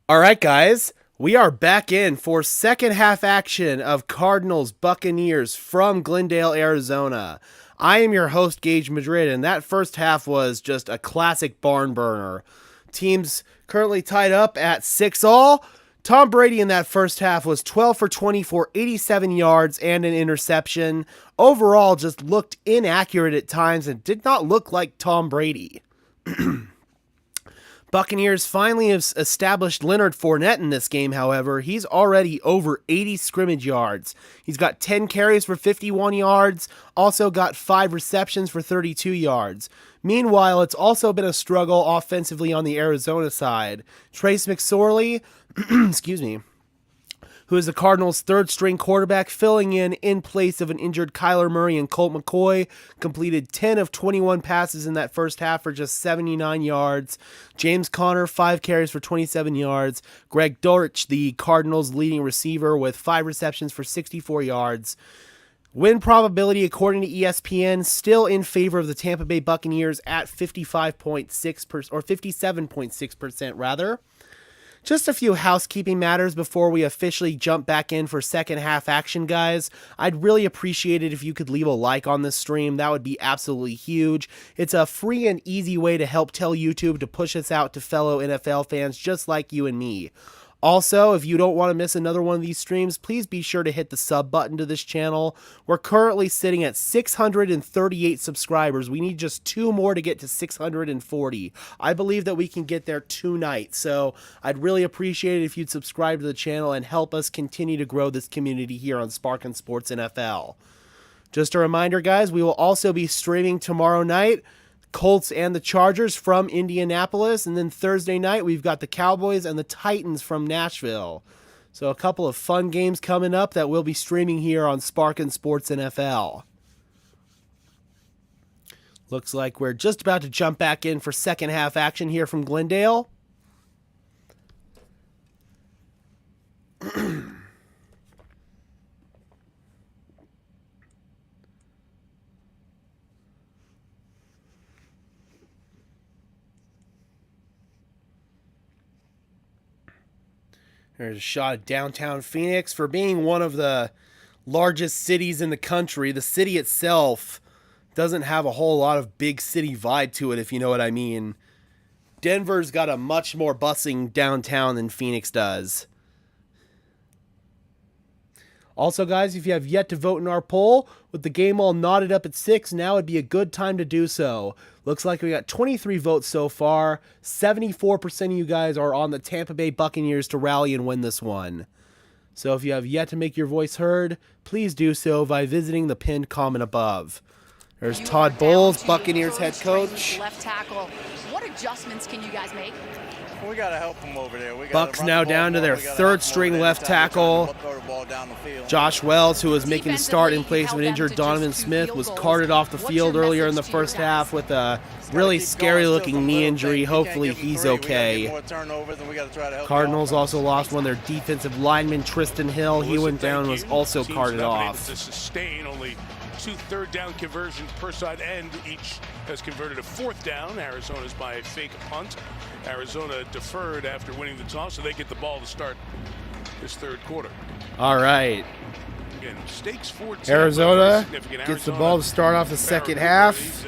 A: All right, guys, we are back in for second half action of Cardinals Buccaneers from Glendale, Arizona. I am your host, Gage Madrid, and that first half was just a classic barn burner. Teams currently tied up at 6-all. Tom Brady in that first half was 12 for 20 for 87 yards and an interception. Overall, just looked inaccurate at times and did not look like Tom Brady. Buccaneers finally have established Leonard Fournette in this game, however. He's already over 80 scrimmage yards. He's got 10 carries for 51 yards, also got 5 receptions for 32 yards. Meanwhile, it's also been a struggle offensively on the Arizona side. Trace McSorley, excuse me, who is the Cardinals' third-string quarterback, filling in place of an injured Kyler Murray and Colt McCoy, completed 10 of 21 passes in that first half for just 79 yards. James Conner, 5 carries for 27 yards. Greg Dortch, the Cardinals' leading receiver, with 5 receptions for 64 yards. Win probability, according to ESPN, still in favor of the Tampa Bay Buccaneers at 55.6% or 57.6% rather. Just a few housekeeping matters before we officially jump back in for second half action, guys. I'd really appreciate it if you could leave a like on this stream. That would be absolutely huge. It's a free and easy way to help tell YouTube to push us out to fellow NFL fans just like you and me. Also, if you don't want to miss another one of these streams, please be sure to hit the sub button to this channel. We're currently sitting at 638 subscribers. We need just 2 more to get to 640. I believe that we can get there tonight, so I'd really appreciate it if you'd subscribe to the channel and help us continue to grow this community here on Sparkin Sports NFL. Just a reminder, guys, we will also be streaming tomorrow night Colts and the Chargers from Indianapolis, and then Thursday night we've got the Cowboys and the Titans from Nashville. So a couple of fun games coming up that we'll be streaming here on Sparkin Sports NFL. Looks like we're just about to jump back in for second half action here from Glendale. There's a shot of downtown Phoenix. For being one of the largest cities in the country, the city itself doesn't have a whole lot of big city vibe to it, if you know what I mean. Denver's got a much more bustling downtown than Phoenix does. Also, guys, if you have yet to vote in our poll, with the game all knotted up at 6, now would be a good time to do so. Looks like we got 23 votes so far. 74% of you guys are on the Tampa Bay Buccaneers to rally and win this one. So if you have yet to make your voice heard, please do so by visiting the pinned comment above. There's Todd Bowles, Buccaneers head coach.
C: Left tackle. What adjustments can you guys make?
G: We got to help them over there.
A: Bucks now down to their third string left tackle. Josh Wells, who was making the start in place of an injured Donovan Smith, was carted off the field earlier in the first half with a really scary looking knee injury. Hopefully he's okay. Cardinals also lost one of their defensive linemen, Tristan Hill. He went down and was also carted off.
B: 2 third-down conversions per side, and each has converted a 4th down. Arizona's by a fake punt. Arizona deferred after winning the toss, so they get the ball to start this third quarter.
A: All right.
B: Again, stakes for
A: Arizona gets the ball to start off the second half.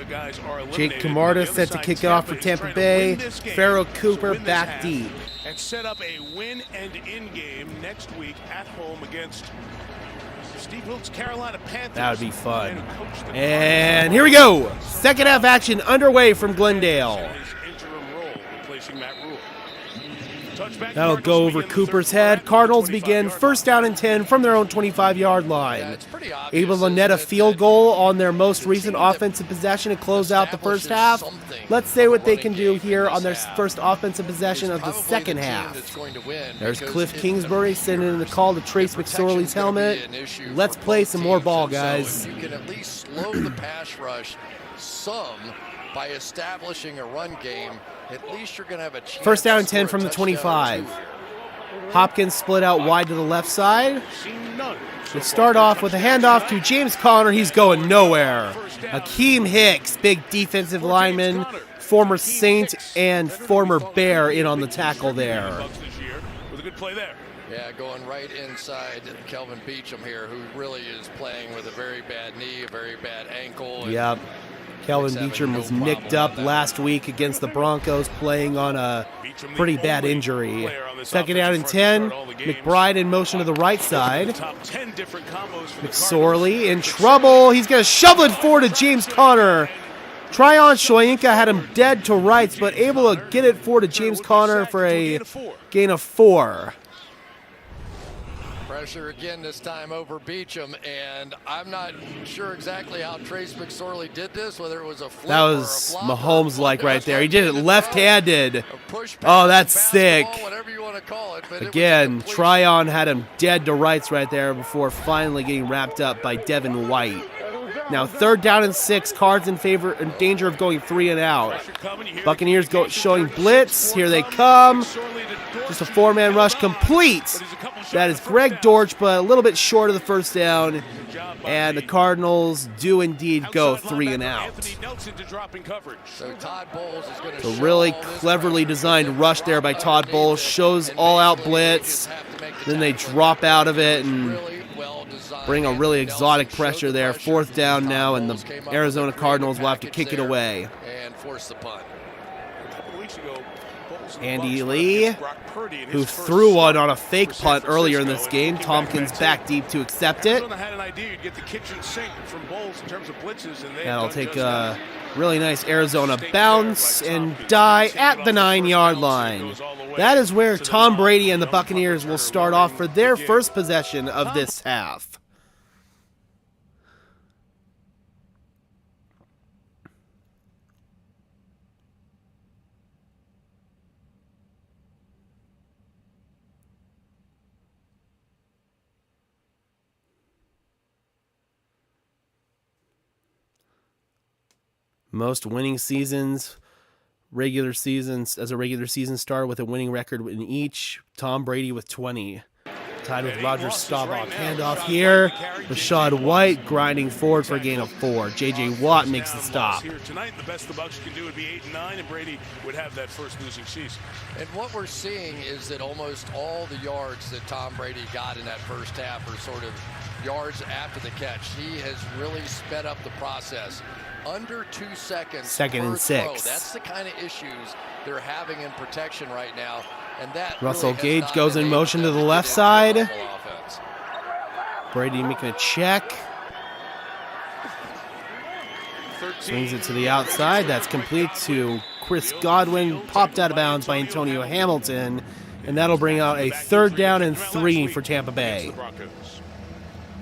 A: Jake Camarda set to kick it off for Tampa Bay. Pharaoh Cooper back deep.
B: And set up a win and in game next week at home against Steve Wilkes' Carolina Panthers.
A: That would be fun. And here we go. Second half action underway from Glendale. That'll go over Cooper's head. Cardinals begin first down and 10 from their own 25-yard line. Able to net a field goal on their most recent offensive possession to close out the first half. Let's see what they can do here on their first offensive possession of the second half. There's Cliff Kingsbury sending in the call to Trace McSorley's helmet. Let's play some more ball, guys.
E: You can at least slow the pass rush some by establishing a run game. At least you're going to have a chance.
A: First down and 10 from the 25. Hopkins split out wide to the left side. We'll start off with a handoff to James Conner. He's going nowhere. Akeem Hicks, big defensive lineman, former Saint and former Bear in on the tackle there.
B: with a good play there.
E: Yeah, going right inside Kelvin Beachum here, who really is playing with a very bad knee, a very bad ankle.
A: Yep. Kelvin Beachum was nicked up last week against the Broncos, playing on a pretty bad injury. Second down and 10. McBride in motion to the right side. McSorley in trouble. He's going to shovel it forward to James Conner. Tryon Shoyinka had him dead to rights, but able to get it forward to James Conner for a gain of 4.
E: Pressure again this time over Beachum, and I'm not sure exactly how Trace McSorley did this, whether it was a flip
A: That was
E: or a flop
A: Mahomes-like right there. He did it left-handed. Oh, that's sick.
E: Ball, whatever you want to call it, but
A: Again, Tryon had him dead to rights right there before finally getting wrapped up by Devin White. Now 3rd down and 6. Cards in danger of going 3 and out. Buccaneers showing blitz. Here they come. Just a 4-man rush complete. That is Greg Dortch, but a little bit short of the first down. And the Cardinals do indeed go 3 and out.
E: So Todd Bowles is going
A: So really cleverly designed rush there by Todd Bowles. Shows all-out blitz. Then they drop out of it and bring a really exotic pressure there. 4th down now, and the Arizona Cardinals will have to kick it away.
E: And force the punt.
A: Andy Lee, who threw one on a fake punt earlier in this game. Tompkins back deep to accept it. That'll take a really nice Arizona bounce and die at the 9-yard line. That is where Tom Brady and the Buccaneers will start off for their first possession of this half. Most winning seasons, as a regular season start with a winning record in each. Tom Brady with 20. Tied with Roger Staubach. Handoff here. Rashad White grinding forward for a gain of 4. J.J. Watt makes the stop.
B: Tonight, the best the Bucs can do would be 8-9, and Brady would have that first losing season.
E: And what we're seeing is that almost all the yards that Tom Brady got in that first half are sort of yards after the catch. He has really sped up the process. Under 2 seconds.
A: 2nd and 6.
E: That's the kind of issues they're having in protection right now. And that
A: Russell
E: really
A: Gage goes in motion to the left side. Brady making a check. Swings it to the outside. That's complete to Chris Godwin. Popped out of bounds by Antonio Hamilton. And that'll bring out a 3rd down and 3 for Tampa Bay.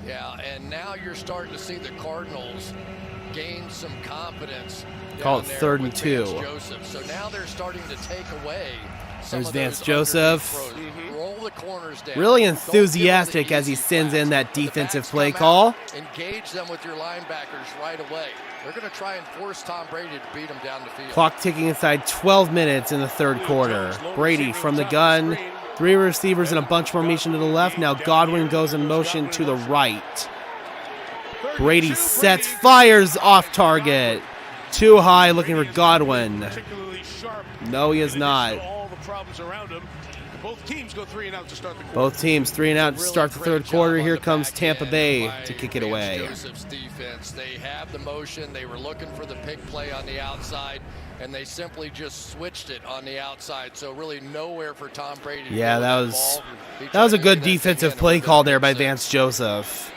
E: Yeah, and now you're starting to see the Cardinals gain some confidence.
A: Call it 3rd and 2.
E: So now they're starting to take away.
A: There's Vance Joseph.
E: Roll the corners down.
A: Really enthusiastic as he sends in that defensive play call.
E: Engage them with your linebackers right away. They're going to try and force Tom Brady to beat him down the field.
A: Clock ticking inside 12 minutes in the 3rd quarter. Brady from the gun. 3 receivers in a bunch formation to the left. Now Godwin goes in motion to the right. Brady sets, fires off target. Too high, looking for Godwin. No, he is not.
B: Both teams go 3 and out to start the quarter.
A: Both teams 3 and out to start the 3rd quarter. Here comes Tampa Bay to kick it away.
E: Joseph's defense, they have the motion. They were looking for the pick play on the outside, and they simply just switched it on the outside. So really nowhere for Tom Brady.
A: Yeah, that was a good defensive play call there by Vance Joseph.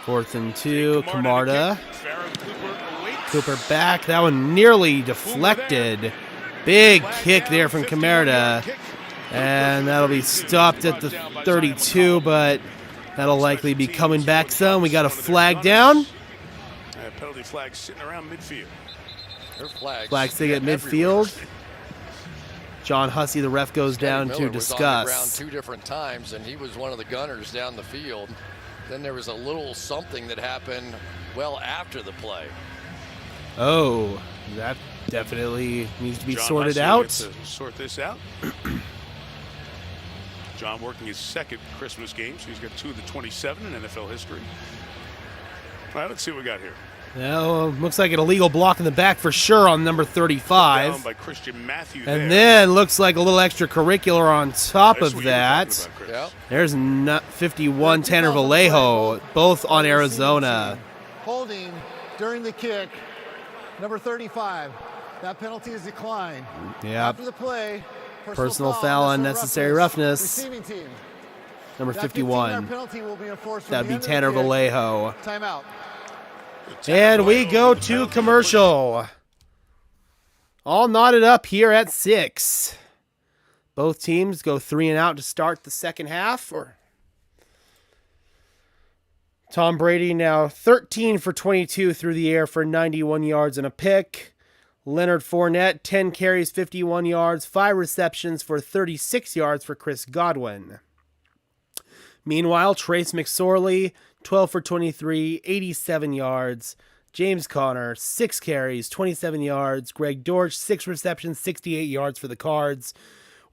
A: 4th and 2, Camarda. Cooper back. That one nearly deflected. Big kick there from Camarda. And that'll be stopped at the 32, but that'll likely be coming back some. We got a flag down.
B: Penalty flag sitting around midfield.
A: Flag sitting at midfield. John Hussey, the ref, goes down to discuss.
E: Was on the ground 2 different times, and he was one of the gunners down the field. Then there was a little something that happened well after the play.
A: Oh, that definitely needs to be
B: John
A: sorted
B: Hussey
A: out.
B: gets to sort this out. John working his 2nd Christmas game, so he's got 2 of the 27 in NFL history. All right, let's see what we got here.
A: Well, looks like an illegal block in the back for sure on number 35.
B: Down by Christian Matthew
A: And
B: there.
A: then looks like a little extracurricular on top
B: That's
A: of
B: what you were
A: that.
B: talking about, Chris.
E: Yep.
A: There's 51 Tanner Vallejo, both on Arizona.
D: Holding during the kick, number 35. That penalty is declined.
A: Yeah,
D: After the play,
A: personal foul, unnecessary roughness.
D: Receiving team.
A: Number
D: That
A: 51.
D: 15-yard penalty will be enforced from
A: That'd
D: the
A: be
D: end of the
A: Tanner
D: kick.
A: Vallejo.
D: Timeout.
A: And we go to commercial. All knotted up here at 6. Both teams go 3 and out to start the second half. Tom Brady now 13 for 22 through the air for 91 yards and a pick. Leonard Fournette, 10 carries, 51 yards, 5 receptions for 36 yards for Chris Godwin. Meanwhile, Trace McSorley, 12 for 23, 87 yards. James Conner, 6 carries, 27 yards. Greg Dortch, 6 receptions, 68 yards for the Cards.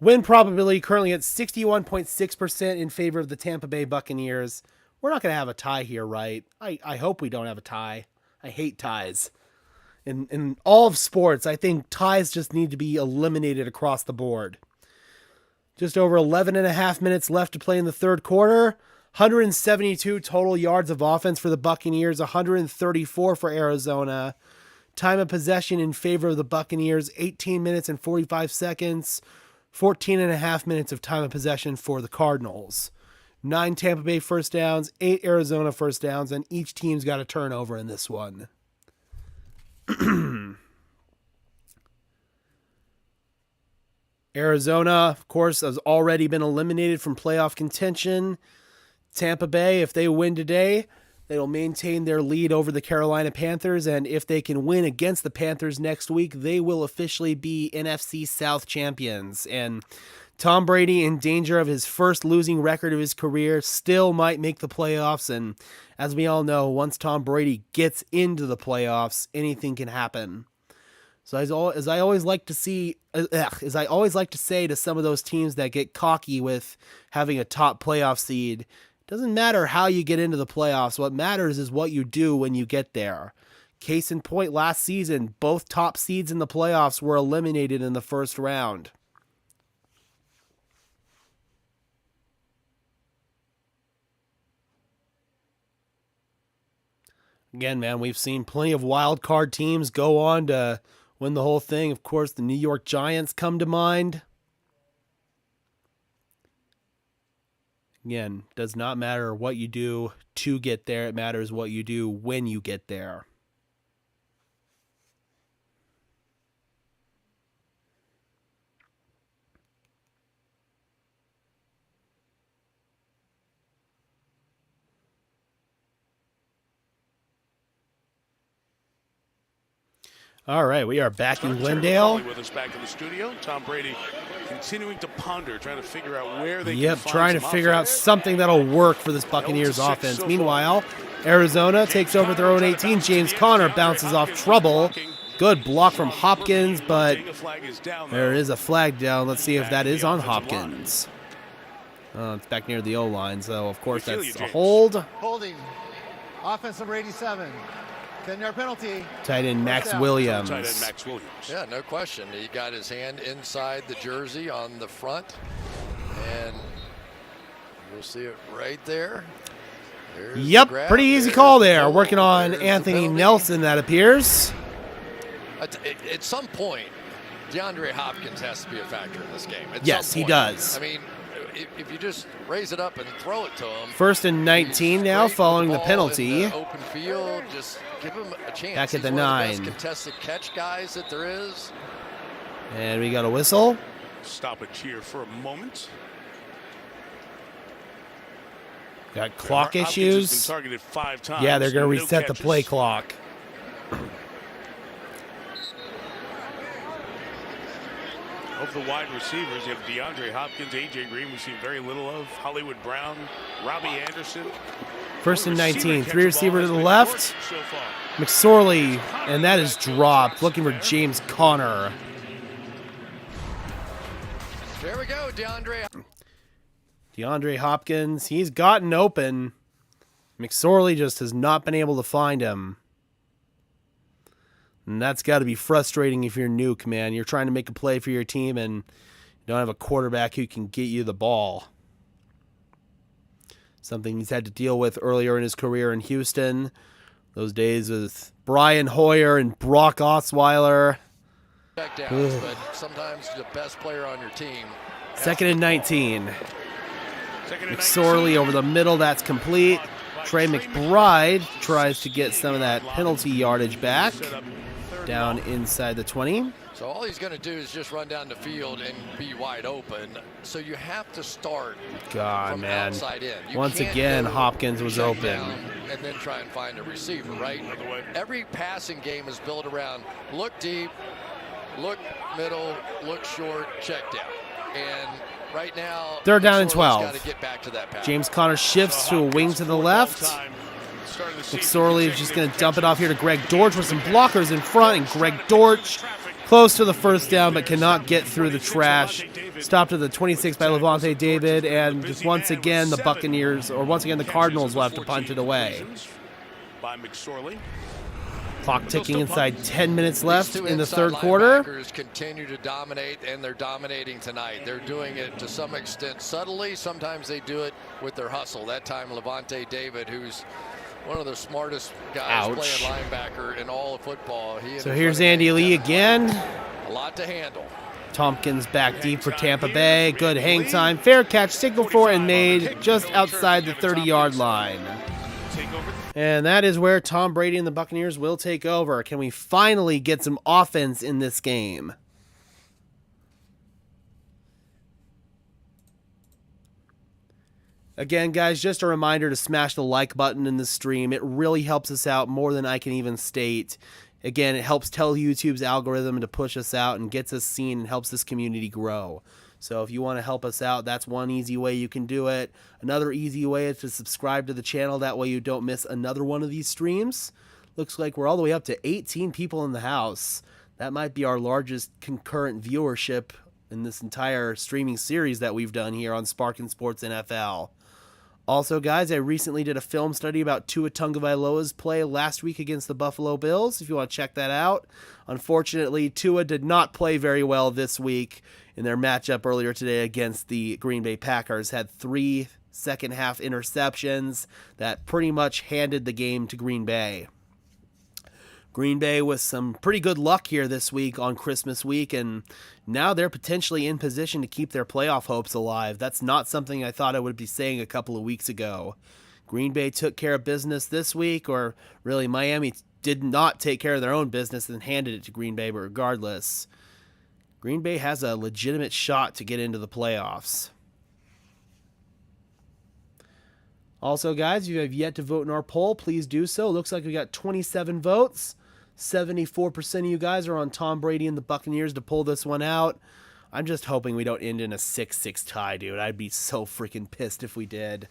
A: Win probability currently at 61.6% in favor of the Tampa Bay Buccaneers. We're not going to have a tie here, right? I hope we don't have a tie. I hate ties. In all of sports, I think ties just need to be eliminated across the board. Just over 11 and a half minutes left to play in the third quarter. 172 total yards of offense for the Buccaneers, 134 for Arizona. Time of possession in favor of the Buccaneers, 18 minutes and 45 seconds. 14 and a half minutes of time of possession for the Cardinals. 9 Tampa Bay first downs, 8 Arizona first downs, and each team's got a turnover in this one. Arizona, of course, has already been eliminated from playoff contention. Tampa Bay, if they win today, they'll maintain their lead over the Carolina Panthers, and if they can win against the Panthers next week, they will officially be NFC South champions. And Tom Brady, in danger of his first losing record of his career, still might make the playoffs, and as we all know, once Tom Brady gets into the playoffs, anything can happen. So as I always like to say to some of those teams that get cocky with having a top playoff seed, it doesn't matter how you get into the playoffs. What matters is what you do when you get there. Case in point, last season, both top seeds in the playoffs were eliminated in the first round. Again, man, we've seen plenty of wild card teams go on to win the whole thing. Of course, the New York Giants come to mind. Again, does not matter what you do to get there. It matters what you do when you get there. All right, we are back in Glendale.
B: With us back in the studio. Tom Brady continuing to ponder, trying to figure out where they can
A: Yep,
B: find
A: trying to
B: some
A: figure out
B: offense.
A: something that'll work for this Buccaneers offense. Meanwhile, Arizona takes over their own 18. James Conner bounces off trouble. Good block from Hopkins, but there is a flag down. Let's see if that is on Hopkins. It's back near the O-line, so of course that's a hold.
D: Holding. Offense number 87. 10-yard penalty.
A: Tight end Max
D: First down.
A: Williams.
B: Tight end Max Williams.
E: Yeah, no question. He got his hand inside the jersey on the front, and you'll see it right there. There's the
A: Yep,
E: grab.
A: pretty easy
E: There's
A: call
E: the
A: there.
E: hold.
A: Working on
E: There's the
A: Anthony
E: penalty.
A: Nelson, that appears.
E: At some point, DeAndre Hopkins has to be a factor in this game. At
A: Yes,
E: some
A: he
E: point.
A: does.
E: I mean, if you just raise it up and throw it to him.
A: First and 19 now,
E: straight
A: following the
E: ball
A: penalty.
E: in the open field, just give him a chance.
A: Back at
E: He's
A: the
E: one of
A: 9.
E: best contested catch guys that there is.
A: And we got a whistle.
B: Stop it here for a moment.
A: Got clock
B: Hopkins has
A: issues.
B: been targeted 5 times.
A: Yeah, they're going to
B: No
A: reset the
B: catches.
A: play clock.
B: Of the wide receivers, you have DeAndre Hopkins, A.J. Green, we've seen very little of. Hollywood Brown, Robbie Anderson.
A: First and
B: Receiver
A: 19.
B: catch
A: Three
B: the
A: receiver
B: ball
A: to
B: has
A: the
B: been
A: left.
B: important so far.
A: McSorley, and that is dropped. Looking for James Conner.
E: There we go,
A: DeAndre Hopkins, he's gotten open. McSorley just has not been able to find him. And that's got to be frustrating if you're Nuke, man. You're trying to make a play for your team and you don't have a quarterback who can get you the ball. Something he's had to deal with earlier in his career in Houston. Those days with Brian Hoyer and Brock Osweiler.
E: Checkdowns, but sometimes the best player on your team.
A: 2nd and 19. McSorley over the middle. That's complete. Trey McBride tries to get some of that penalty yardage back. Down inside the 20.
E: So all he's going to do is just run down the field and be wide open. So you have to start from outside in.
A: Once again, Hopkins was open.
E: And then try and find a receiver, right? Every passing game is built around look deep, look middle, look short, check down. And right now,
A: 3rd down and 12.
E: Got to get back to that pass.
A: James Conner shifts to a wing to the left. McSorley is just going to dump it off here to Greg Dortch with some blockers in front, and Greg Dortch close to the 1st down but cannot get through the trash. Stopped at the 26 by Levante David, and just once again the Cardinals will have to punt it away. Clock ticking inside 10 minutes left in the 3rd quarter.
E: Continue to dominate, and they're dominating tonight. They're doing it to some extent subtly. Sometimes they do it with their hustle. That time Levante David, who's one of the smartest guys playing linebacker in all of football.
A: So here's Andy Lee again.
E: A lot to handle.
A: Tompkins back deep for Tampa Bay. Good hang time. Fair catch, signaled for and made just outside the 30-yard line. And that is where Tom Brady and the Buccaneers will take over. Can we finally get some offense in this game? Again, guys, just a reminder to smash the like button in the stream. It really helps us out more than I can even state. Again, it helps tell YouTube's algorithm to push us out and gets us seen and helps this community grow. So if you want to help us out, that's one easy way you can do it. Another easy way is to subscribe to the channel. That way you don't miss another one of these streams. Looks like we're all the way up to 18 people in the house. That might be our largest concurrent viewership in this entire streaming series that we've done here on Sparkin Sports NFL. Also, guys, I recently did a film study about Tua Tagovailoa's play last week against the Buffalo Bills, if you want to check that out. Unfortunately, Tua did not play very well this week in their matchup earlier today against the Green Bay Packers. Had 3 second-half interceptions that pretty much handed the game to Green Bay. Green Bay with some pretty good luck here this week on Christmas week, and now they're potentially in position to keep their playoff hopes alive. That's not something I thought I would be saying a couple of weeks ago. Green Bay took care of business this week, or really Miami did not take care of their own business and handed it to Green Bay, but regardless, Green Bay has a legitimate shot to get into the playoffs. Also, guys, if you have yet to vote in our poll, please do so. It looks like we got 27 votes. 74% of you guys are on Tom Brady and the Buccaneers to pull this one out. I'm just hoping we don't end in a 6-6 tie, dude. I'd be so freaking pissed if we did.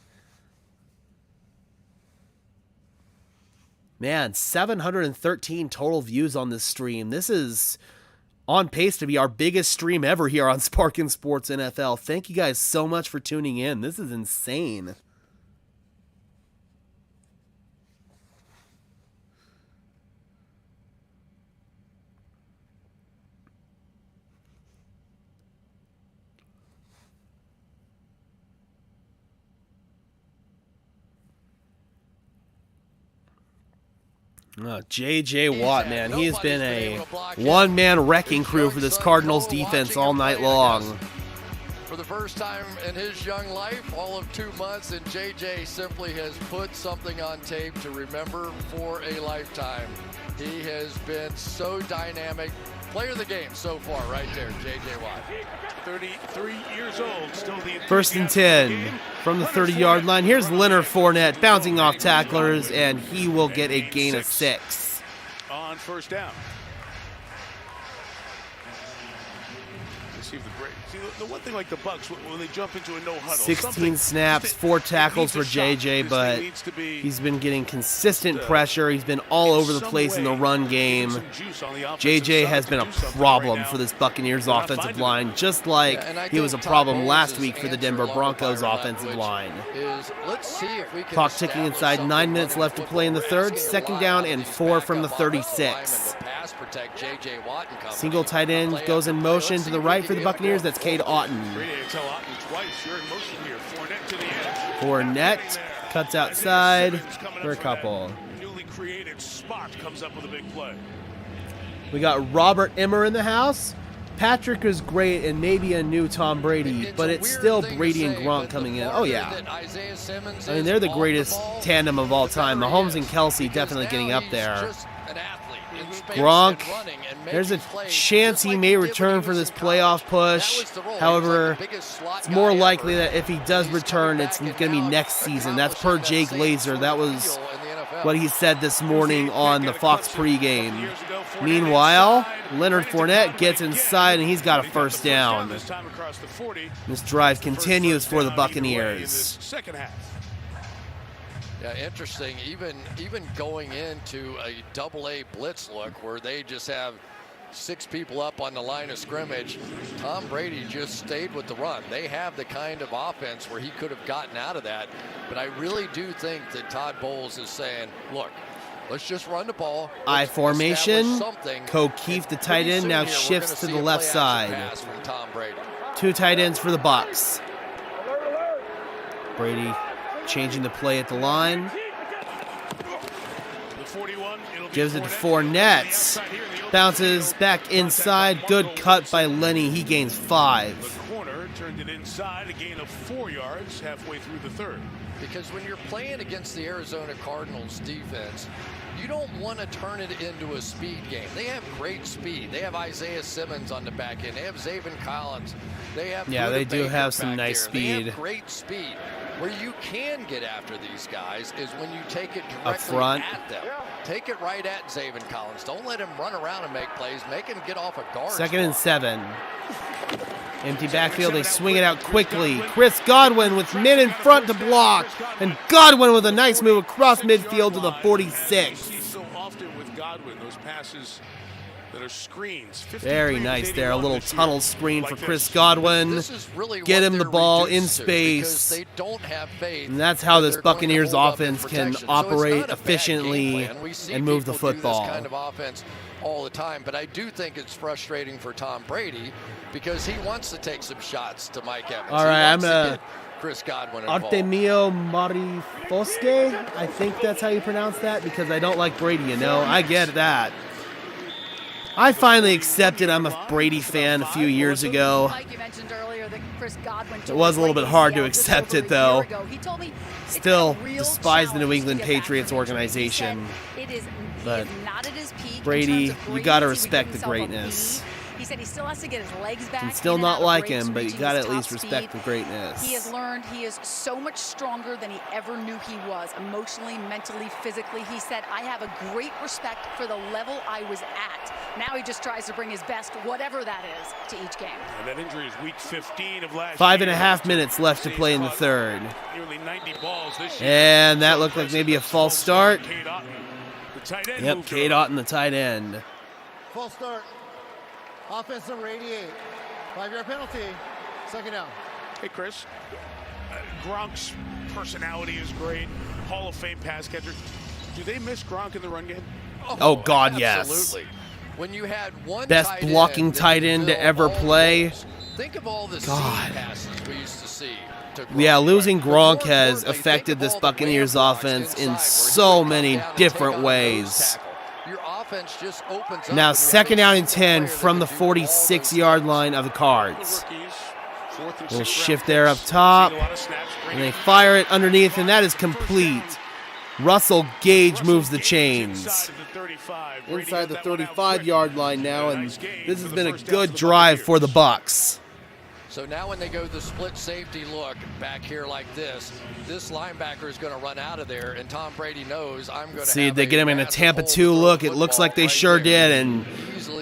A: Man, 713 total views on this stream. This is on pace to be our biggest stream ever here on Sparkin Sports NFL. Thank you guys so much for tuning in. This is insane. J.J. Watt, man, he has been a one-man wrecking crew for this Cardinals defense all night long.
E: For the first time in his young life, all of 2 months, and J.J. simply has put something on tape to remember for a lifetime. He has been so dynamic. Player of the game so far, right there, J.J. Watt.
B: 33 years old, still the
A: 1st and 10 from the 30-yard line. Here's Leonard Fournette bouncing off tacklers, and he will get a gain of 6.
B: On 1st down. Let's see if the break. See, the one thing like the Bucs, when they jump into a no huddle.
A: 16 snaps, 4 tackles for JJ, but he's been getting consistent pressure. He's been all over the place in the run game. JJ has been a problem for this Buccaneers offensive line, just like he was a problem last week for the Denver Broncos offensive line. Clock ticking inside, 9 minutes left to play in the third. 2nd down and 4 from the 36.
E: Pass protect J.J. Watt and company.
A: Single tight end goes in motion to the right for the Buccaneers. That's Cade Otton.
B: Brady tell Otten twice. You're in motion here. Fournette to the edge.
A: Fournette cuts outside for a couple.
B: Newly created spot comes up with a big play.
A: We got Robert Emmer in the house. Patrick is great and maybe a new Tom Brady, but it's still Brady and Gronk coming in. Oh, yeah. I mean, they're the greatest tandem of all time. Mahomes and Kelsey definitely getting up there. Gronk, there's a chance he may return for this playoff push. However, it's more likely that if he does return, it's going to be next season. That's per Jake Laser. That was what he said this morning on the Fox pregame. Meanwhile, Leonard Fournette gets inside, and he's got a first down. This drive continues for the Buccaneers.
E: Yeah, interesting. Even going into a double-A blitz look where they just have 6 people up on the line of scrimmage, Tom Brady just stayed with the run. They have the kind of offense where he could have gotten out of that. But I really do think that Todd Bowles is saying, look, let's just run the ball.
A: I formation. O'Keefe, the tight end, now shifts to the left side. 2 tight ends for the Bucs. Brady changing the play at the line. Gives it to Fournette. Bounces back inside. Good cut by Lenny. He gains 5.
B: The corner turned it inside, a gain of 4 yards halfway through the third.
E: Because when you're playing against the Arizona Cardinals defense, you don't want to turn it into a speed game. They have great speed. They have Isaiah Simmons on the back end. They have Zaven Collins. They have
A: they do have some nice speed.
E: They have great speed. Where you can get after these guys is when you take it directly
A: up front
E: at them. Take it right at Zaven Collins. Don't let him run around and make plays. Make him get off a guard.
A: 2nd and 7. Empty backfield. They swing it out quickly. Chris Godwin with men in front to block. And Godwin with a nice move across midfield to the 46.
B: So often with Godwin, those passes that are screens.
A: Very nice there. A little tunnel screen for Chris Godwin. Get him the ball in space.
E: They don't have faith.
A: And that's how this Buccaneers offense can operate efficiently and move the football.
E: This kind of offense all the time, but I do think it's frustrating for Tom Brady because he wants to take some shots to Mike Evans.
A: All right, I'm
E: going to Chris Godwin involved.
A: Artemio Marifosque. I think that's how you pronounce that because I don't like Brady, you know. I get that. I finally accepted I'm a Brady fan a few years ago. It was a little bit hard to accept it, though. Still despise the New England Patriots organization. But Brady, you got to respect the greatness.
C: He said he still has to get his legs back.
A: And still not like him, but you got to at least respect the greatness.
C: He has learned he is so much stronger than he ever knew he was, emotionally, mentally, physically. He said, I have a great respect for the level I was at. Now he just tries to bring his best, whatever that is, to each game.
B: And that injury is week 15 of last
A: 5.5 minutes left to play in the third.
B: Nearly 90 balls this year.
A: And that looked like maybe a false start.
B: Yep,
A: Cade Otton, the tight end.
D: False start. Offense number 88. 5-yard penalty. 2nd down.
B: Hey, Chris. Gronk's personality is great. Hall of Fame pass catcher. Do they miss Gronk in the run game?
A: Oh God, yes.
E: Absolutely. When you had one
A: best blocking tight end to ever play.
E: Think of all the seam passes we used to see.
A: Yeah, losing Gronk has affected this Buccaneers offense in so many different ways. Now 2nd down and 10 from the 46-yard line of the Cards. Little shift there up top. And they fire it underneath, and that is complete. Russell Gage moves the chains. Inside the 35-yard line now, and this has been a good drive for the Bucs.
E: So now when they go the split safety look back here like this linebacker is going to run out of there, and Tom Brady knows I'm going to
A: see they get him in a Tampa 2 look. It looks like they sure did, and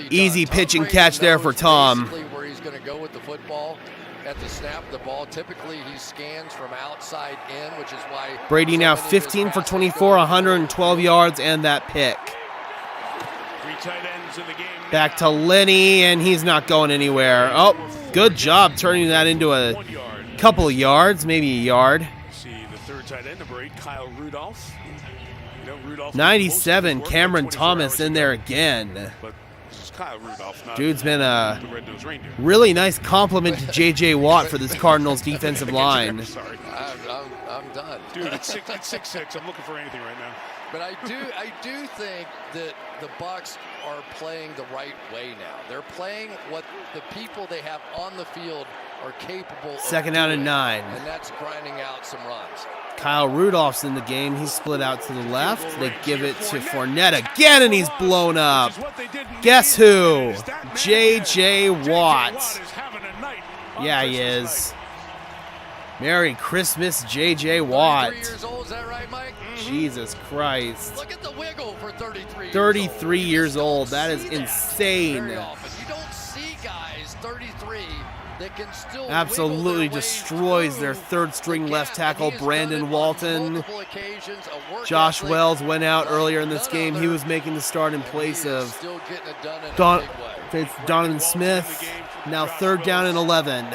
A: easy pitch and catch there for Tom.
E: Where he's going to go with the football at the snap of the ball. Typically he scans from outside in, which is why
A: Brady now 15 for 24, 112 yards, and that pick.
B: 3 tight ends in the game.
A: Back to Lenny, and he's not going anywhere. Oh, good job turning that into a couple of yards, maybe a yard.
B: See the 3rd tight end, number 8, Kyle Rudolph.
A: 97, Cameron Thomas in there again.
B: But Kyle Rudolph, not
A: Dude's been
B: the red-nosed reindeer.
A: really nice compliment to J.J. Watt for this Cardinals defensive line.
B: Sorry.
E: I'm done.
B: Dude, it's 6'6". I'm looking for anything right now.
E: But I do think that the Bucs are playing the right way now. They're playing what the people they have on the field are capable of.
A: Second down and 9.
E: And that's grinding out some runs.
A: Kyle Rudolph's in the game. He's split out to the left. They give it to Fournette again, and he's blown up. Guess who? J.J. Watt. Yeah, he is. Merry Christmas, J.J. Watt.
E: 33 years old, is that right, Mike?
A: Jesus Christ.
E: Look at the wiggle for 33
A: 33 years old. That is insane.
E: Very often. You don't see guys 33 that can still
A: Absolutely destroys their third-string left tackle, Brandon Walton. Josh Wells went out earlier in this game. He was making the start in place of Donovan Smith. Now third down and 11.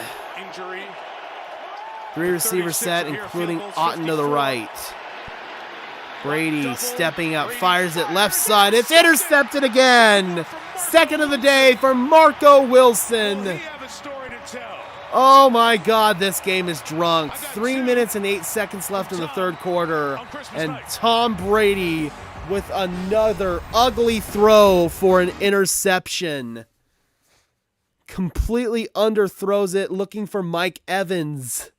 A: 3 receiver set, including Otten to the right. Brady stepping up, fires it left side. It's intercepted again. Second of the day for Marco Wilson. Oh my God, this game is drunk. 3 minutes and 8 seconds left in the third quarter. And Tom Brady with another ugly throw for an interception. Completely underthrows it, looking for Mike Evans.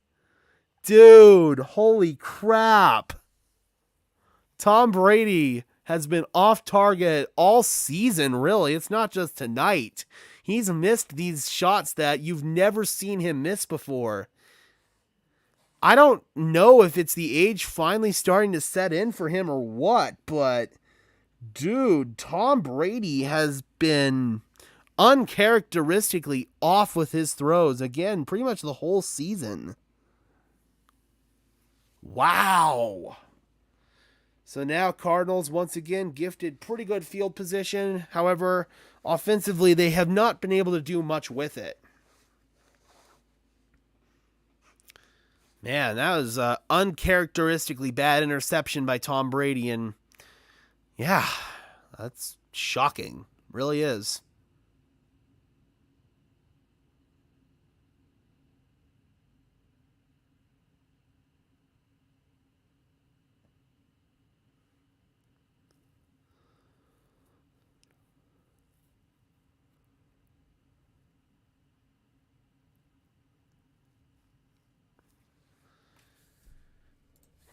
A: Dude, holy crap. Tom Brady has been off target all season, really. It's not just tonight. He's missed these shots that you've never seen him miss before. I don't know if it's the age finally starting to set in for him or what, but dude, Tom Brady has been uncharacteristically off with his throws again, pretty much the whole season. Wow. So now Cardinals once again gifted pretty good field position. However, offensively, they have not been able to do much with it. Man, that was an uncharacteristically bad interception by Tom Brady. And yeah, that's shocking. Really is.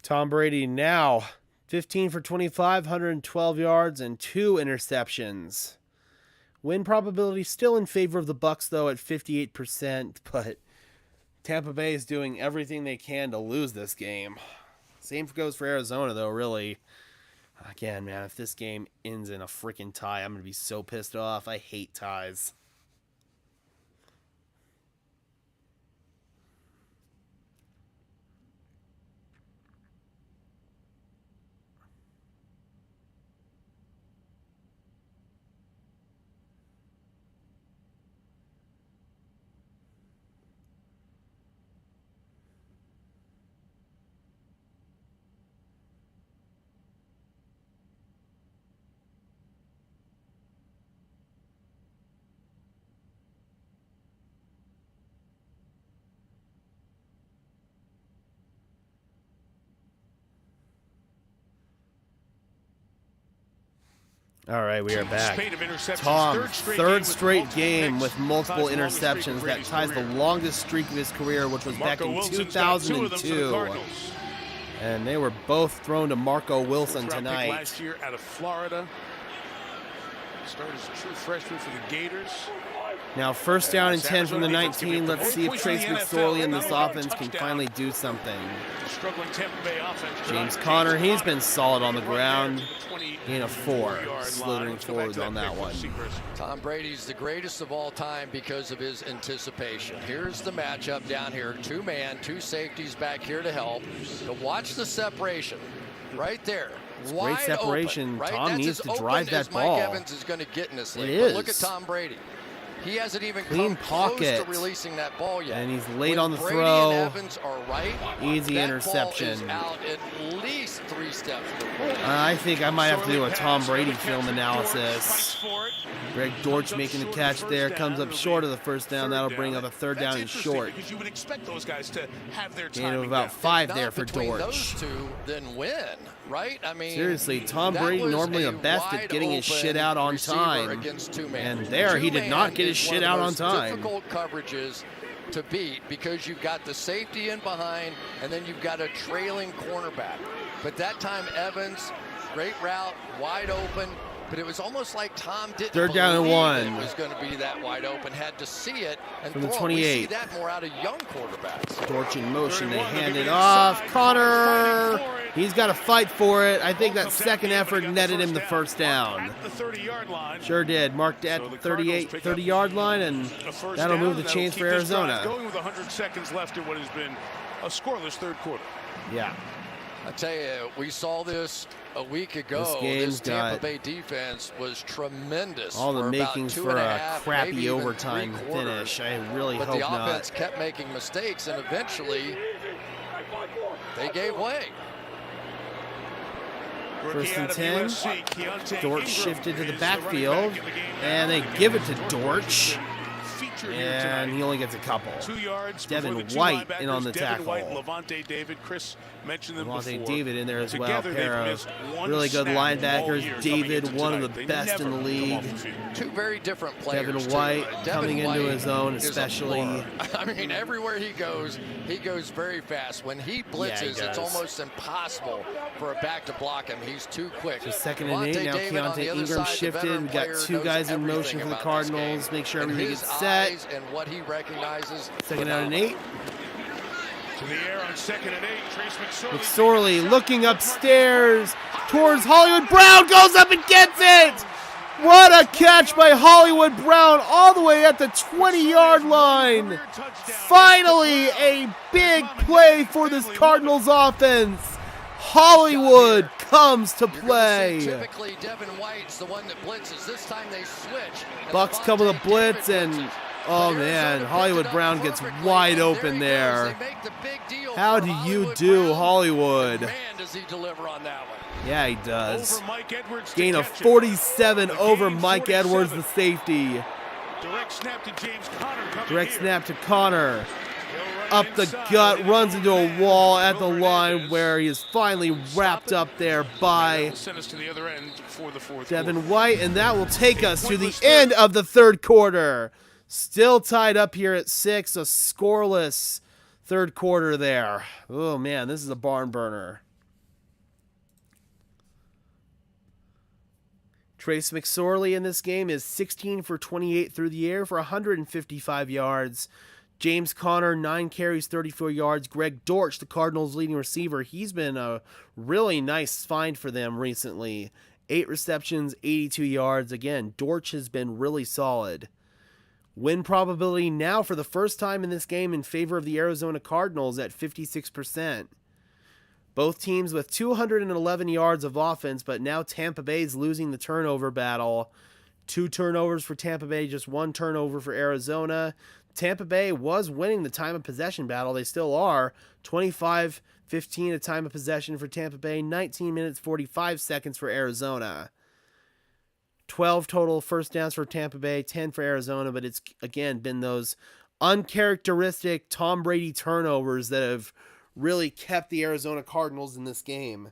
A: Tom Brady now 15 for 25, 112 yards, and 2 interceptions. Win probability still in favor of the Bucs, though, at 58%, but Tampa Bay is doing everything they can to lose this game. Same goes for Arizona, though, really. Again, man, if this game ends in a freaking tie, I'm going to be so pissed off. I hate ties. All right, we are back. Tom, third straight game with multiple interceptions. That ties the longest streak of his career, which was back in 2002. And they were both thrown to Marco Wilson tonight.
B: Last year out of Florida. Started as a true freshman for the Gators.
A: Now, first down and 10 from the 19. Let's see if Trace McSorley and this offense can finally do something. James Conner, he's been solid on the ground. Gain of 4, slithering forward on that one.
E: Tom Brady's the greatest of all time because of his anticipation. Here's the matchup down here. 2-man, 2 safeties back here to help. To watch the separation right there.
A: Great separation.
E: Open, right?
A: Tom needs to drive that ball.
E: Mike Evans is going to get in this league.
A: It is.
E: But look at Tom Brady. He hasn't even
A: Clean
E: come close
A: pocket.
E: to releasing that ball yet.
A: And he's late
E: When
A: on the
E: Brady
A: throw.
E: And Evans are right.
A: Easy
E: that
A: interception.
E: Ball is out at least 3 steps.
A: I think I might have to do a Tom Brady film analysis. Greg Dortch making the catch there, comes up short of the first down. That'll bring up a third down and short.
B: Because you would expect those guys to have their
A: Gain of
B: timing
A: about
B: down.
A: 5 there for
E: Between
A: Dortch.
E: those two, then win, right? I mean,
A: Seriously, Tom
E: that
A: Brady
E: was
A: normally
E: a
A: the best at getting his
E: wide
A: shit out on
E: receiver
A: time.
E: against two-man.
A: And there, he did not get his
E: Two-man
A: shit
E: is
A: out
E: one
A: on
E: of the most
A: time.
E: Difficult coverages to beat because you've got the safety in behind, and then you've got a trailing cornerback. But that time, Evans, great route, wide open. But it was almost like Tom didn't
A: Third down and
E: believe
A: 1.
E: it was going to be that wide open, had to see it and
A: From the
E: throw it.
A: 28.
E: We see that more out of young quarterbacks.
A: Dortch in motion, they hand it off. Connor, he's got to fight for it. I think that second effort netted him the first down.
B: At the 30-yard line.
A: Sure did. Marked at the 30-yard line, and that'll move the chains for Arizona.
B: Going with 100 seconds left in what has been a scoreless third quarter.
A: Yeah.
E: I tell you, we saw this a week ago.
A: This game's
E: Tampa
A: got
E: Bay defense was tremendous.
A: all the
E: for about
A: makings
E: 2.5,
A: for a
E: maybe
A: crappy
E: even
A: overtime
E: 3 quarters.
A: finish. I really
E: But
A: hope
E: the
A: not.
E: offense kept making mistakes, and eventually they gave way.
A: First and 10. Dortch shifted to the backfield, and they give it to Dortch. And he only gets a couple.
B: 2 yards.
A: Devin
B: before the two
A: White
B: linebackers,
A: in on the
B: Devin
A: tackle.
B: White, Levante David, Chris mentioned them
A: Levante
B: before.
A: David in there as well.
B: Together,
A: Pair
B: they've
A: of
B: missed one
A: really good
B: snap all
A: linebackers.
B: year coming
A: David,
B: into
A: one of
B: tonight.
A: the
B: They
A: best in the
B: never come
A: league.
B: off the field.
E: 2 very different players.
A: Devin
E: too.
A: White
E: Devin
A: coming into
E: White
A: his own,
E: is a
A: especially.
E: blur. I mean, everywhere he goes very fast. When he blitzes,
A: does.
E: it's almost impossible for a back to block him. He's too quick.
A: So second and 8.
E: Levante
A: Now
E: David on the
A: Keontae
E: other
A: Ingram
E: side, the
A: shifted.
E: veteran
A: We've got
E: player,
A: 2
E: knows
A: guys in
E: everything
A: motion for the
E: about this
A: Cardinals.
E: game.
A: Make sure
E: And
A: everybody
E: his
A: gets set.
E: eyes and what he recognizes.
A: Second down and 8.
B: To the air on second and 8. Trace McSorley.
A: McSorley looking upstairs towards Hollywood Brown. Goes up and gets it. What a catch by Hollywood Brown all the way at the 20-yard line. Finally, a big play for this Cardinals offense. Hollywood comes to play.
E: Typically, Devin White's the one that blitzes. This time they switch.
A: Bucks come with a blitz, and oh man, Hollywood Brown gets wide open there. How do you do, Hollywood?
E: Man, does he deliver on that one.
A: Yeah, he does.
B: Over Mike Edwards.
A: Gain of 47 over Mike Edwards, the safety.
B: Direct snap to James Conner.
A: Direct snap to Connor. Up the gut, runs into a wall at the line where he is finally wrapped up there by Devin White, and that will take us to the end of the third quarter. Still tied up here at 6, a scoreless third quarter there. Oh man, this is a barn burner. Trace McSorley in this game is 16 for 28 through the air for 155 yards. James Conner, 9 carries, 34 yards. Greg Dortch, the Cardinals' leading receiver, he's been a really nice find for them recently. 8 receptions, 82 yards. Again, Dortch has been really solid. Win probability now for the first time in this game in favor of the Arizona Cardinals at 56%. Both teams with 211 yards of offense, but now Tampa Bay's losing the turnover battle. 2 turnovers for Tampa Bay, just 1 turnover for Arizona. Tampa Bay was winning the time of possession battle. They still are. 25-15 a time of possession for Tampa Bay. 19 minutes, 45 seconds for Arizona. 12 total first downs for Tampa Bay, 10 for Arizona, but it's, again, been those uncharacteristic Tom Brady turnovers that have really kept the Arizona Cardinals in this game.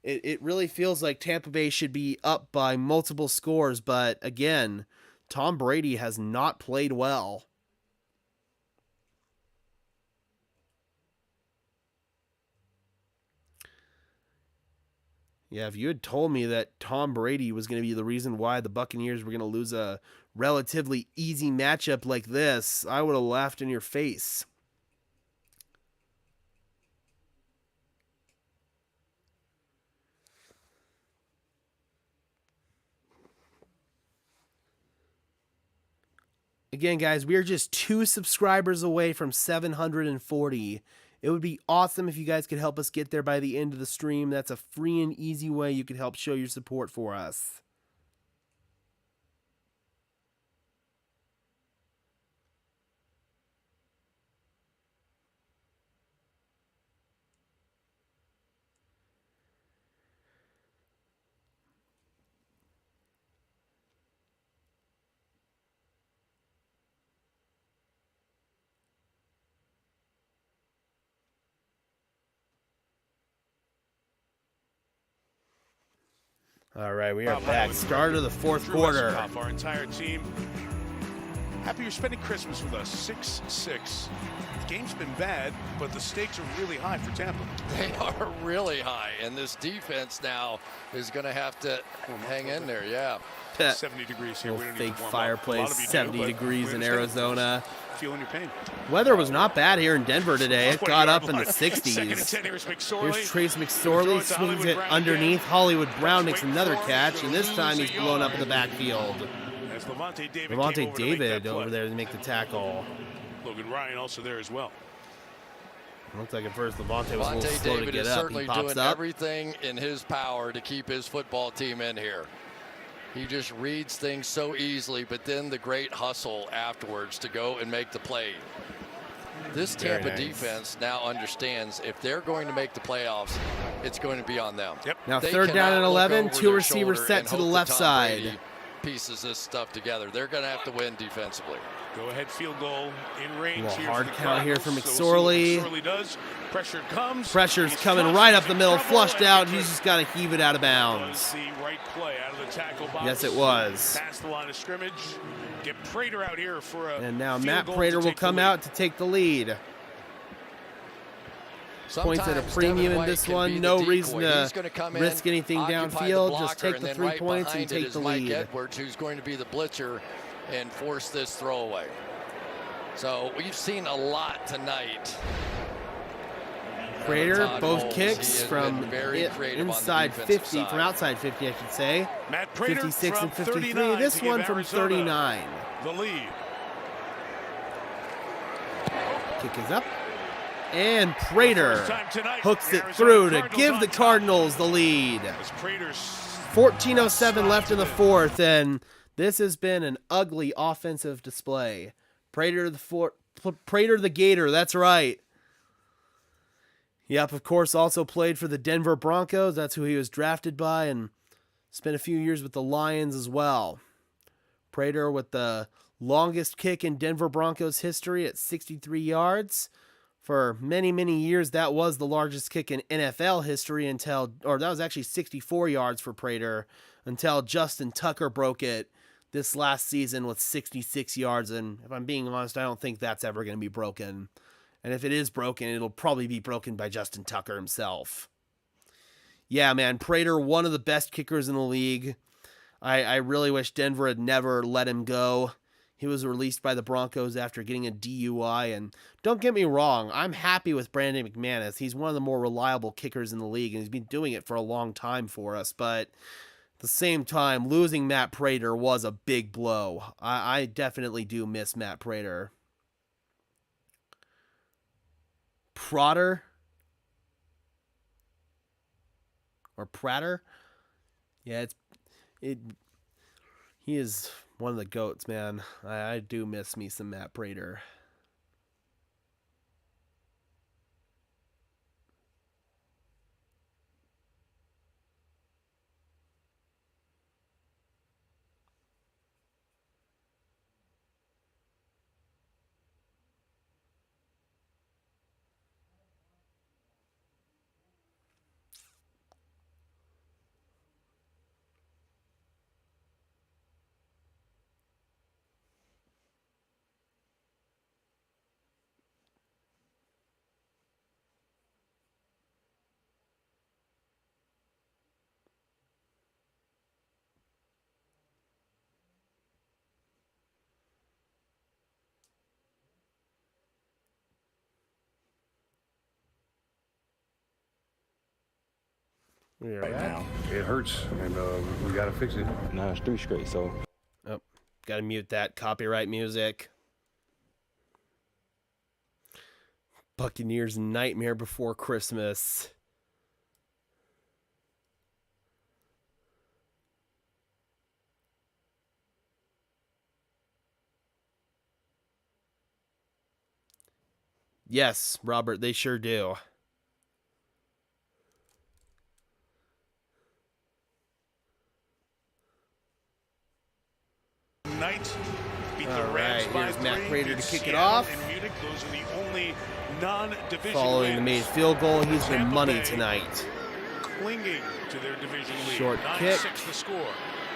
A: It really feels like Tampa Bay should be up by multiple scores, but again, Tom Brady has not played well. Yeah, if you had told me that Tom Brady was going to be the reason why the Buccaneers were going to lose a relatively easy matchup like this, I would have laughed in your face. Again, guys, we are just 2 subscribers away from 740. It would be awesome if you guys could help us get there by the end of the stream. That's a free and easy way you could help show your support for us. All right, we are back. Start of the fourth quarter.
B: Our entire team. Happy you're spending Christmas with us. 6-6. The game's been bad, but the stakes are really high for Tampa.
E: They are really high, and this defense now is going to have to hang in there. Yeah.
B: 70 degrees here. We don't
A: Fake
B: need to warm
A: fireplace,
B: up.
A: 70 degrees in Arizona.
B: Feeling your pain.
A: Weather was not bad here in Denver today. It got up in the 60s.
B: Second and 10, here's McSorley.
A: Here's Trace McSorley, swings it underneath. Hollywood Brown makes another catch, and this time he's blown up in the backfield. Levante David over there to make the tackle.
B: Logan Ryan also there as well.
A: Looks like at first Levante was a little slow to
E: David
A: get
E: is
A: up.
E: certainly
A: He pops
E: doing
A: up.
E: everything in his power to keep his football team in here. He just reads things so easily, but then the great hustle afterwards to go and make the play. This Tampa defense now understands if they're going to make the playoffs, it's going to be on them.
B: Yep.
A: Now
E: They
A: third down and
E: cannot look
A: 11,
E: over
A: two
E: their
A: receivers
E: shoulder
A: set
E: and
A: to the
E: hope
A: left
E: that Tom
A: side.
E: Brady pieces this stuff together. They're going to have to win defensively.
B: Go ahead field goal in range.
A: A little
B: here
A: hard
B: for the
A: count here for
B: Cardinals. So we'll see
A: McSorley.
B: what McSorley does. Pressure comes.
A: Pressure's
B: He's
A: coming
B: flushed,
A: right up
B: he's
A: the
B: in
A: middle,
B: trouble,
A: flushed
B: and
A: out.
B: he
A: He's just got to heave it out of bounds.
B: was the right play out of the tackle box.
A: Yes, it was.
B: Past the line of scrimmage. Get Prater out here for a
A: And now
B: field
A: Matt
B: goal
A: Prater
B: to
A: will
B: take the
A: come
B: lead.
A: out to take the lead. Points at a
E: Sometimes
A: premium
E: Devin
A: in
E: White
A: this
E: can
A: one.
E: be the
A: No
E: decoy.
A: reason
E: He's
A: to
E: gonna come in,
A: risk anything
E: occupy
A: downfield.
E: blocker,
A: Just take
E: and
A: the
E: then
A: 3
E: right
A: points and
E: behind it
A: take
E: is
A: the
E: Mike
A: lead.
E: Edwards, who's going to be the blitzer and force this throwaway. So we've seen a lot tonight.
A: Prater,
E: Todd
A: both
E: Bowles,
A: kicks
E: he has
A: from
E: been very creative on the
A: inside
E: defensive
A: 50,
E: side.
A: from outside 50, I should say.
B: Matt Prater
A: 56
B: from
A: and 53.
B: 39
A: This
B: to
A: one
B: give
A: from
B: Arizona
A: 39.
B: The lead.
A: Kick is up. And Prater
B: First time tonight,
A: hooks
B: the
A: it
B: Arizona
A: through to
B: Cardinals
A: give
B: on
A: the
B: top.
A: Cardinals the lead.
B: As Prater's
A: 14:07 left in the fourth, and this has been an ugly offensive display. Prater the Gator, that's right. Yep, of course, also played for the Denver Broncos. That's who he was drafted by, and spent a few years with the Lions as well. Prater with the longest kick in Denver Broncos history at 63 yards. For many, many years, that was the largest kick in NFL history that was actually 64 yards for Prater until Justin Tucker broke it this last season with 66 yards. And if I'm being honest, I don't think that's ever going to be broken. And if it is broken, it'll probably be broken by Justin Tucker himself. Yeah, man, Prater, one of the best kickers in the league. I really wish Denver had never let him go. He was released by the Broncos after getting a DUI, and don't get me wrong, I'm happy with Brandon McManus. He's one of the more reliable kickers in the league, and he's been doing it for a long time for us, but at the same time, losing Matt Prater was a big blow. I definitely do miss Matt Prater. Prater? Or Prater? Yeah, he is one of the GOATs, man. I do miss me some Matt Prater.
H: Right now, it hurts, and we got to fix it.
I: No, it's 3 straight, so.
A: Oh, gotta mute that copyright music. Buccaneers nightmare before Christmas. Yes, Robert, they sure do.
B: Night beat the
A: All
B: Rams
A: right,
B: by
A: here's Matt
B: 3,
A: Prater
B: beat
A: to kick it
B: Seattle
A: off.
B: and Munich. Those are the only non-division
A: Following the
B: wins.
A: made field goal, he's been
B: Tampa
A: money
B: Bay
A: tonight.
B: clinging to their division lead.
A: Short kick.
B: 9-6 the score.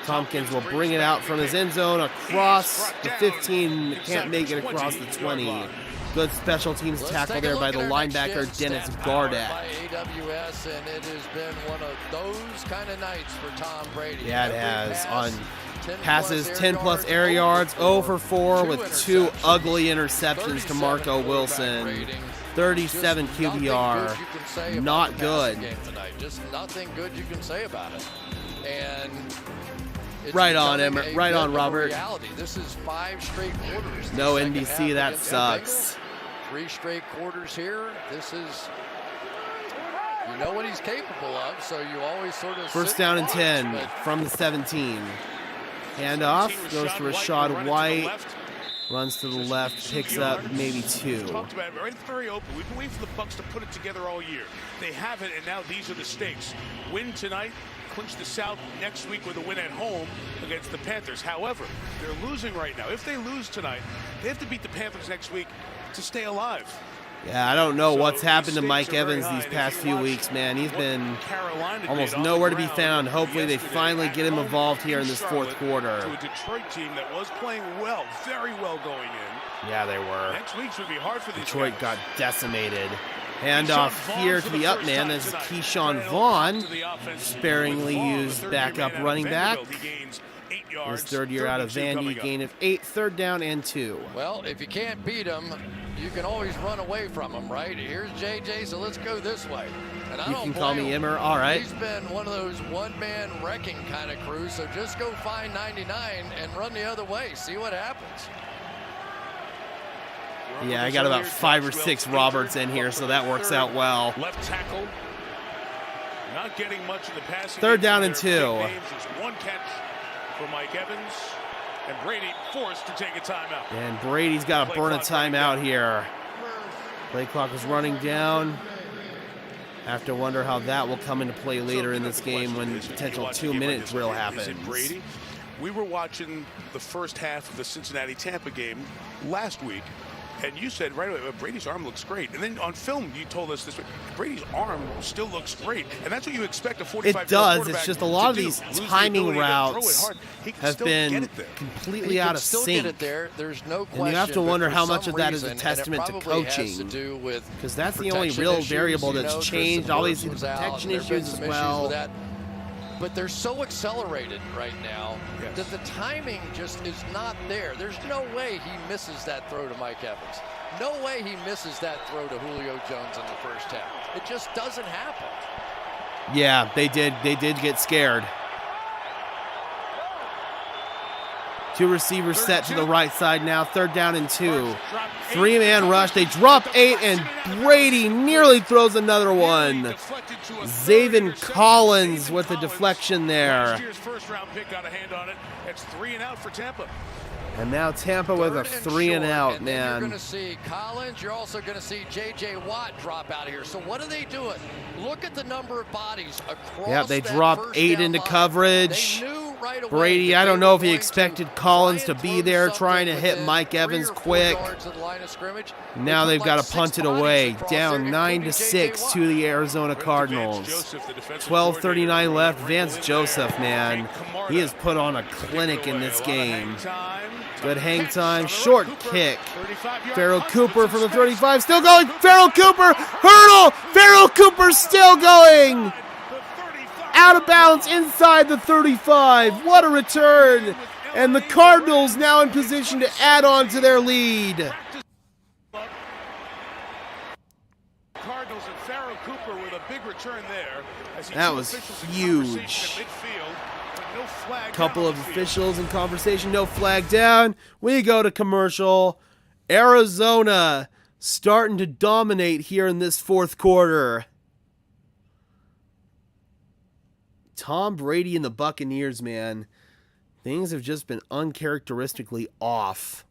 A: Tompkins will bring it out from his end zone across the 15. Can't make it across the 20. Good special teams tackle there by the linebacker, Dennis Gardeck.
E: By AWS, and it has been one of those kind of nights for Tom Brady.
A: Yeah, it has. On passes, 10-plus air yards, 0 for 4 with 2 ugly interceptions to Marco Wilson. 37 QBR. Not good.
E: Just nothing good you can say about it. And
A: right on, Emmett. Right on, Robert.
E: This is 5 straight quarters.
A: No NBC, that sucks.
E: 3 straight quarters here. This is, you know what he's capable of, so you always sort of
A: first down and 10 from the 17. Handoff goes to Rashad White. Runs to the left, picks up maybe 2.
B: Talked about it, right? It's very open. We've been waiting for the Bucs to put it together all year. They haven't, and now these are the stakes. Win tonight, clinch the South next week with a win at home against the Panthers. However, they're losing right now. If they lose tonight, they have to beat the Panthers next week to stay alive.
A: Yeah, I don't know what's happened to Mike Evans these past few weeks, man. He's been almost nowhere to be found. Hopefully they finally get him involved here in this fourth quarter.
B: To a Detroit team that was playing well, very well going in.
A: Yeah, they were.
B: Next week's would be hard for these
A: Detroit
B: guys.
A: got decimated. Handoff here to the up man. This is Keyshawn Vaughn, sparingly used backup running back. His third year out of Vandy, gain of 8, third down and 2.
E: Well, if you can't beat him, you can always run away from him, right? Here's JJ, so let's go this way. And I
A: you can call me Emmer, all right.
E: He's been one of those one-man wrecking kind of crews, so just go find 99 and run the other way. See what happens.
A: Yeah, I got about 5 or 6 Roberts in here, so that works out well.
B: Left tackle, not getting much of the passing.
A: Third down and 2.
B: Just one catch for Mike Evans, and Brady forced to take a timeout.
A: And Brady's got to burn a timeout here. Play clock is running down. Have to wonder how that will come into play later in this game when the potential 2-minute drill happens.
B: Brady? We were watching the first half of the Cincinnati-Tampa game last week, and you said right away, Brady's arm looks great. And then on film, you told us this week, Brady's arm still looks great. And that's what you expect a 45-year-old quarterback to do.
A: It does. It's just a lot of these timing routes have been completely out of sync.
E: There's no question.
A: And you have to wonder how much of that is a testament to coaching. Because that's the only real variable that's changed. All these protection issues as well.
E: But they're so accelerated right now that the timing just is not there. There's no way he misses that throw to Mike Evans. No way he misses that throw to Julio Jones in the first half. It just doesn't happen.
A: Yeah, they did get scared. 2 receivers set to the right side now. Third down and 2. 3-man rush. They drop 8, and Brady nearly throws another one. Zaven Collins with the deflection there.
B: First round pick got a hand on it. It's 3 and out for Tampa.
A: And now Tampa with a 3 and out, man.
E: You're going to see Collins. You're also going to see J.J. Watt drop out of here. So what are they doing? Look at the number of bodies across.
A: Yeah, they dropped 8 into coverage.
E: Right away,
A: Brady, I don't know if he expected Collins to be there trying to hit Mike Evans quick. Now they've got to punt it away. Down 9-6 to the Arizona Cardinals. 12:39 left. Vance Joseph, man, he has put on a clinic in this game. Good hang time, short kick. Farrell Cooper from the 35, still going. Farrell Cooper, hurdle. Farrell Cooper still going. Out of bounds inside the 35. What a return. And the Cardinals now in position to add on to their lead.
B: Cardinals and Farrell Cooper with a big return there.
A: That was huge. Couple of officials in conversation, no flag down. We go to commercial. Arizona starting to dominate here in this fourth quarter. Tom Brady and the Buccaneers, man, things have just been uncharacteristically off.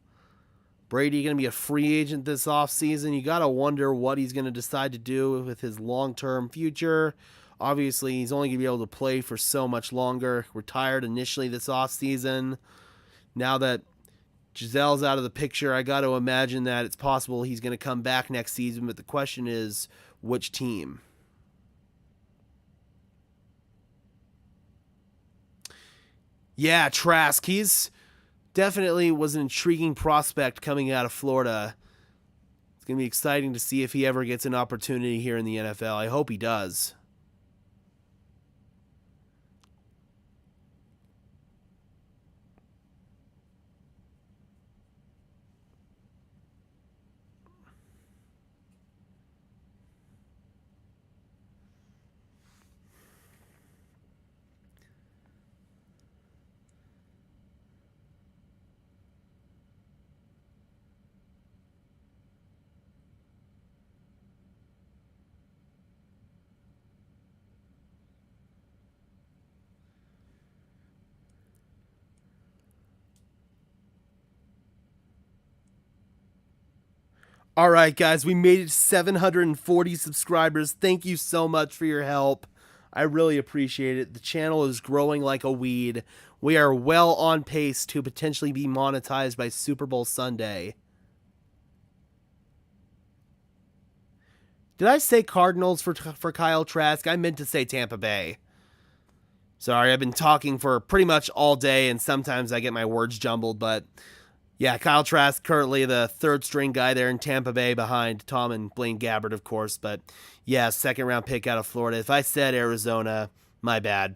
A: Brady going to be a free agent this offseason. You got to wonder what he's going to decide to do with his long-term future. Obviously, he's only going to be able to play for so much longer. Retired initially this offseason. Now that Giselle's out of the picture, I got to imagine that it's possible he's going to come back next season. But the question is, which team? Yeah, Trask. He's definitely was an intriguing prospect coming out of Florida. It's going to be exciting to see if he ever gets an opportunity here in the NFL. I hope he does. All right, guys, we made it to 740 subscribers. Thank you so much for your help. I really appreciate it. The channel is growing like a weed. We are well on pace to potentially be monetized by Super Bowl Sunday. Did I say Cardinals for Kyle Trask? I meant to say Tampa Bay. Sorry, I've been talking for pretty much all day, and sometimes I get my words jumbled, but yeah, Kyle Trask currently the third string guy there in Tampa Bay behind Tom and Blaine Gabbert, of course. But yeah, second round pick out of Florida. If I said Arizona, my bad.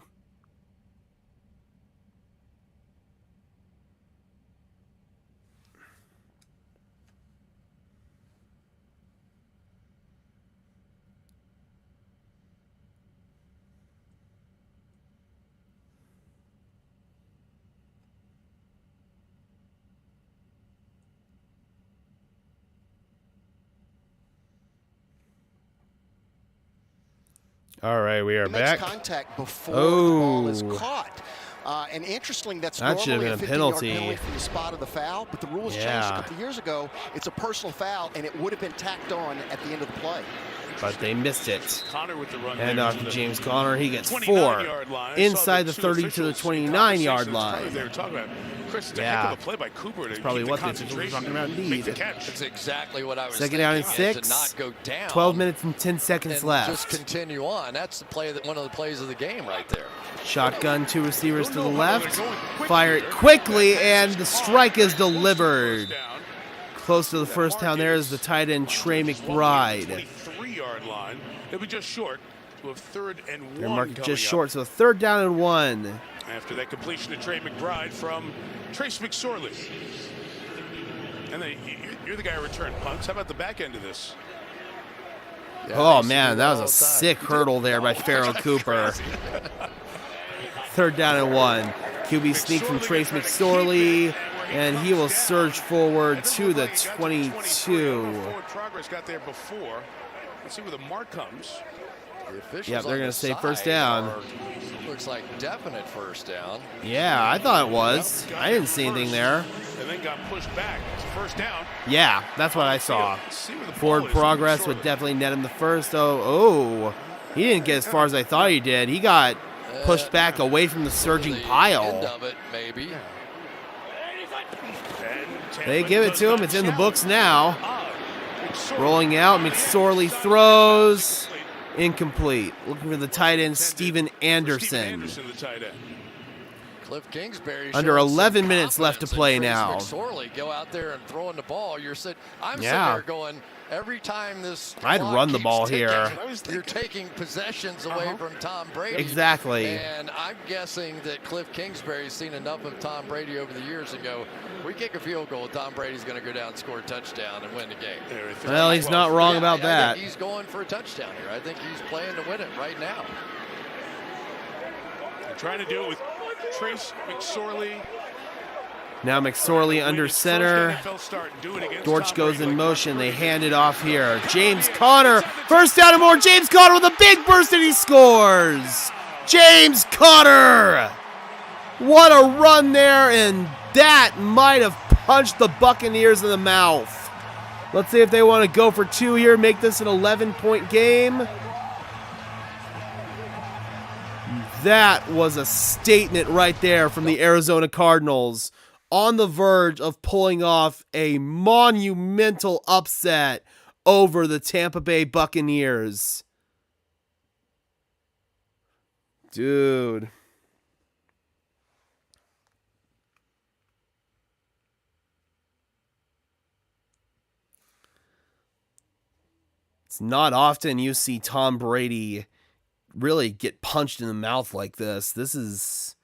A: All right, we are back.
I: Makes contact before the ball is caught. And interesting, that's
A: that should have
I: normally
A: been
I: a
A: a
I: 50-yard
A: penalty
I: from the spot of the foul, but the rules changed a couple of years ago. It's a personal foul, and it would have been tacked on at the end of the play.
A: But they missed it.
B: Conner with the run.
A: And off to James Conner. He gets 4 inside the 30 to the 29-yard line.
B: They were talking about Chris,
A: yeah,
B: the play by Cooper to
A: that's probably
B: keep
A: what
B: the
A: the officials were talking about. Indeed,
E: that's exactly what I was.
A: Second down and 6.
E: To not go down.
A: 12 minutes and 10 seconds
E: and
A: left.
E: Just continue on. That's the play that one of the plays of the game right there.
A: Shotgun, 2 receivers to the left. Fire it quickly, and the strike is delivered. Close to the first down there is the tight end Trey McBride.
B: 23-yard line. It'll be just short to a 3rd and 1.
A: They're marked just short, so 3rd down and 1.
B: After that completion to Trey McBride from Trace McSorley. And then you're the guy who returned punts. How about the back end of this?
A: Yeah, oh, man, that was a sick hurdle there by Pharaoh Cooper. 3rd down and 1. QB sneak from Trace McSorley, and he will surge forward to the 22.
B: Progress got there before. Let's see where the mark comes.
A: Yep, they're going to say first down.
E: Looks like definite first down.
A: Yeah, I thought it was. I didn't see anything there.
B: And then got pushed back. It's first down.
A: Yeah, that's what I saw. Forward progress would definitely net him the first. Oh, he didn't get as far as I thought he did. He got pushed back away from the surging pile.
E: End of it, maybe.
A: They give it to him. It's in the books now. Rolling out, McSorley throws. Incomplete. Looking for the tight end, Steven Anderson.
E: Cliff Kingsbury
A: under 11 minutes left to play now.
E: McSorley go out there and throwing the ball. I'm sitting there going, every time this
A: I'd run the ball
E: ticking,
A: here.
E: You're taking possessions away from Tom Brady.
A: Exactly.
E: And I'm guessing that Cliff Kingsbury's seen enough of Tom Brady over the years and go, we kick a field goal, Tom Brady's going to go down, score a touchdown, and win the game.
A: Well, he's not wrong about that.
E: I think he's going for a touchdown here. I think he's playing to win it right now.
B: They're trying to do it with Trace McSorley.
A: Now McSorley under center. Dortch goes in motion. They hand it off here. James Conner. First down and more. James Conner with a big burst, and he scores. James Conner. What a run there, and that might have punched the Buccaneers in the mouth. Let's see if they want to go for 2 here, make this an 11-point game. That was a statement right there from the Arizona Cardinals, on the verge of pulling off a monumental upset over the Tampa Bay Buccaneers. Dude. It's not often you see Tom Brady really get punched in the mouth like this. This is...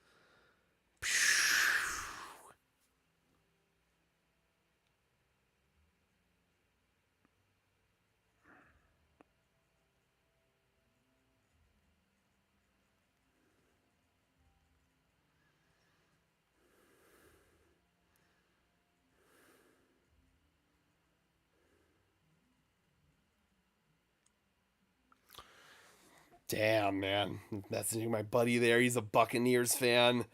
A: Damn, man. Messaging my buddy there. He's a Buccaneers fan.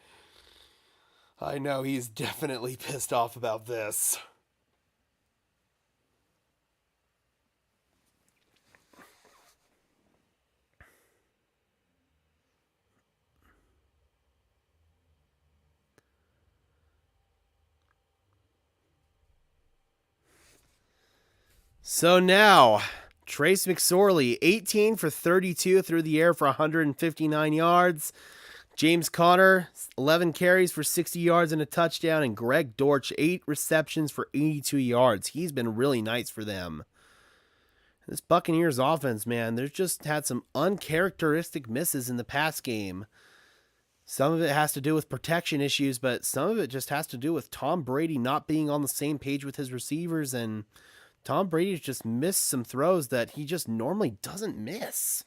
A: I know he's definitely pissed off about this. So now... Trace McSorley, 18 for 32 through the air for 159 yards. James Conner, 11 carries for 60 yards and a touchdown. And Greg Dortch, 8 receptions for 82 yards. He's been really nice for them. This Buccaneers offense, man, they've just had some uncharacteristic misses in the pass game. Some of it has to do with protection issues, but some of it just has to do with Tom Brady not being on the same page with his receivers, and Tom Brady's just missed some throws that he just normally doesn't miss.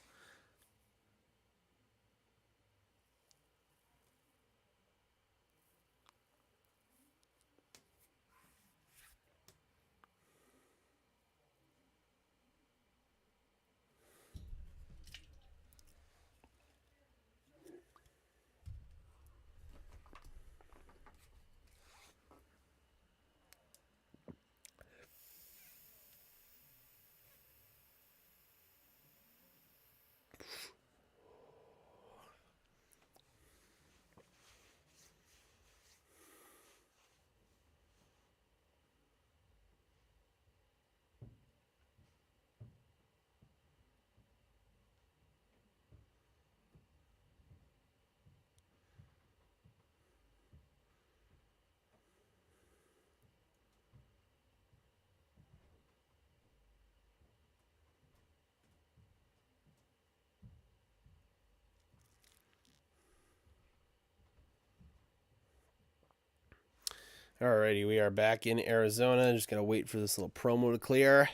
A: Alrighty, we are back in Arizona. Just gotta wait for this little promo to clear.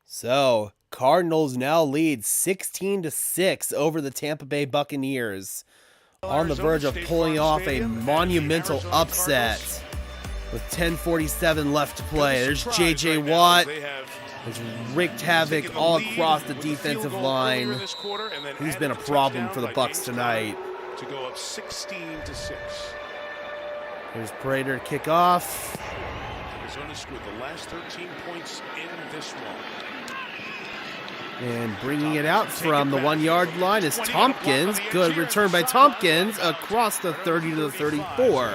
A: So, Cardinals now lead 16-6 over the Tampa Bay Buccaneers. On the verge of pulling off a monumental upset with 10:47 left to play. There's J.J. Watt. Has wreaked havoc all across the defensive line. He's been a problem for the Bucs tonight.
B: To go up 16-6.
A: Here's Prater to kick off.
B: Arizona scored the last 13 points in this one.
A: And bringing it out from the 1-yard line is Tompkins. Good return by Tompkins across the 30 to the 34.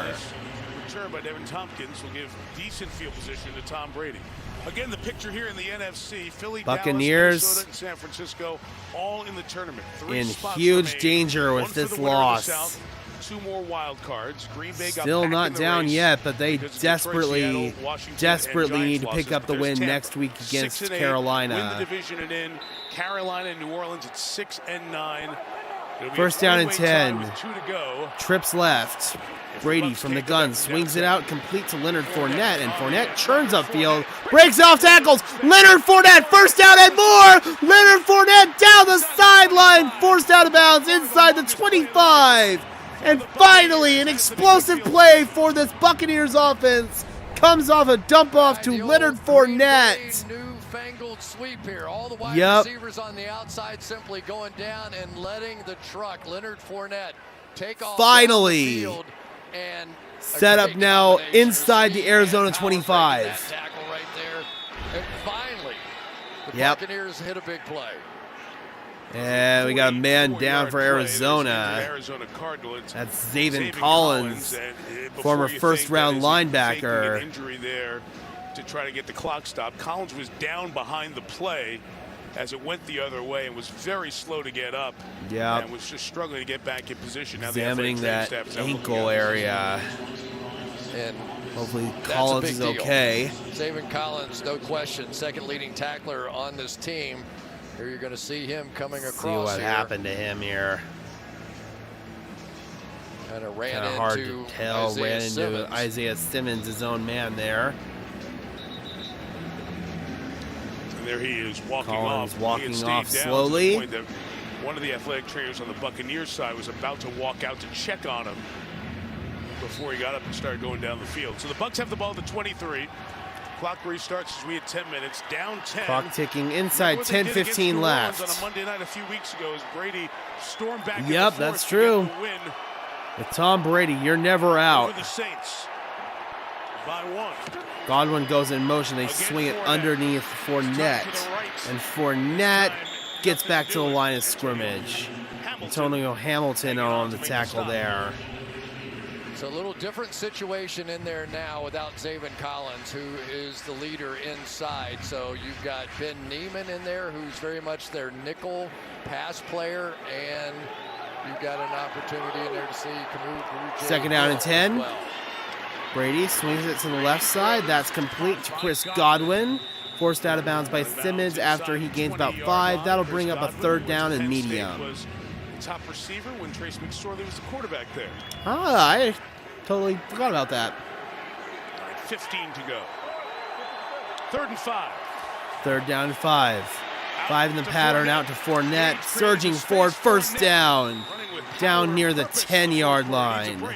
B: Return by Devin Tompkins will give decent field position to Tom Brady. Again, the picture here in the NFC, Philly,
A: Buccaneers,
B: Dallas, Minnesota, and San Francisco, all in the tournament.
A: In huge danger with this loss.
B: 2 more wild cards. Green Bay got
A: still
B: back
A: not
B: in the
A: down
B: race
A: yet, but they desperately
B: Seattle,
A: need to pick up the win
B: Tampa.
A: next week against
B: 6-8,
A: Carolina.
B: Win the division and in. Carolina and New Orleans at 6-9.
A: First down and 10.
B: 2 to go.
A: Trips left. Brady from the gun swings it out complete to Leonard Fournette, and Fournette churns upfield, breaks off tackles. Leonard Fournette, first down and more. Leonard Fournette down the sideline, forced out of bounds inside the 25. And finally, an explosive play for this Buccaneers offense comes off a dump off to Leonard Fournette.
E: Newfangled sweep here. All the wide receivers on the outside simply going down and letting the truck, Leonard Fournette, take off.
A: Finally.
E: Down the field and
A: set up now inside the Arizona 25.
E: That tackle right there. And finally, the Buccaneers hit a big play.
A: And we got a man down for Arizona. That's Zaven Collins, former first-round linebacker.
B: Injury there to try to get the clock stopped. Collins was down behind the play as it went the other way and was very slow to get up.
A: Yeah.
B: And was just struggling to get back in position. Now
A: examining that ankle area.
E: And
A: Hopefully
E: That's a
A: Collins
E: big
A: is
E: deal.
A: okay.
E: Zaven Collins, no question, second leading tackler on this team. Here you're going to see him coming across.
A: See what
E: here.
A: happened to him here.
E: Kind of ran
A: Kind of
E: into
A: hard to tell. Ran into
E: Simmons.
A: Isaiah Simmons, his own man there.
B: And there he is walking
A: Collins
B: off.
A: walking
B: He had stayed
A: off
B: down
A: slowly.
B: to the point that one of the athletic trainers on the Buccaneers side was about to walk out to check on him before he got up and started going down the field. So the Bucs have the ball at the 23. Clock restarts as we had 10 minutes. Down 10.
A: Clock ticking inside, 10-15 left.
B: On a Monday night a few weeks ago as Brady stormed back.
A: Yep, that's true. With Tom Brady, you're never out.
B: Over the Saints by 1.
A: Godwin goes in motion. They swing it underneath Fournette. And Fournette gets back to the line of scrimmage. Antonio Hamilton on the tackle there.
E: It's a little different situation in there now without Zaven Collins, who is the leader inside. So you've got Ben Neiman in there, who's very much their nickel pass player, and you've got an opportunity in there to see Kamu.
A: Second down and 10.
E: Well.
A: Brady swings it to the left side. That's complete to Chris Godwin. Forced out of bounds by Simmons after he gains about 5. That'll bring up a third down and medium.
B: Top receiver when Trace McSorley was the quarterback there.
A: I totally forgot about that.
B: 15 to go. 3rd and 5.
A: Third down and 5. 5 in the pattern, out to Fournette. Surging forward, first down. Down near the 10-yard line.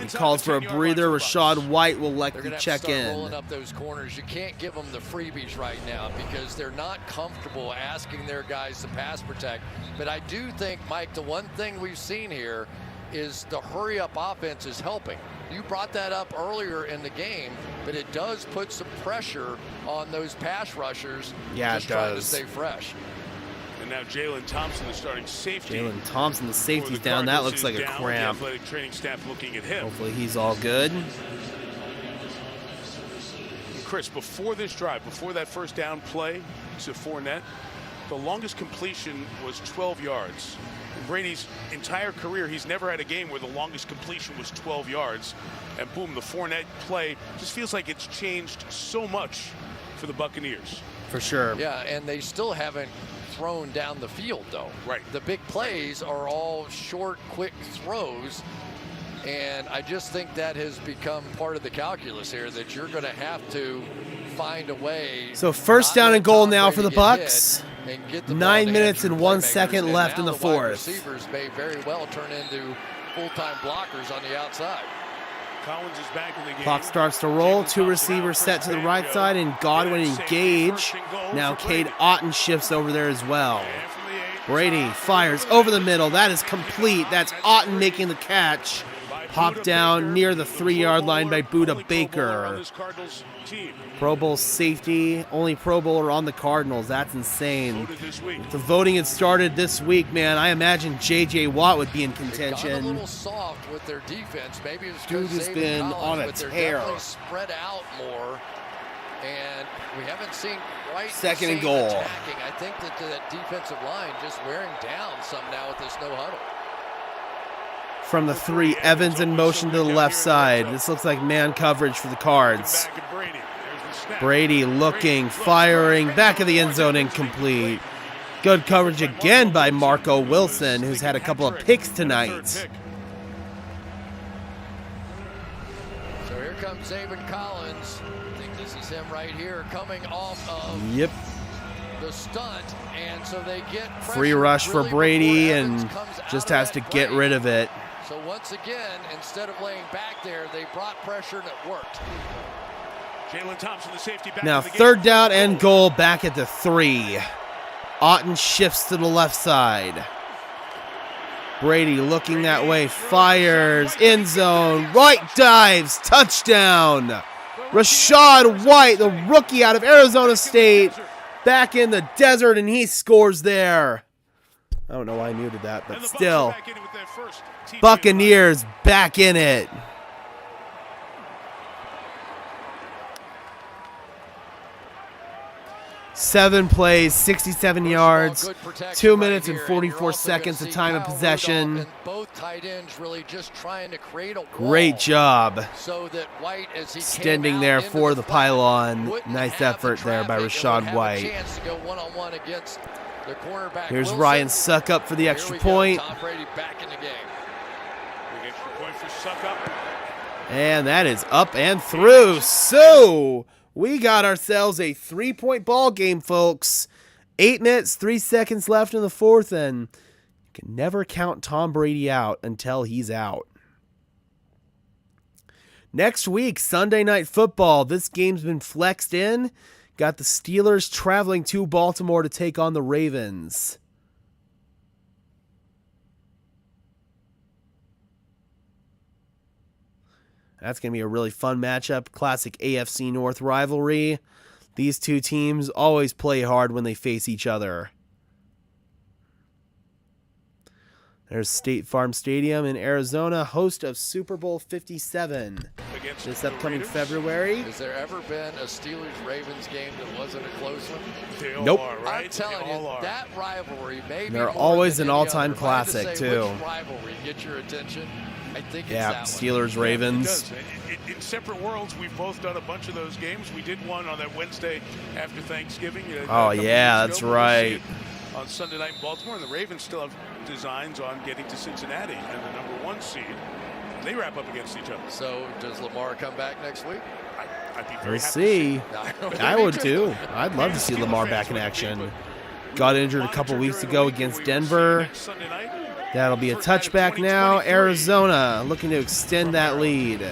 A: He calls for a breather. Rashad White will likely check in.
E: Rolling up those corners. You can't give them the freebies right now because they're not comfortable asking their guys to pass protect. But I do think, Mike, the one thing we've seen here is the hurry-up offense is helping. You brought that up earlier in the game, but it does put some pressure on those pass rushers.
A: Yeah,
E: just
A: it
E: trying to
A: does.
E: stay fresh.
B: And now Jalen Thompson, the starting safety.
A: Jalen Thompson, the safety's down. That looks like a cramp.
B: The athletic training staff looking at him.
A: Hopefully he's all good.
B: Chris, before this drive, before that first down play to Fournette, the longest completion was 12 yards. In Brady's entire career, he's never had a game where the longest completion was 12 yards. And boom, the Fournette play just feels like it's changed so much for the Buccaneers.
A: For sure.
E: Yeah, and they still haven't thrown down the field, though.
B: Right.
E: The big plays are all short, quick throws. And I just think that has become part of the calculus here, that you're going to have to find a way.
A: So first down and goal now for the Bucs. 9 minutes and 1 second left in the fourth.
E: Receivers may very well turn into full-time blockers on the outside.
B: Collins is back in the game.
A: Clock starts to roll. 2 receivers set to the right side, and Godwin engage. Now Cade Otten shifts over there as well. Brady fires over the middle. That is complete. That's Otten making the catch. Popped down near the 3-yard line by Budda Baker. Pro Bowl safety, only Pro Bowler on the Cardinals. That's insane. If the voting had started this week, man, I imagine J.J. Watt would be in contention.
E: Got a little soft with their defense. Maybe it's
A: Dude has been on a tear.
E: They're definitely spread out more, and we haven't seen quite
A: second and
E: the
A: goal.
E: same attacking. I think that the defensive line just wearing down some now with this no huddle.
A: From the 3, Evans in motion to the left side. This looks like man coverage for the Cards. Brady looking, firing, back of the end zone, incomplete. Good coverage again by Marco Wilson, who's had a couple of picks tonight.
E: So here comes Zaven Collins. I think this is him right here, coming off of the stunt, and so they get
A: free rush for Brady and just has to get rid of it.
E: So once again, instead of laying back there, they brought pressure and it worked.
B: Jalen Thompson, the safety, back
A: now
B: in the
A: third
B: game.
A: down and goal back at the 3. Otten shifts to the left side. Brady looking that way, fires, end zone, right dives, touchdown. Rashad White, the rookie out of Arizona State, back in the desert, and he scores there. I don't know why I muted that, but still. Buccaneers back in it. 7 plays, 67 yards, 2 minutes and 44 seconds of time of possession.
E: Both tight ends really just trying to create a wall.
A: Great job
E: So that White, as he
A: extending there for the pylon. Nice effort there by Rashad White. Here's Ryan Suckup for the extra point.
E: Tom Brady back in the game.
B: Big extra point for Suckup.
A: And that is up and through. So we got ourselves a 3-point ball game, folks. 8 minutes, 3 seconds left in the fourth, and you can never count Tom Brady out until he's out. Next week, Sunday Night Football. This game's been flexed in. Got the Steelers traveling to Baltimore to take on the Ravens. That's going to be a really fun matchup. Classic AFC North rivalry. These two teams always play hard when they face each other. There's State Farm Stadium in Arizona, host of Super Bowl 57 this upcoming February.
E: Has there ever been a Steelers-Ravens game that wasn't a close one?
B: They all
A: Nope.
B: are, right?
E: I'm telling you, that rivalry may be
A: They're
E: more
A: always
E: than
A: an
E: any
A: all-time
E: other. If I had to
A: classic,
E: say
A: too.
E: Which rivalry get your attention? I think it's
A: Yeah,
E: that one.
A: Steelers,
B: It
A: Ravens.
B: does. In separate worlds, we've both done a bunch of those games. We did one on that Wednesday after Thanksgiving. A
A: Oh,
B: couple
A: yeah,
B: weeks
A: that's
B: ago. We'll see
A: right.
B: it on Sunday night in Baltimore, and the Ravens still have designs on getting to Cincinnati and the #1 seed. They wrap up against each other.
E: So does Lamar come back next week?
B: I'd be very
A: We'll
B: happy
A: see.
B: to see.
A: I would too. I'd love to see Lamar back in action. Got injured a couple weeks ago against Denver.
B: Next Sunday night.
A: That'll be a touchback now. Arizona looking to extend that lead.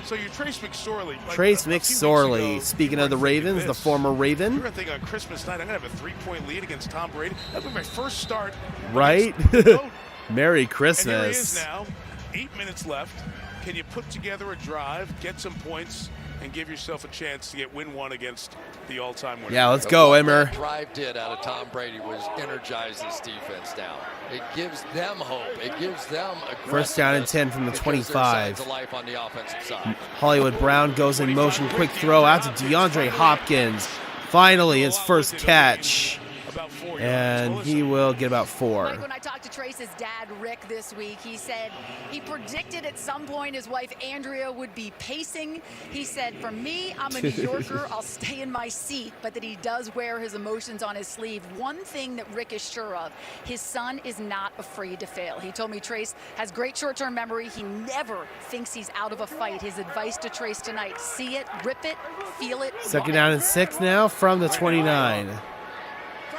B: So you Trace McSorley.
A: Trace McSorley. Speaking of the Ravens, the former
B: You're
A: Raven.
B: going to think on Christmas night, I'm going to have a 3-point lead against Tom Brady. That'll be my first start.
A: Right?
B: against the GOAT.
A: Merry
B: And here he is
A: Christmas.
B: now. 8 minutes left. Can you put together a drive, get some points, and give yourself a chance to get win one against the all-time winner?
A: Yeah, let's go,
E: What
A: Emmer.
E: that drive did out of Tom Brady was energize this defense now. It gives them hope. It gives them
A: First down and 10 from the
E: because
A: 25.
E: there's signs of life on the offensive side.
A: Hollywood Brown goes in motion. Quick throw out to DeAndre Hopkins. Finally, his first catch.
B: About 4 yards.
A: And
B: Well,
A: he will get about 4.
C: Like when I talked to Trace's dad, Rick, this week, he said he predicted at some point his wife Andrea would be pacing. He said, for me, I'm a New Yorker. I'll stay in my seat, but that he does wear his emotions on his sleeve. One thing that Rick is sure of, his son is not afraid to fail. He told me Trace has great short-term memory. He never thinks he's out of a fight. His advice to Trace tonight, see it, rip it, feel it.
A: Second down and 6 now from the 29.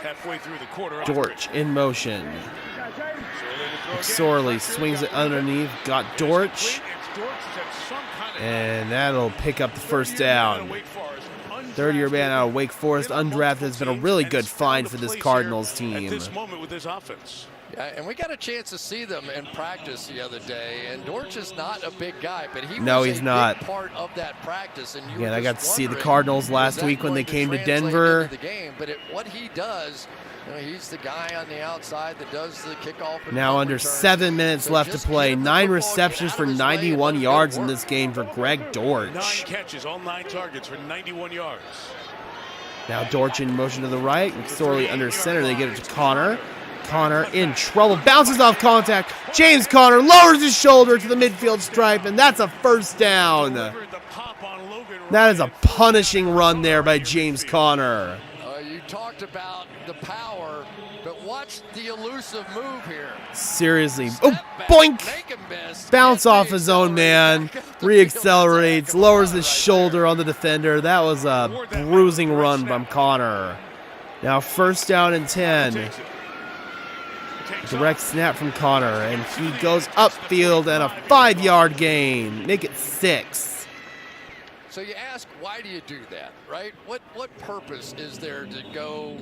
B: halfway through the quarter.
A: Dortch in motion. McSorley swings it underneath. Got Dortch. And that'll pick up the first down. Third-year man out of Wake Forest, undrafted, has been a really good find for this Cardinals team.
B: At this moment with this offense.
E: Yeah, and we got a chance to see them in practice the other day, and Dortch is not a big guy, but he
A: No,
E: was
A: he's
E: a
A: not.
E: big part of that practice. And you
A: Yeah,
E: were
A: I got
E: just
A: to see the
E: wondering,
A: Cardinals last
E: is that
A: week when they
E: going
A: came to
E: translate
A: Denver.
E: into the game? But what he does, you know, he's the guy on the outside that does the kickoff. And
A: Now
E: punt
A: under
E: return.
A: 7 minutes
E: So
A: left to
E: just
A: play.
E: get the
A: 9
E: football,
A: receptions
E: get
A: for
E: out of his way, and
A: 91
E: let him
A: yards
E: go
A: in
E: to
A: this
E: work.
A: game for Greg
B: 9
A: Dortch.
B: catches, all 9 targets for 91 yards.
A: Now Dortch in motion to the right. McSorley under center. They give it to Connor. Connor in trouble. Bounces off contact. James Conner lowers his shoulder to the midfield stripe, and that's a first down. That is a punishing run there by James Conner.
E: You talked about the power, but watch the elusive move here.
A: Seriously.
E: Step
A: Oh,
E: back,
A: boink!
E: make him miss,
A: Bounce
E: get
A: off his own man. Re-accelerates. Lowers his shoulder on the defender. That was a bruising run from Conner. Now first down and 10. Direct snap from Connor, and he goes upfield and a 5-yard gain. Make it 6.
E: So you ask, why do you do that, right? What purpose is there to go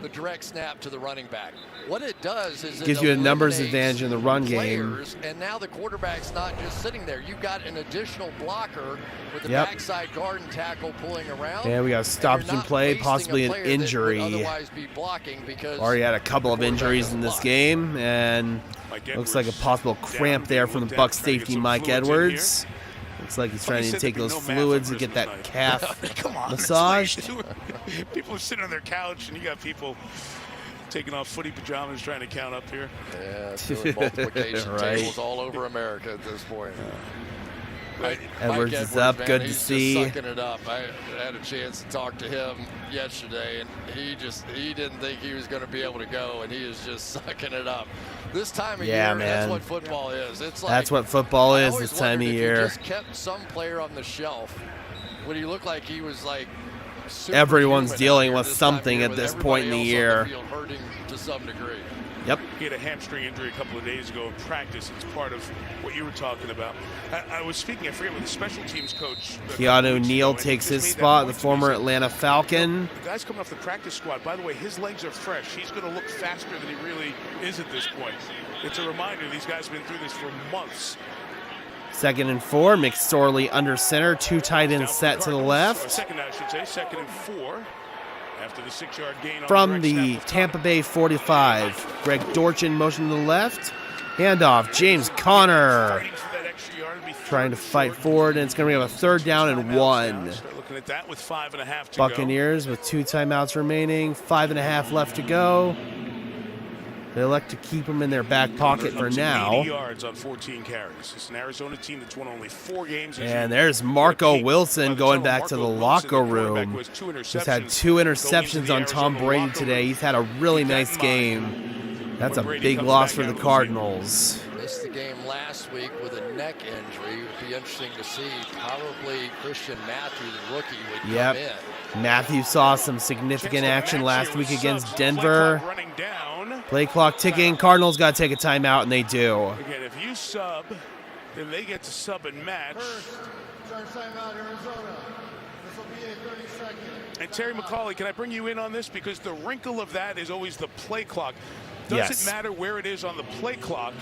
E: the direct snap to the running back? What it does is
A: Gives
E: it
A: you a numbers
E: eliminates
A: advantage in the run game.
E: players, and now the quarterback's not just sitting there. You've got an additional blocker with the
A: Yep.
E: backside guard and tackle pulling around.
A: Yeah, we got a
E: and
A: stoppage
E: you're
A: in
E: not
A: play,
E: wasting
A: possibly
E: a
A: an
E: player that would
A: injury.
E: otherwise be blocking because
A: Already had a couple of
E: the quarterback
A: injuries
E: doesn't
A: in this
E: block.
A: game, and looks like a possible cramp there from the Bucs safety Mike Edwards. Looks like he's trying
B: He
A: to
B: said
A: take
B: there'd be
A: those
B: no math on
A: fluids and get
B: Christmas
A: that
B: night.
A: calf
B: Come on,
A: massaged.
B: People are sitting on their couch, and you got people taking off footy pajamas trying to count up here.
E: Yeah, doing multiplication
A: Right.
E: tables all over America at this point.
A: Edwards
E: Mike
A: is up.
E: man,
A: Good to
E: he's
A: see.
E: Just sucking it up. I had a chance to talk to him yesterday, and he didn't think he was going to be able to go, and he is just sucking it up. This time of year,
A: man.
E: that's what football is. It's like,
A: That's what football
E: I
A: is
E: always
A: this time of
E: wondered if
A: year.
E: you just kept some player on the shelf. Would he look like he was like
A: Everyone's
E: superhuman
A: dealing
E: out here
A: with
E: this time of
A: something
E: year
A: at
E: with
A: this point in the
E: everybody
A: year.
E: else on the field hurting to some degree.
A: Yep.
B: He had a hamstring injury a couple of days ago in practice. It's part of what you were talking about. I was speaking, I forget, with the special teams coach.
A: Keanu Neal takes his spot, the former Atlanta Falcon.
B: The guy's coming off the practice squad. By the way, his legs are fresh. He's going to look faster than he really is at this point. It's a reminder these guys have been through this for months.
A: 2nd and 4. McSorley under center. 2 tight ends set to the left.
B: Second, I should say. 2nd and 4. After the 6-yard gain
A: From the Tampa Bay 45. Greg Dorchin motion to the left. Handoff. James Conner trying to fight forward, and it's going to be a 3rd down and 1.
B: Looking at that with 5.5 to
A: Buccaneers with 2 timeouts remaining. 5.5 left to go. They elect to keep him in their back pocket for now.
B: 80 yards on 14 carries. It's an Arizona team that's won only 4 games.
A: And there's Marco Wilson going back to the locker room. Just had 2 interceptions on Tom Brady today. He's had a really nice game. That's a big loss for the Cardinals.
E: Missed the game last week with a neck injury. It would be interesting to see. Probably Christian Matthew, the rookie, would come in.
A: Matthew saw some significant action last week against Denver. Play clock ticking. Cardinals got to take a timeout, and they do.
B: Again, if you sub, then they get to sub and match. And Terry McCauley, can I bring you in on this? Because the wrinkle of that is always the play clock. Does it matter where it is on the play clock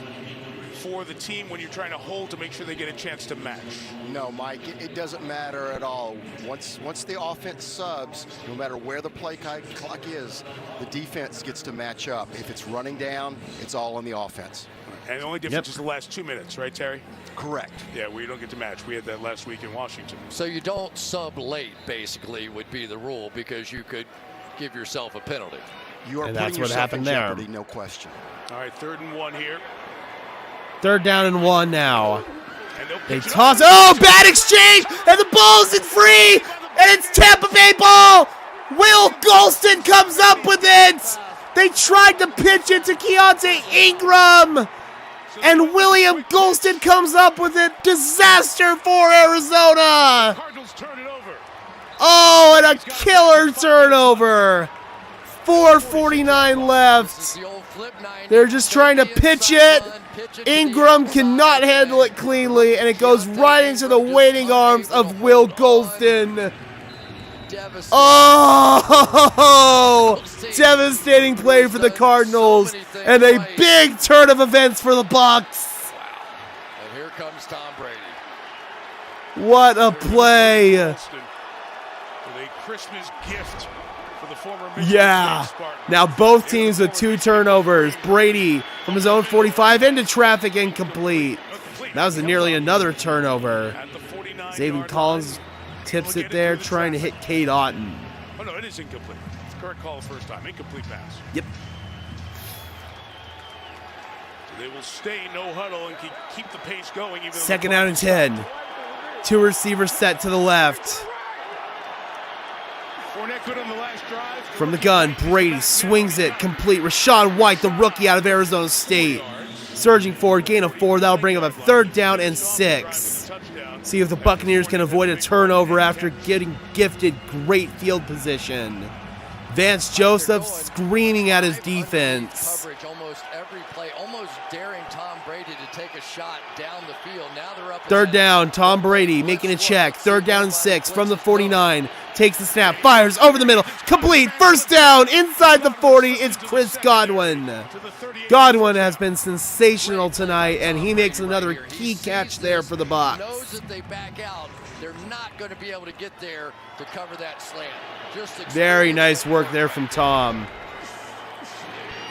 B: for the team when you're trying to hold to make sure they get a chance to match?
I: No, Mike, it doesn't matter at all. Once the offense subs, no matter where the play clock is, the defense gets to match up. If it's running down, it's all on the offense.
B: And the only difference is the last 2 minutes, right, Terry?
I: Correct.
B: Yeah, we don't get to match. We had that last week in Washington.
E: So you don't sub late, basically, would be the rule, because you could give yourself a penalty.
I: You are
A: And
I: putting
A: that's what
I: yourself
A: happened
I: in
A: there.
I: jeopardy, no question.
B: All right, 3rd and 1 here.
A: 3rd down and 1 now.
B: And they'll
A: They
B: pitch it
A: toss.
B: up.
A: Oh, bad exchange, and the ball's in free, and it's Tampa Bay ball. Will Golston comes up with it. They tried to pitch it to Keontae Ingram, and William Golston comes up with it. Disaster for Arizona.
B: Cardinals turn it over.
A: Oh, and a killer turnover. 4:49 left. They're just trying to pitch it. Ingram cannot handle it cleanly, and it goes right into the waiting arms of Will Golston. Oh, devastating play for the Cardinals, and a big turn of events for the Bucs.
E: And here comes Tom Brady.
A: What a play.
B: With a Christmas gift for the former
A: Yeah. Now both teams with 2 turnovers. Brady from his own 45 into traffic, incomplete. That was nearly another turnover. Zaven Collins tips it there, trying to hit Cade Otton.
B: Oh, no, it is incomplete. It's correct call the first time. Incomplete pass.
A: Yep.
B: So they will stay no huddle and keep the pace going. Even
A: 2nd out and 10. 2 receivers set to the left.
B: Fournette good on the last drive.
A: From the gun, Brady swings it complete. Rachaad White, the rookie out of Arizona State. Surging forward, gain of 4. That'll bring up a 3rd down and 6. See if the Buccaneers can avoid a turnover after getting gifted great field position. Vance Joseph screaming at his defense.
E: Coverage almost every play, almost daring Tom Brady to take a shot down the field. Now they're up.
A: 3rd down, Tom Brady making a check. 3rd down and 6 from the 49. Takes the snap, fires over the middle. Complete, 1st down inside the 40. It's Chris Godwin. Godwin has been sensational tonight, and he makes another key catch there for the Bucs.
E: Knows that they back out, they're not going to be able to get there to cover that slant.
A: Very nice work there from Tom.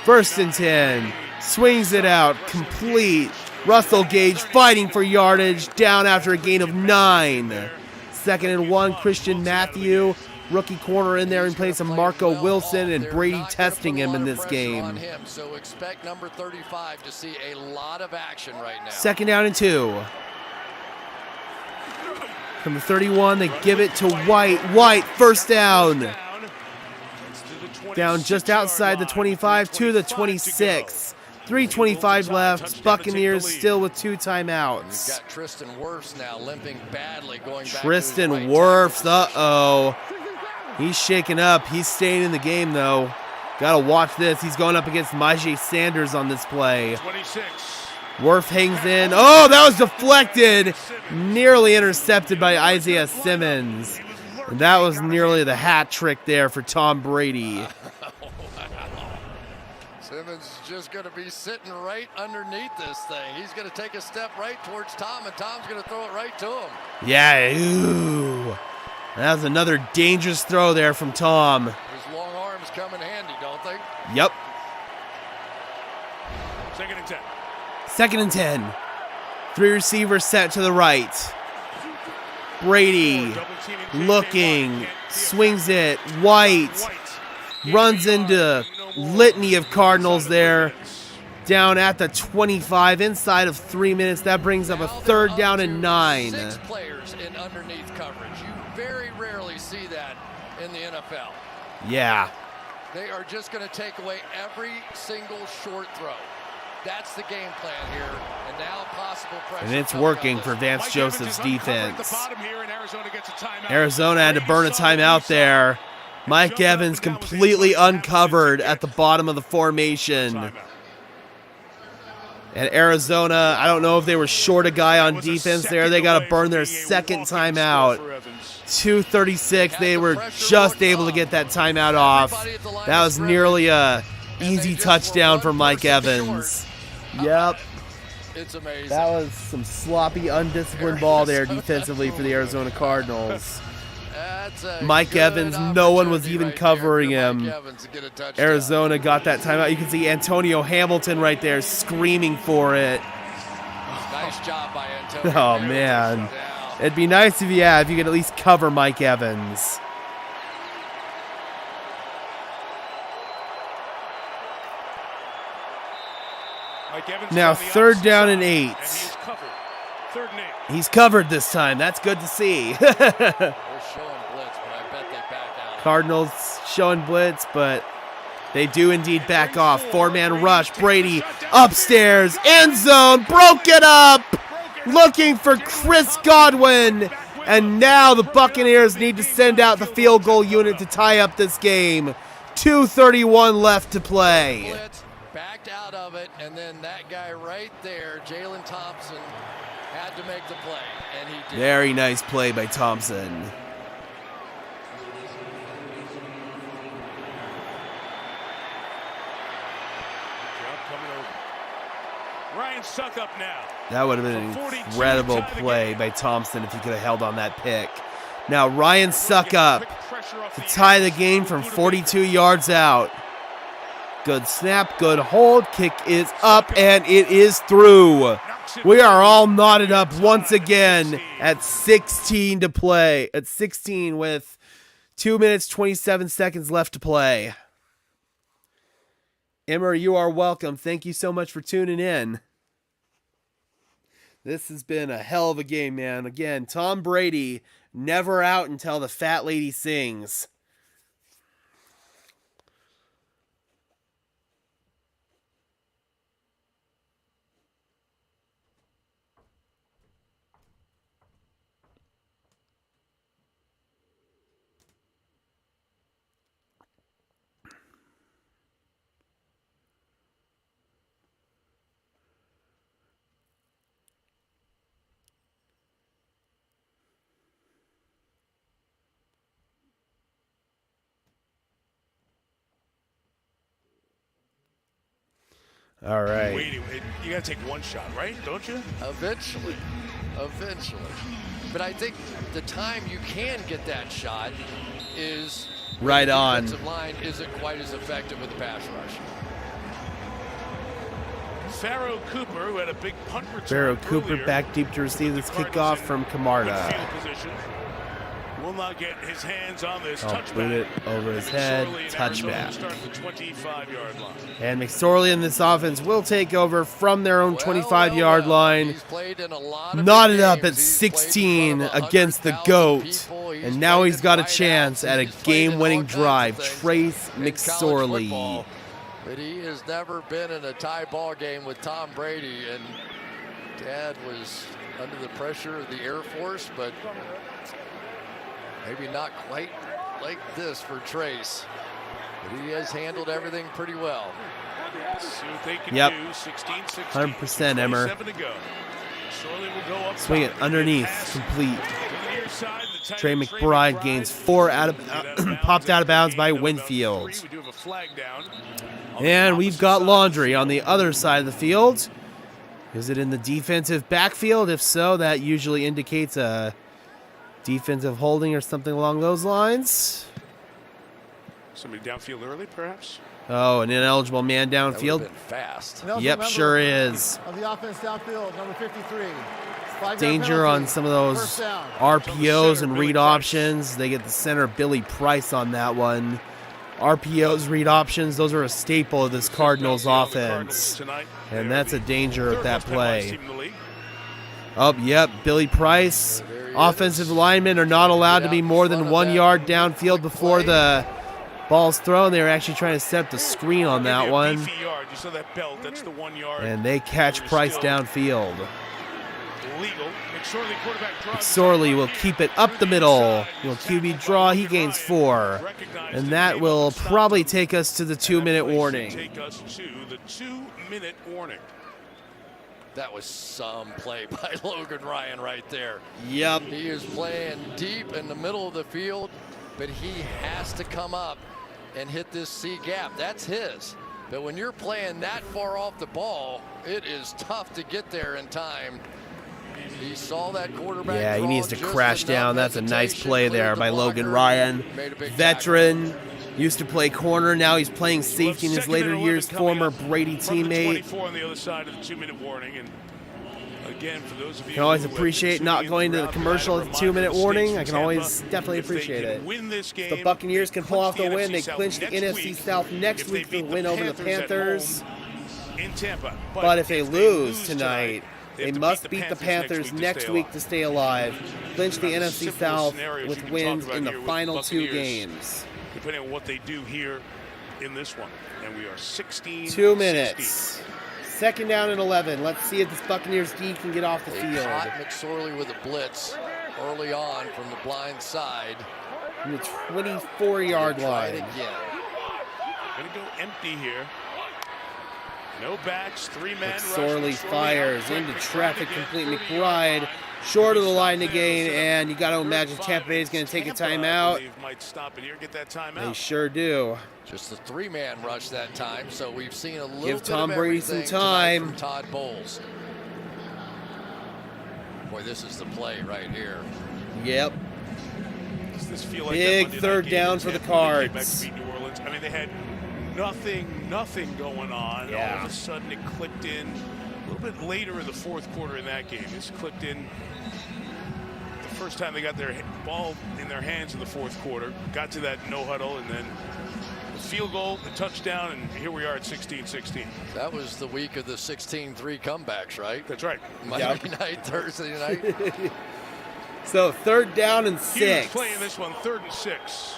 A: 1st and 10. Swings it out, complete. Russell Gage fighting for yardage, down after a gain of 9. 2nd and 1, Christian Matthew, rookie corner in there in place of Marco Wilson, and Brady testing him in this game.
E: So expect number 35 to see a lot of action right now.
A: 2nd down and 2. From the 31, they give it to White. White, first down. Down just outside the 25 to the 26. 3:25 left. Buccaneers still with 2 timeouts.
E: We've got Tristan Wirfs now limping badly going back.
A: Tristan Wirfs, uh-oh. He's shaking up. He's staying in the game, though. Got to watch this. He's going up against Myjai Sanders on this play.
B: 26.
A: Wirf hangs in. Oh, that was deflected. Nearly intercepted by Isaiah Simmons. And that was nearly the hat trick there for Tom Brady.
E: Simmons is just going to be sitting right underneath this thing. He's going to take a step right towards Tom, and Tom's going to throw it right to him.
A: Yeah, ooh. That was another dangerous throw there from Tom.
E: His long arms come in handy, don't they?
A: Yep.
B: 2nd and 10.
A: 2nd and 10. 3 receivers set to the right. Brady looking, swings it. White runs into litany of Cardinals there. Down at the 25, inside of 3 minutes. That brings up a 3rd down and 9.
E: 6 players in underneath coverage. You very rarely see that in the NFL.
A: Yeah.
E: They are just going to take away every single short throw. That's the game plan here, and now possible pressure.
A: And it's working for Vance Joseph's defense. Arizona had to burn a timeout there. Mike Evans completely uncovered at the bottom of the formation. And Arizona, I don't know if they were short a guy on defense there. They got to burn their 2nd timeout. 2:36. They were just able to get that timeout off. That was nearly a easy touchdown for Mike Evans. Yep.
E: It's amazing.
A: That was some sloppy, undisciplined ball there defensively for the Arizona Cardinals. Mike Evans, no one was even covering him. Arizona got that timeout. You can see Antonio Hamilton right there screaming for it.
E: Nice job by Antonio.
A: Oh, man. It'd be nice if you could at least cover Mike Evans. Now 3rd down and 8. He's covered this time. That's good to see.
E: They're showing blitz, but I bet they back out.
A: Cardinals showing blitz, but they do indeed back off. 4-man rush. Brady upstairs. End zone. Broke it up. Looking for Chris Godwin. And now the Buccaneers need to send out the field goal unit to tie up this game. 2:31 left to play.
E: Blitz, backed out of it, and then that guy right there, Jalen Thompson, had to make the play, and he did.
A: Very nice play by Thompson.
B: Ryan Suckup now.
A: That would have been an incredible play by Thompson if he could have held on that pick. Now Ryan Suckup to tie the game from 42 yards out. Good snap, good hold. Kick is up, and it is through. We are all knotted up once again at 16 to play. At 16 with 2 minutes, 27 seconds left to play. Emmer, you are welcome. Thank you so much for tuning in. This has been a hell of a game, man. Again, Tom Brady never out until the fat lady sings. All right.
B: Wait, you got to take one shot, right? Don't you?
E: Eventually. But I think the time you can get that shot is
A: right on.
E: The defensive line isn't quite as effective with the pass rush.
B: Pharaoh Cooper, who had a big punt return.
A: Pharaoh Cooper
B: earlier.
A: back deep to receive this
B: Cardinals
A: kickoff
B: in
A: from
B: good
A: Camarda.
B: field position. Will not get his hands on this
A: Oh,
B: touchback.
A: boot it over his head.
B: McSorley and
A: Touchback.
B: Arizona start at the 25-yard line.
A: And McSorley in this offense will take over from their own 25-yard line.
E: He's played in a lot of
A: Knotted
E: big
A: up
E: games.
A: at
E: He's played in
A: 16
E: front of
A: against the
E: 100,000
A: GOAT.
E: people. He's
A: And now
E: played
A: he's
E: in
A: got a
E: wideouts.
A: chance at a
E: He's played in
A: game-winning
E: all kinds of
A: drive.
E: things
A: Trace
E: in college
A: McSorley.
E: football. But he has never been in a tie ball game with Tom Brady. And Dad was under the pressure of the Air Force, but maybe not quite like this for Trace. But he has handled everything pretty well.
B: See what they can
A: Yep.
B: do. 16-16.
A: 100% Emmer.
B: 27 to go. McSorley will go up
A: Swing it
B: top.
A: underneath,
B: Pass
A: complete.
B: to the near side. The tight
A: Trey
B: end,
A: McBride gains 4 popped out of bounds by Winfield.
B: We do have a flag down.
A: And we've got Laundry on the other side of the field. Is it in the defensive backfield? If so, that usually indicates a defensive holding or something along those lines.
B: Somebody downfield early, perhaps?
A: Oh, an ineligible man
E: That would have
A: downfield.
E: been fast.
D: Nelson
A: Yep,
D: member
A: sure is.
D: Of the offense downfield, number 53. 5-yard
A: Danger
D: penalty.
A: on some of those
D: First down.
A: RPOs and
B: Billy
A: read
B: Price.
A: options. They get the center Billy Price on that one. RPOs, read options, those are a staple of this Cardinals offense. And that's a danger at that play. Oh, yep, Billy Price. Offensive linemen are not allowed to be more than 1 yard downfield before the ball's thrown. They were actually trying to set up the screen on that one.
B: You saw that belt. That's the 1 yard.
A: And they catch Price downfield.
B: Legal. McSorley, quarterback draw.
A: McSorley will keep it up the middle. Will QB draw. He gains 4. And that will probably take us to the 2-minute warning.
B: Take us to the 2-minute warning.
E: That was some play by Logan Ryan right there.
A: Yep.
E: He is playing deep in the middle of the field, but he has to come up and hit this C gap. That's his. But when you're playing that far off the ball, it is tough to get there in time. He saw that quarterback.
A: Yeah, he
E: draw
A: needs to
E: just
A: crash
E: enough
A: down. That's a nice
E: hesitation,
A: play there
E: cleared
A: by
E: the
A: Logan
E: blocker,
A: Ryan.
E: made a big
A: Veteran. Used to play corner. Now he's playing safety in his
B: Second
A: later
B: and
A: years.
B: 11 coming
A: Former
B: up
A: Brady
B: from the
A: teammate.
B: 24 on the other side of the 2-minute warning. And again, for those of you
A: Can always
B: who have
A: appreciate
B: been
A: not
B: tuning
A: going to the
B: throughout
A: commercial
B: night,
A: at the 2-minute
B: reminder,
A: warning.
B: the
A: I can
B: Tampa,
A: always definitely
B: if they
A: appreciate
B: can
A: it.
B: win this game,
A: The Buccaneers can pull off the
B: clinch
A: win. They
B: NFC
A: clinch the
B: South next
A: NFC
B: week.
A: South next
B: If they
A: week for the
B: beat
A: win over the
B: at
A: Panthers.
B: home in Tampa.
A: But if they lose tonight,
B: they
A: they
B: have to
A: must beat the Panthers next week to stay alive. Clinch the NFC
B: Simple
A: South
B: scenarios
A: with
B: you can
A: wins
B: talk about
A: in the
B: here with
A: final 2
B: Buccaneers,
A: games.
B: depending on what they do here in this one. And we are 16.
A: 2 minutes. Second down and 11. Let's see if this Buccaneers D can get off the
E: They
A: field.
E: caught McSorley with a blitz early on from the blind side.
A: From the 24-yard
E: Try
A: line.
E: it again.
B: Going to go empty here. No backs, 3-man rush.
A: McSorley fires
B: out
A: into
B: quick.
A: traffic,
B: McBride
A: complete
B: again,
A: McBride.
B: 30-yard.
A: Short of the line again, and you got to imagine Tampa Bay is going to take a
B: Tampa, I
A: timeout.
B: believe, might stop it here, get that
A: They
B: timeout.
A: sure do.
E: Just a 3-man rush that time, so we've seen a little
A: Give
E: bit
A: Tom
E: of
A: Brady some
E: everything tonight
A: time.
E: from Todd Bowles. Boy, this is the play right here.
A: Yep.
B: Does this feel like
A: Big
B: that Monday
A: third
B: night game
A: down
B: in
A: for the
B: Tampa when they came back
A: Cards.
B: to beat New Orleans? I mean, they had nothing going on.
A: Yeah.
B: All of a sudden, it clicked in a little bit later in the fourth quarter in that game. It's clicked in the first time they got their ball in their hands in the fourth quarter. Got to that no huddle, and then the field goal, the touchdown, and here we are at 16-16.
E: That was the week of the 16-3 comebacks, right?
B: That's right.
E: Monday night, Thursday night.
A: So third down and 6.
B: Huge play in this one, 3rd and 6.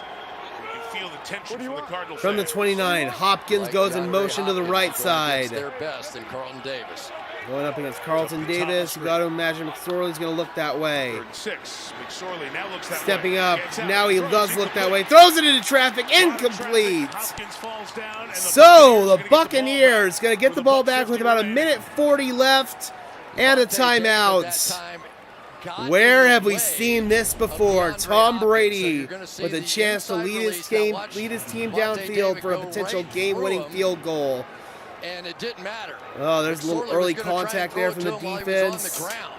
B: You can feel the tension from the Cardinals.
A: From the 29, Hopkins
E: Like
A: goes in
E: DeAndre
A: motion to the
E: Hopkins
A: right
E: going against
A: side.
E: their best in Carlton Davis.
A: Going up against Carlton Davis. You got to imagine McSorley's going to look that way.
B: 3rd and 6. McSorley now looks that
A: Stepping
B: way.
A: up.
B: Gets out,
A: Now he
B: throws,
A: does look that way.
B: incomplete.
A: Throws it into traffic. Incomplete.
B: Hopkins falls down, and
A: So the
B: Buccaneers
A: Buccaneers going to get the ball back with about a
B: minute.
A: minute 40 left and a
E: That time
A: timeout.
E: got
A: Where
E: in the
A: have we
E: way
A: seen this
E: of
A: before?
E: DeAndre
A: Tom
E: Hopkins. So
A: Brady
E: you're gonna see
A: with a
E: the
A: chance to
E: inside
A: lead his
E: release. Now
A: team,
E: watch
A: downfield
E: David
A: for a
E: go
A: potential
E: right
A: game-winning
E: through him.
A: field goal.
E: And it didn't matter.
A: Oh, there's a little
E: McSorley
A: early
E: was gonna try and
A: contact
E: throw
A: there
E: it
A: from
E: to
A: the
E: him while he was on
A: defense.
E: the ground.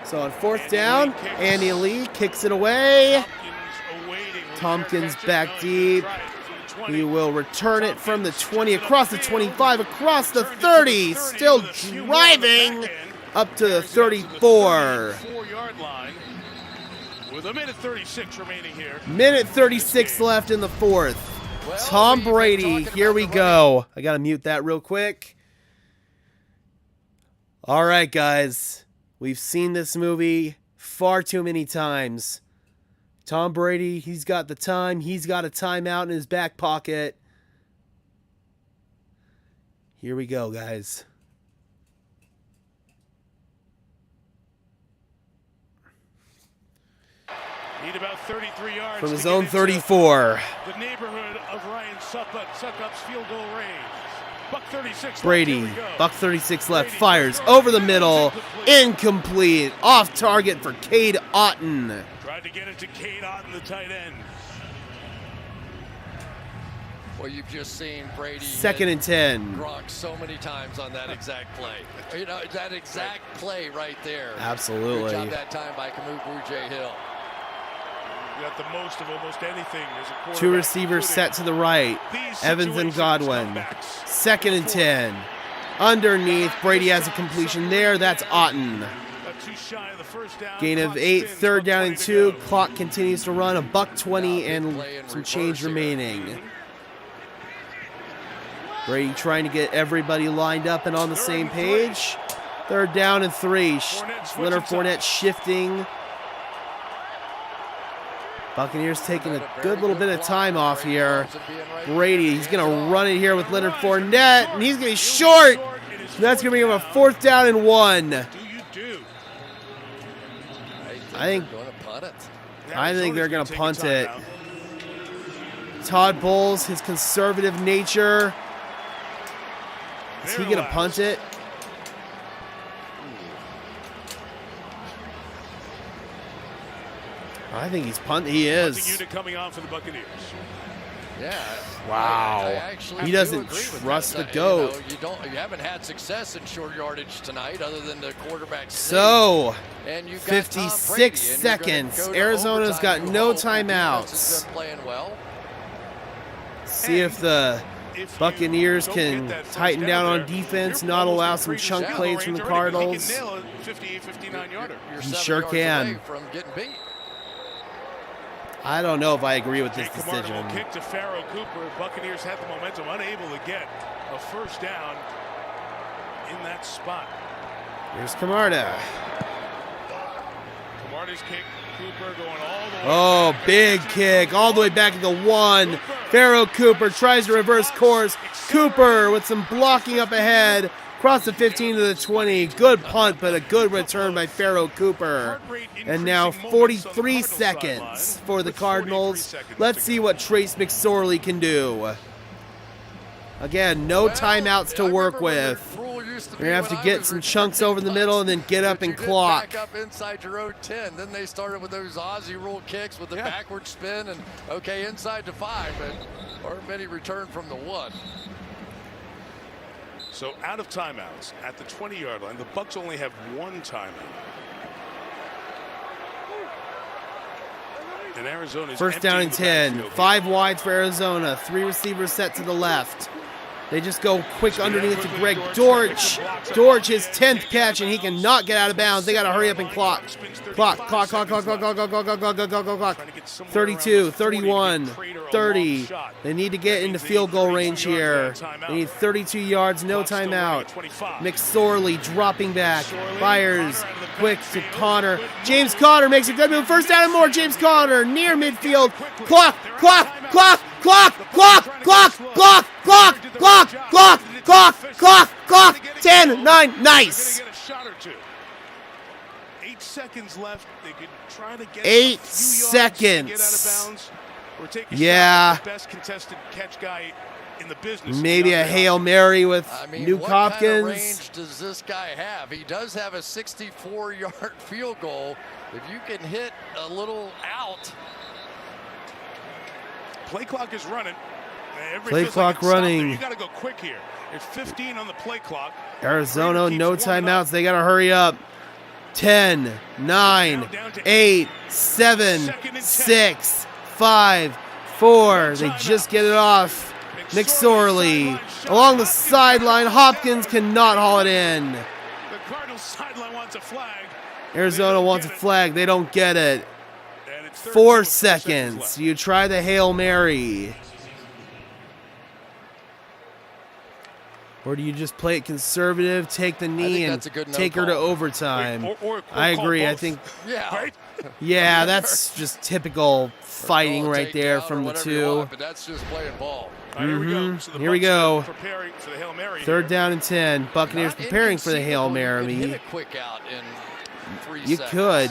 A: So on 4th down, Andy Lee kicks it away.
B: Tompkins awaiting.
A: Tompkins
B: Catch it,
A: back
B: no,
A: deep.
B: try it from the
A: He will return it from the 20, across the 25, across the 30, still driving up to the 34.
B: 4-yard line with a minute 36 remaining here.
A: Minute 36 left in the fourth. Tom Brady, here we go. I got to mute that real quick. All right, guys. We've seen this movie far too many times. Tom Brady, he's got the time. He's got a timeout in his back pocket. Here we go, guys.
B: Need about 33 yards
A: from his own 34.
B: The neighborhood of Ryan Succup's field goal range. Buck 36
A: Brady, buck 36 left, fires over the middle, incomplete, off target for Cade Otton.
B: Tried to get it to Cade Otton, the tight end.
E: Well, you've just seen Brady
A: 2nd and 10.
E: Gronk so many times on that exact play. You know, that exact play right there.
A: Absolutely.
E: Good job that time by Camus Bourget-Hill.
B: Got the most of almost anything as a quarterback.
A: 2 receivers set to the right. Evans and Godwin. 2nd and 10. Underneath, Brady has a completion there. That's Otton. Gain of 8, 3rd down and 2. Clock continues to run. A buck 20 and some change remaining. Brady trying to get everybody lined up and on the same page. 3rd down and 3. Leonard Fournette shifting. Buccaneers taking a good little bit of time off here. Brady, he's going to run it here with Leonard Fournette, and he's going to be short. That's going to be a 4th down and 1. I think they're going to punt it. Todd Bowles, his conservative nature. Is he going to punt it? I think he's punting. He is.
B: Unit coming on for the Buccaneers.
E: Yeah.
A: Wow. He doesn't trust the GOAT.
E: You haven't had success in short yardage tonight other than the quarterback.
A: So, 56 seconds. Arizona's got no timeouts. See if the Buccaneers can tighten down on defense, not allow some chunk plays from the Cardinals. He sure can. I don't know if I agree with this decision.
B: Kick to Pharaoh Cooper. Buccaneers had the momentum, unable to get a 1st down in that spot.
A: Here's Camarda.
B: Camarda's kick. Cooper going all the way.
A: Oh, big kick all the way back to the 1. Pharaoh Cooper tries to reverse course. Cooper with some blocking up ahead. Across the 15 to the 20. Good punt, but a good return by Pharaoh Cooper. And now 43 seconds for the Cardinals. Let's see what Trace McSorley can do. Again, no timeouts to work with. You're going to have to get some chunks over the middle and then get up and clock.
E: Back up inside your own 10. Then they started with those Aussie rule kicks with the backward spin and, okay, inside to 5. But or many return from the 1.
B: So out of timeouts at the 20-yard line. The Bucs only have 1 timeout. And Arizona's
A: 1st down and 10. 5 wides for Arizona. 3 receivers set to the left. They just go quick underneath to Greg Dortch. Dortch, his 10th catch, and he cannot get out of bounds. They got to hurry up and clock. Clock. 32, 31, 30. They need to get into field goal range here. They need 32 yards, no timeout. McSorley dropping back. Fires quick to Connor. James Conner makes a good move. 1st down and more. James Conner near midfield. Clock. 10, 9, nice.
B: 8 seconds left. They could try to get
A: 8 seconds. Yeah.
B: Best contested catch guy in the business.
A: Maybe a Hail Mary with Nuke
E: what
A: Hopkins.
E: Kind of range does this guy have? He does have a 64-yard field goal. If you can hit a little out.
B: Play clock is running.
A: Play clock running.
B: You got to go quick here. It's 15 on the play clock.
A: Arizona, no timeouts. They got to hurry up. 10, 9, 8, 7, 6, 5, 4. They just get it off. McSorley along the sideline. Hopkins cannot haul it in.
B: The Cardinals sideline wants a flag.
A: Arizona wants a flag. They don't get it. 4 seconds. You try the Hail Mary. Or do you just play it conservative, take the knee, and take her to overtime? I agree. I think, yeah, that's just typical fighting right there from the two.
E: But that's just playing ball.
A: Here we go. 3rd down and 10. Buccaneers preparing for the Hail Mary. You could.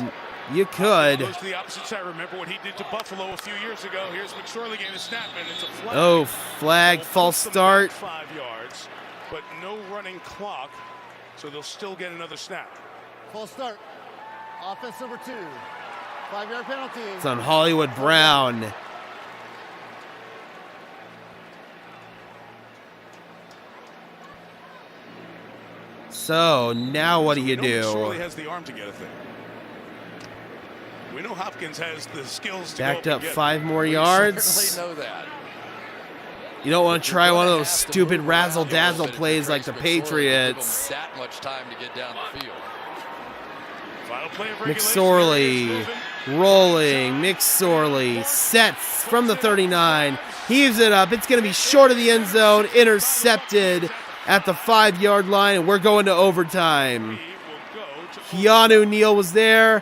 A: You could.
B: Goes to the opposite side. Remember what he did to Buffalo a few years ago. Here's McSorley getting a snap, and it's a flag.
A: Oh, flag, false start.
B: 5 yards, but no running clock, so they'll still get another snap.
D: False start. Offense number 2. 5-yard penalty.
A: It's on Hollywood Brown. So now what do you do?
B: McSorley has the arm to get it there. We know Hopkins has the skills to
A: backed
B: go
A: up 5 more yards.
E: Certainly know that.
A: You don't want to try one of those stupid razzle-dazzle plays like the Patriots.
E: That much time to get down the field.
B: Final play of
A: McSorley rolling. McSorley sets from the 39. Heaves it up. It's going to be short of the end zone. Intercepted at the 5-yard line, and we're going to overtime. Keanu Neal was there.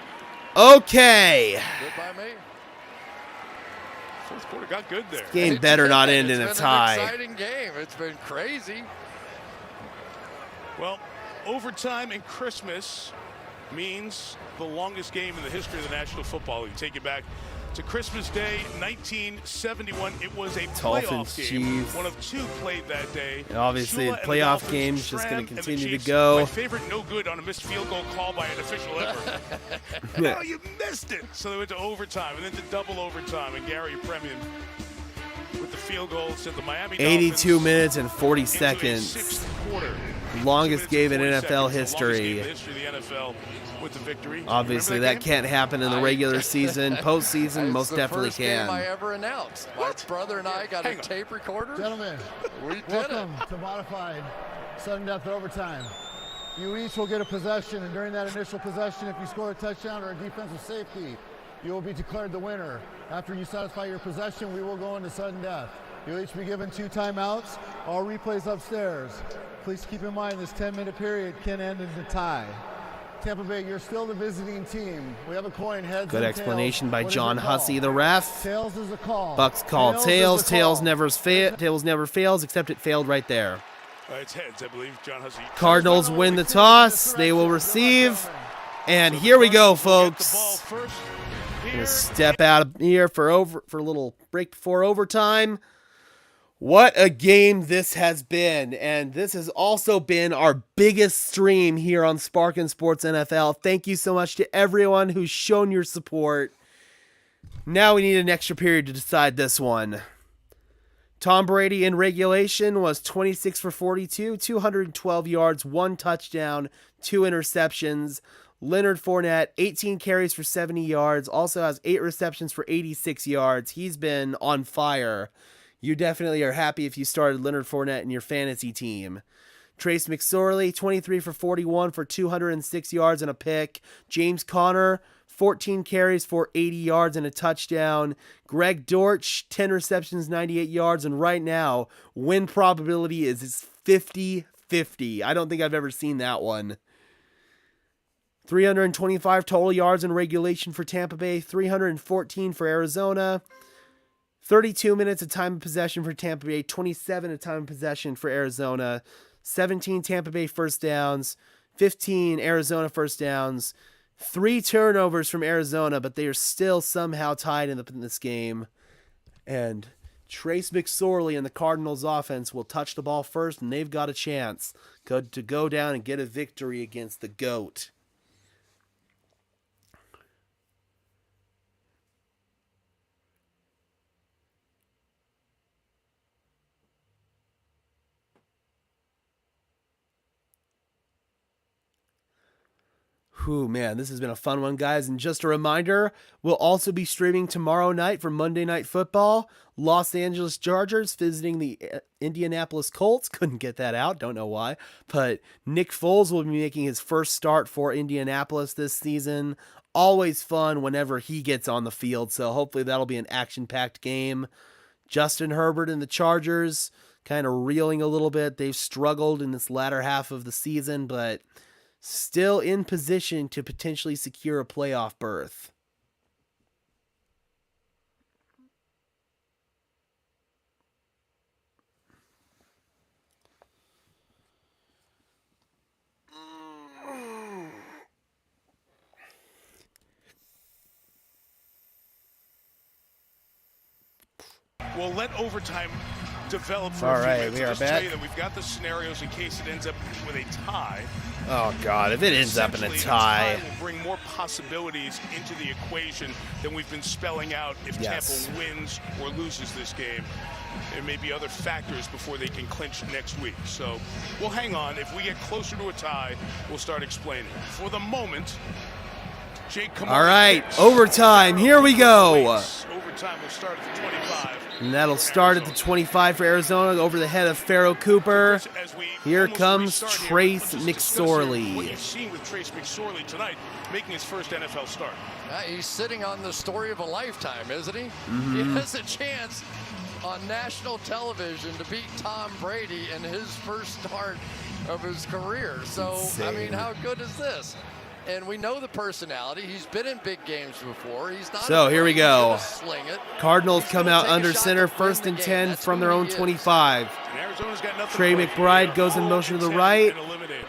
A: Okay.
E: Good by me.
B: Fourth quarter got good there.
A: Game better not end in a tie.
E: It's been an exciting game. It's been crazy.
B: Well, overtime and Christmas means the longest game in the history of the National Football League. Take it back to Christmas Day, 1971. It was a
A: Dolphins,
B: playoff game.
A: Chiefs.
B: One of 2 played that day.
A: And obviously, the
B: Shula and
A: playoff
B: Dolphins,
A: game's just going
B: Tram
A: to
B: and the
A: continue to
B: Chiefs.
A: go.
B: My favorite no good on a missed field goal call by an official ever. Oh, you missed it. So they went to overtime and then to double overtime. And Gary Premian with the field goal sent the Miami
A: 82
B: Dolphins
A: minutes and 40
B: into a
A: seconds.
B: 6th quarter.
A: Longest game in NFL
B: The
A: history.
B: longest game in the history of the NFL with the victory.
A: Obviously,
B: Remember
A: that can't happen in the regular season. Postseason, most definitely
E: It's the first game I
A: can.
E: ever announced. My brother and I got a tape recorder.
D: Gentlemen,
E: We did
D: welcome to modified sudden death overtime. You each will get a possession, and during that initial possession, if you score a touchdown or a defensive safety, you will be declared the winner. After you satisfy your possession, we will go into sudden death. You'll each be given 2 timeouts. All replays upstairs. Please keep in mind this 10-minute period can end in a tie. Tampa Bay, you're still the visiting team. We have a coin, heads
A: Good
D: and
A: explanation
D: tails.
A: by
D: What is
A: John
D: the call?
A: Hussey, the ref.
D: Tails is a call.
A: Bucks call
D: Tails
A: tails.
D: is a
A: Tails
D: call.
A: never fails, except it failed right there.
B: It's heads, I believe. John Hussey.
A: Cardinals win the toss. They will receive. And here we go, folks. Gonna step out of here for a little break before overtime. What a game this has been. And this has also been our biggest stream here on Sparkin Sports NFL. Thank you so much to everyone who's shown your support. Now we need an extra period to decide this one. Tom Brady in regulation was 26 for 42, 212 yards, 1 touchdown, 2 interceptions. Leonard Fournette, 18 carries for 70 yards, also has 8 receptions for 86 yards. He's been on fire. You definitely are happy if you started Leonard Fournette in your fantasy team. Trace McSorley, 23 for 41 for 206 yards and a pick. James Conner, 14 carries for 80 yards and a touchdown. Greg Dortch, 10 receptions, 98 yards. And right now, win probability is 50-50. I don't think I've ever seen that one. 325 total yards in regulation for Tampa Bay, 314 for Arizona. 32 minutes of time of possession for Tampa Bay, 27 of time of possession for Arizona, 17 Tampa Bay first downs, 15 Arizona first downs, 3 turnovers from Arizona, but they are still somehow tied in this game. And Trace McSorley and the Cardinals offense will touch the ball first, and they've got a chance to go down and get a victory against the GOAT. Whew, man, this has been a fun one, guys. And just a reminder, we'll also be streaming tomorrow night for Monday Night Football. Los Angeles Chargers visiting the Indianapolis Colts. Couldn't get that out. Don't know why. But Nick Foles will be making his first start for Indianapolis this season. Always fun whenever he gets on the field. So hopefully that'll be an action-packed game. Justin Herbert and the Chargers kind of reeling a little bit. They've struggled in this latter half of the season, but still in position to potentially secure a playoff berth.
B: We'll let overtime develop for
A: All
B: a few
A: right,
B: minutes.
A: we are
B: I'll just
A: back.
B: tell you that we've got the scenarios in case it ends up with a tie.
A: Oh, God, if it ends up in a tie.
B: Will bring more possibilities into the equation than we've been spelling out if
A: Yes.
B: Tampa wins or loses this game. There may be other factors before they can clinch next week. So we'll hang on. If we get closer to a tie, we'll start explaining. For the moment, Jake Kamara.
A: All right,
B: kicks.
A: overtime. Here we go.
B: Overtime will start at the 25.
A: And that'll start at the 25 for Arizona over the head of Pharaoh Cooper.
B: As we
A: Here
B: almost
A: comes
B: restart here,
A: Trace
B: let's just discuss here
A: McSorley.
B: What you've seen with Trace McSorley tonight, making his first NFL start.
E: He's sitting on the story of a lifetime, isn't he?
A: Mm-hmm.
E: He has a chance on national television to beat Tom Brady in his first start of his career. So, I mean,
A: Insane.
E: how good is this? And we know the personality. He's been in big games before. He's not.
A: So, here we
E: afraid.
A: go.
E: He's gonna sling it.
A: Cardinals
E: He's
A: come
E: gonna
A: out
E: take a
A: under
E: shot
A: center,
E: to win
A: first
E: the
A: and
E: game.
A: 10
E: That's
A: from
E: who
A: their own
E: he is.
A: 25.
B: And Arizona's got nothing
A: Trey
B: to play for.
A: McBride
B: They
A: goes in
B: are
A: motion to the
B: 0-10
A: right.
B: and eliminated.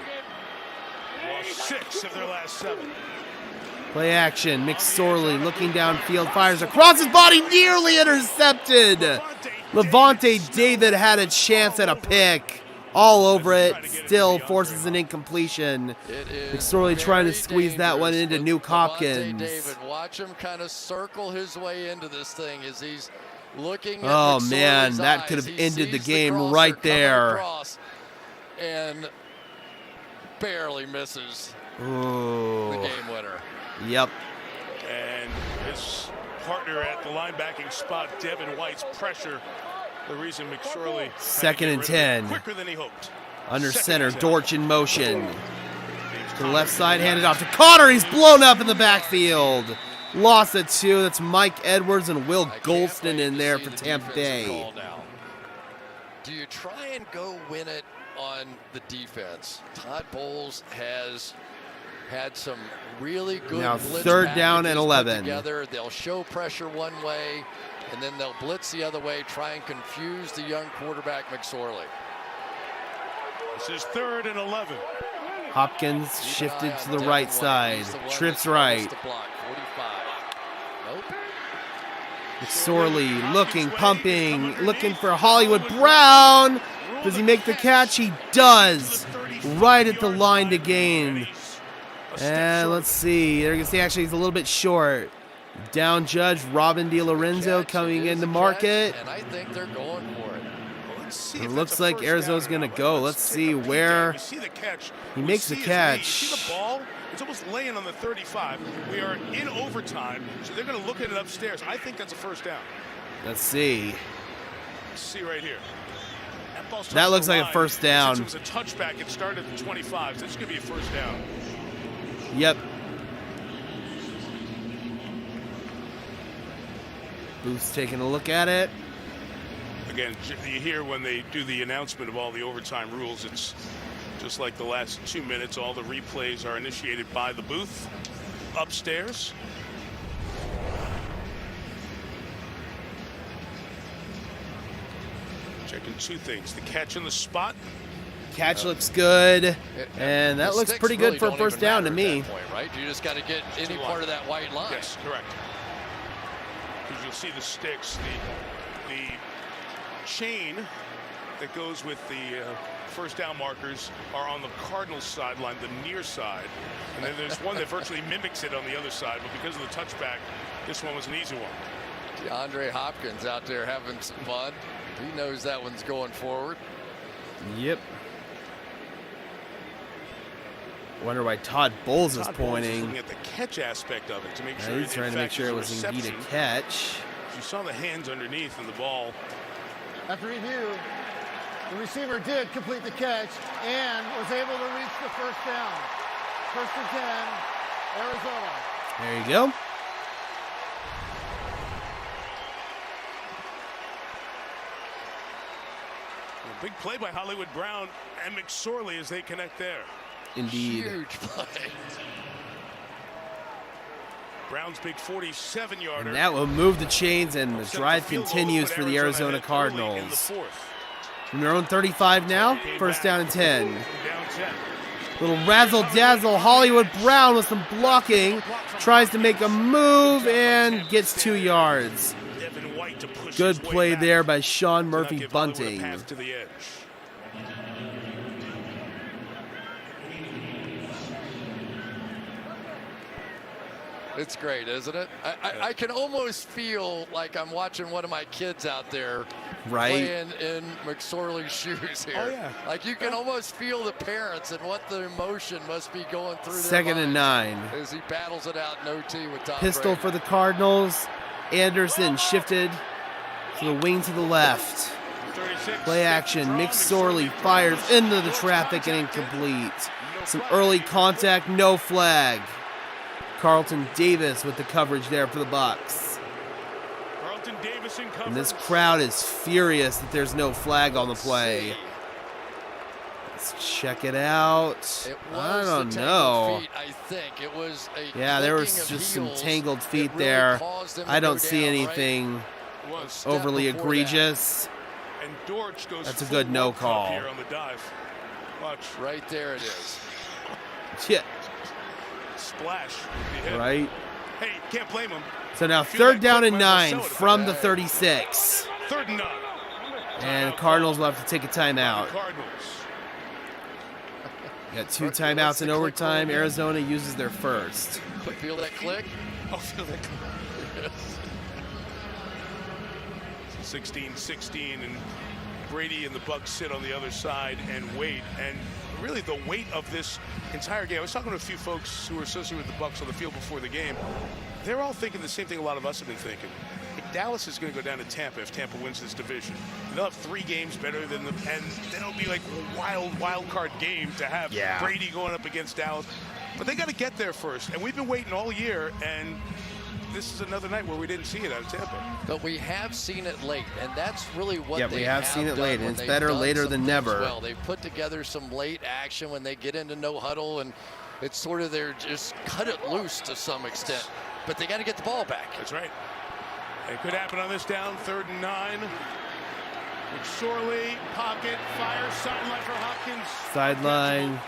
B: Lost 6 of their last 7.
A: Play action. McSorley looking downfield, fires across his body, nearly intercepted. Levante David had a chance at a pick. All over it, still forces an incompletion.
E: It is
A: McSorley trying to
E: very
A: squeeze that one
E: dangerous
A: into
E: with
A: Nuke
E: Levante
A: Hopkins.
E: David, watch him kind of circle his way into this thing as he's looking at
A: Oh,
E: McSorley's
A: man, that
E: eyes.
A: could have
E: He
A: ended the
E: sees
A: game
E: crosser
A: right
E: coming
A: there.
E: across and barely misses the
A: Ooh.
E: game winner.
A: Yep.
B: And his partner at the linebacking spot, Devin White's pressure, the reason McSorley had to
A: Second
B: get
A: and
B: rid of it
A: 10.
B: quicker than he hoped.
A: Under
B: Second
A: center,
B: and 10.
A: Dortch in motion. To the left side, handed off to Connor. He's blown up in the backfield. Lost at 2. That's Mike Edwards and Will
E: I can't
A: Golston
E: wait
A: in
E: to
A: there
E: see
A: for
E: the
A: Tampa
E: defensive
A: Bay.
E: call now. Do you try and go win it on the defense? Todd Bowles has had some really good
A: Now
E: blitz
A: third down and
E: packages put
A: 11.
E: together. They'll show pressure one way, and then they'll blitz the other way, try and confuse the young quarterback McSorley.
B: This is 3rd and 11.
A: Hopkins
E: Keep an
A: shifted
E: eye
A: to
E: on
A: the
E: Devin
A: right
E: White.
A: side.
E: He's the one
A: Trips
E: that
A: right.
E: tries to block. 45. Nope.
A: McSorley looking, pumping, looking for Hollywood Brown. Does he make the catch? He does. Right at the line to gain. And let's see. There you can see actually he's a little bit short. Down judge Robin DiLorenzo
E: Catch.
A: coming
E: It is
A: in the
E: a
A: market.
E: catch, and I think they're going for it.
B: Let's see
A: It
B: if
A: looks
B: that's a
A: like
B: first
A: Arizona's
B: down or
A: gonna
B: not.
A: go. Let's
B: take
A: see
B: a peek
A: where
B: at it. We see the catch.
A: he
B: We
A: makes the
B: see his
A: catch.
B: knee. You see the ball? It's almost laying on the 35. We are in overtime, so they're going to look at it upstairs. I think that's a first down.
A: Let's see.
B: Let's see right here. Ball's
A: That
B: touched
A: looks
B: the
A: like a
B: line.
A: first down.
B: Since it was a touchback, it started at the 25, so this could be a first down.
A: Yep. Booth's taking a look at it.
B: Again, you hear when they do the announcement of all the overtime rules, it's just like the last 2 minutes. All the replays are initiated by the booth upstairs. Checking 2 things. The catch in the spot.
A: Catch looks good. And that
E: The
A: looks
E: sticks
A: pretty
E: really
A: good for a
E: don't
A: first
E: even
A: down to
E: matter at
A: me.
E: that point, right? You just got to get any
B: line.
E: part of that white line.
B: Yes, correct. Because you'll see the sticks, the chain that goes with the first down markers are on the Cardinals sideline, the near side. And then there's one that virtually mimics it on the other side, but because of the touchback, this one was an easy one.
E: DeAndre Hopkins out there having some fun. He knows that one's going forward.
A: Yep. Wonder why Todd Bowles is
B: Todd Bowles is
A: pointing.
B: looking at the catch aspect of it to make sure.
A: He's trying to make sure it was indeed a catch.
B: You saw the hands underneath and the ball.
D: After review, the receiver did complete the catch and was able to reach the first down. First and 10, Arizona.
A: There you go.
B: A big play by Hollywood Brown and McSorley as they connect there.
A: Indeed.
E: Huge play.
B: Brown's big 47-yarder.
A: And that will move the chains, and the drive continues for the Arizona Cardinals. From their own 35 now, first down and 10. Little razzle-dazzle. Hollywood Brown with some blocking. Tries to make a move and gets 2 yards. Good play there by Sean Murphy Bunting.
E: It's great, isn't it? I can almost feel like I'm watching one of my kids out there playing in McSorley's shoes here.
B: Oh, yeah.
E: Like you can almost feel the parents and what the emotion must be going through their
A: Second and 9.
E: as he battles it out in OT with Tom
A: Pistol
E: Brady.
A: for the Cardinals. Anderson shifted to the wing to the left. Play action. McSorley fires into the traffic and incomplete. Some early contact, no flag. Carlton Davis with the coverage there for the Bucs. And this crowd is furious that there's no flag on the play. Let's check it out. I don't know.
E: Feet, I think it was a
A: there was just some tangled feet really there. I don't see anything overly egregious. That's a good no call.
B: On the dive. Watch.
E: Right there it is.
A: Yeah.
B: Splash.
A: Right.
B: Hey, can't blame him.
A: So now third down and 9 from the 36.
B: Third and 9.
A: And the Cardinals will have to take a timeout.
B: Cardinals.
A: Got 2 timeouts in overtime. Arizona uses their first.
E: Feel that click?
B: Oh, feel that click. 16-16, and Brady and the Bucs sit on the other side and wait. And really the weight of this entire game, I was talking to a few folks who were associated with the Bucs on the field before the game. They're all thinking the same thing a lot of us have been thinking. Dallas is going to go down to Tampa if Tampa wins this division. They'll have 3 games better than them, and then it'll be like a wild card game to have Brady going up against Dallas. But they got to get there first, and we've been waiting all year, and this is another night where we didn't see it out of Tampa.
E: But we have seen it late, and that's really what they
A: we have seen it late, and it's better later than never.
E: Well, they put together some late action when they get into no huddle, and it's sort of they're just cut it loose to some extent. But they got to get the ball back.
B: That's right. It could happen on this down, 3rd and 9. McSorley, pocket, fire, sideline for Hopkins.
A: Sideline,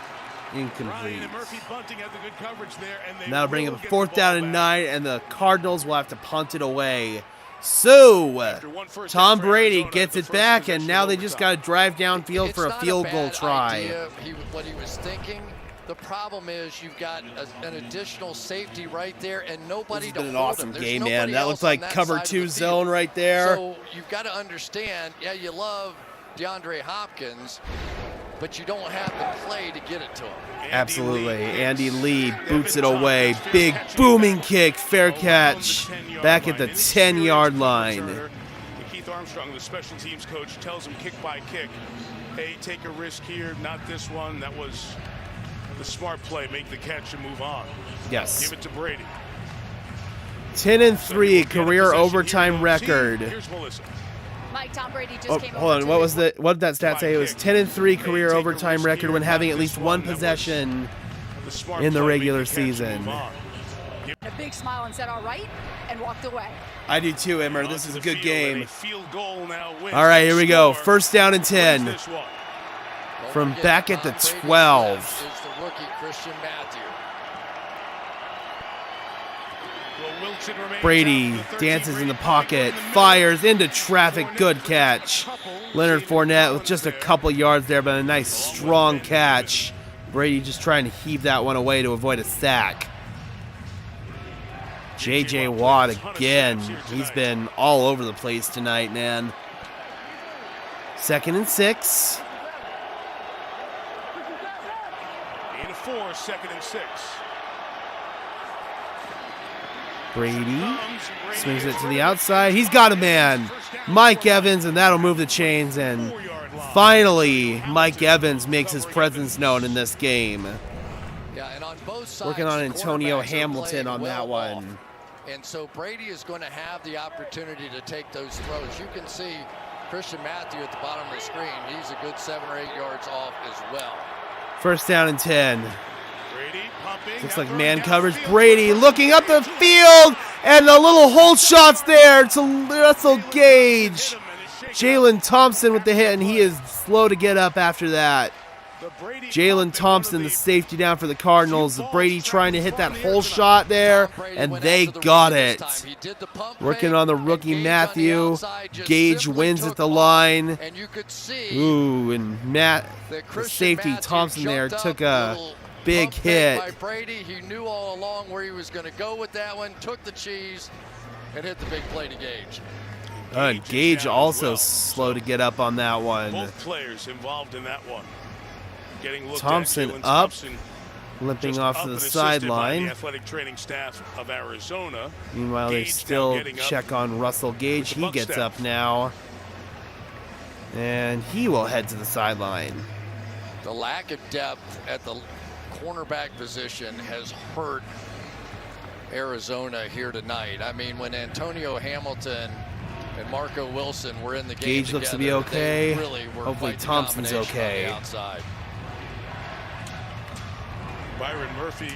A: incomplete.
B: Ryan and Murphy Bunting had the good coverage there, and they
A: That'll bring
B: will
A: up
B: get
A: 4th
B: the
A: down
B: ball
A: and
B: back.
A: 9, and the Cardinals will have to punt it away. So, Tom Brady gets it back, and now they just got to drive downfield for a field goal try.
E: What he was thinking. The problem is you've got an additional safety right there, and nobody to hold him.
A: This has been an awesome
E: There's
A: game,
E: nobody
A: man. That
E: else
A: looks
E: on
A: like
E: that
A: cover
E: side of
A: 2
E: the
A: zone
E: field.
A: right there.
E: So you've got to understand, you love DeAndre Hopkins, but you don't have the play to get it to him.
A: Absolutely. Andy Lee boots it away. Big booming kick, fair catch, back at the 10-yard line.
B: Keith Armstrong, the special teams coach, tells him kick by kick. Hey, take a risk here, not this one. That was the smart play. Make the catch and move on.
A: Yes.
B: Give it to Brady.
A: 10-3 career overtime record.
B: Here's Melissa.
C: Mike, Tom Brady just came
A: Hold
C: over
A: on,
C: to
A: what did that stat say? It was 10-3 career overtime record when having at least one possession in the regular season.
C: a big smile and said, all right, and walked away.
A: I do too, Emmer. This is a good game.
B: Field goal now wins.
A: All right, here we go. First down and 10 from back at the 12.
E: Is the rookie Christian Matthew.
A: Brady dances in the pocket, fires into traffic, good catch. Leonard Fournette with just a couple yards there, but a nice strong catch. Brady just trying to heave that one away to avoid a sack. J.J. Watt again. He's been all over the place tonight, man. 2nd and 6.
B: 4, 2nd and 6.
A: Brady swings it to the outside. He's got a man. Mike Evans, and that'll move the chains. And finally, Mike Evans makes his presence known in this game.
E: Yeah, and on both sides,
A: working on Antonio
E: quarterbacks are
A: Hamilton
E: playing
A: on that
E: well
A: one.
E: off. And so Brady is going to have the opportunity to take those throws. You can see Christian Matthew at the bottom of the screen. He's a good 7 or 8 yards off as well.
A: First down and 10.
B: Brady pumping.
A: Looks like man coverage. Brady looking up the field, and the little hold shots there to Russell Gage. Jalen Thompson with the hit, and he is slow to get up after that. Jalen Thompson, the safety down for the Cardinals. Brady trying to hit that whole shot there, and they got it. Working on the rookie Matthew. Gage wins at the line. Ooh, and the safety Thompson there took a big hit.
E: By Brady, he knew all along where he was going to go with that one. Took the cheese and hit the big play to Gage.
A: And Gage also slow to get up on that one.
B: Both players involved in that one.
A: Thompson
B: Jalen
A: up,
B: Thompson
A: limping
B: just
A: off
B: up
A: to the
B: and assisted by
A: sideline.
B: the athletic training staff of Arizona.
A: Meanwhile, they
B: Gage now
A: still
B: getting up
A: check on Russell Gage.
B: with the
A: He
B: Buck
A: gets
B: staff.
A: up now, and he will head to the sideline.
E: The lack of depth at the cornerback position has hurt Arizona here tonight. I mean, when Antonio Hamilton and Marco Wilson were in the game
A: Gage looks to be
E: together,
A: okay.
E: they really were
A: Hopefully
E: quite the
A: Thompson's
E: combination on
A: okay.
E: the outside.
B: Byron Murphy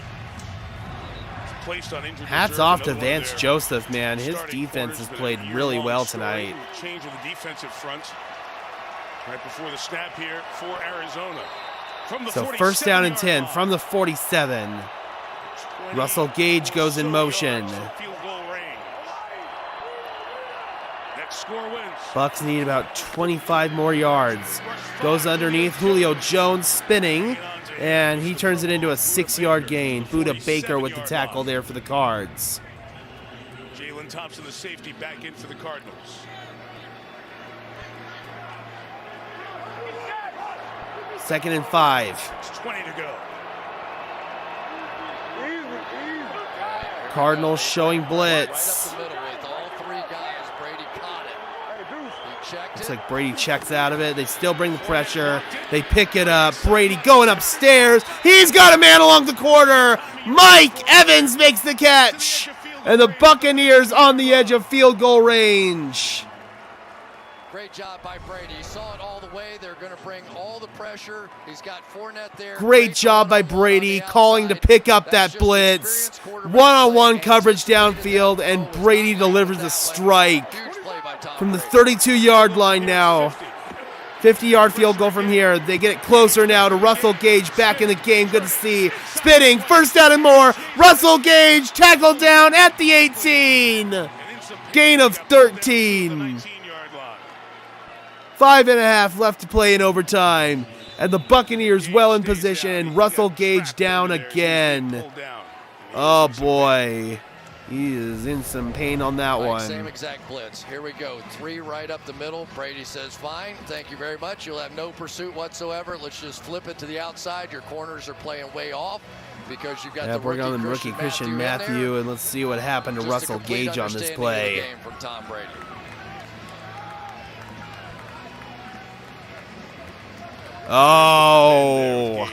B: placed on injured
A: Hats
B: reserve.
A: off to
B: Another one
A: Vance
B: there.
A: Joseph, man. His
B: Starting
A: defense
B: corners
A: has
B: been a
A: played
B: year-long
A: really well
B: story.
A: tonight.
B: Change of the defensive front right before the snap here for Arizona. From the
A: So first down and 10 from the 47. Russell Gage goes in motion.
B: Field goal range. Next score wins.
A: Bucks need about 25 more yards. Goes underneath. Julio Jones spinning, and he turns it into a 6-yard gain. Buda Baker with the tackle there for the Cards.
B: Jalen Thompson, the safety, back in for the Cardinals.
A: Second and 5.
B: It's 20 to go.
A: Cardinals showing
E: Right
A: blitz.
E: up the middle with all 3 guys. Brady caught it. He checked
A: Looks
E: it.
A: like Brady checks out of it. They still bring the pressure. They pick it up. Brady going upstairs. He's got a man along the corner. Mike Evans makes the catch. And the Buccaneers on the edge of field goal range.
E: Great job by Brady. He saw it all the way. They're going to bring all the pressure. He's got Fournette there.
A: Great job by Brady calling to pick up that blitz. One-on-one coverage downfield, and Brady delivers a strike from the 32-yard line now. 50-yard field goal from here. They get it closer now to Russell Gage back in the game. Good to see. Spinning, first down and more. Russell Gage tackled down at the 18. Gain of 13. 5.5 left to play in overtime. And the Buccaneers well in position. Russell Gage down again. Oh, boy. He is in some pain on that one.
E: Same exact blitz. Here we go. 3 right up the middle. Brady says, fine. Thank you very much. You'll have no pursuit whatsoever. Let's just flip it to the outside. Your corners are playing way off because you've got the
A: We're going rookie Christian Matthew, and let's see what happened to Russell Gage on this play.
E: From Tom Brady.
A: Oh,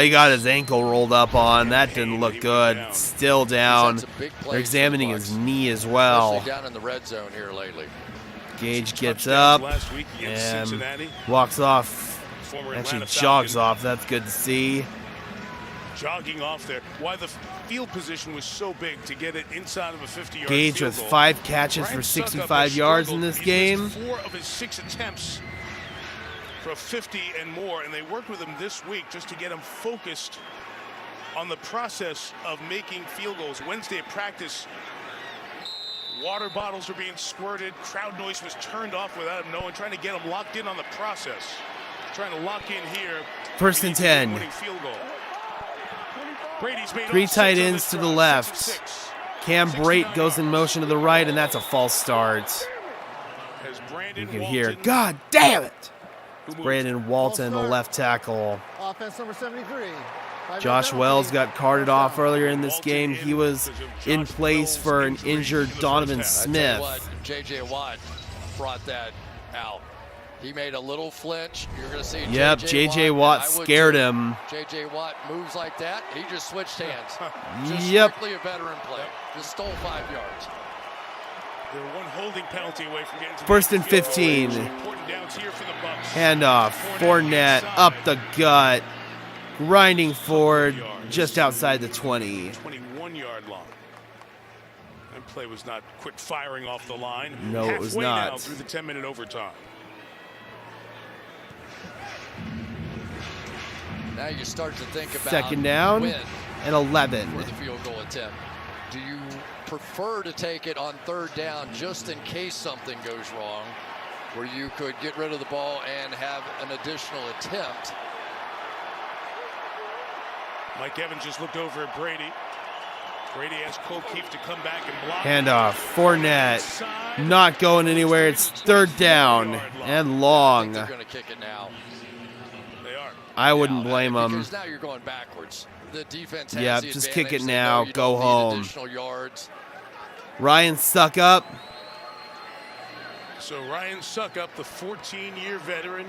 A: he got his ankle rolled up on. That didn't look good. Still down. They're examining his knee as well.
E: Down in the red zone here lately.
A: Gage gets up and walks off. Actually jogs off. That's good to see.
B: Jogging off there. Why the field position was so big to get it inside of a 50-yard
A: Gage with 5 catches for 65 yards in this game.
B: 4 of his 6 attempts for 50 and more, and they worked with him this week just to get him focused on the process of making field goals. Wednesday at practice, water bottles are being squirted, crowd noise was turned off without him knowing, trying to get him locked in on the process, trying to lock in here.
A: First and 10.
B: Winning field goal. Brady's made
A: 3
B: all
A: tight
B: 6 on
A: ends
B: this
A: to the
B: drive,
A: left.
B: 6 and 6.
A: Cam Brate goes in motion to the right, and that's a false start. You can hear, God damn it! It's Brandon Walton, the left tackle.
D: Offense number 73.
A: Josh Wells got carted off earlier in this game. He was in place for an injured Donovan Smith.
E: J.J. Watt brought that out. He made a little flinch. You're going to see
A: Yep, J.J. Watt scared him.
E: J.J. Watt moves like that. He just switched hands. Just
A: Yep.
E: strictly a veteran play. Just stole 5 yards.
B: They're one holding penalty away from getting to
A: First and 15. Handoff. Fournette up the gut. Grinding forward just outside the 20.
B: 21-yard line. That play was not quick firing off the line.
A: No, it was not.
B: Now through the 10-minute overtime.
E: Now you start to think about
A: second down
E: when
A: and 11.
E: for the field goal attempt. Do you prefer to take it on third down just in case something goes wrong, where you could get rid of the ball and have an additional attempt?
B: Mike Evans just looked over at Brady. Brady asked O'Keefe to come back and block.
A: Handoff. Fournette not going anywhere. It's third down and long.
E: They're going to kick it now.
B: They are.
A: I wouldn't blame them.
E: Because now you're going backwards. The defense has
A: Yep,
E: the
A: just
E: advantage.
A: kick it
E: They
A: now.
E: know you
A: Go
E: don't need
A: home.
E: additional yards.
A: Ryan Suckup.
B: So Ryan Suckup, the 14-year veteran,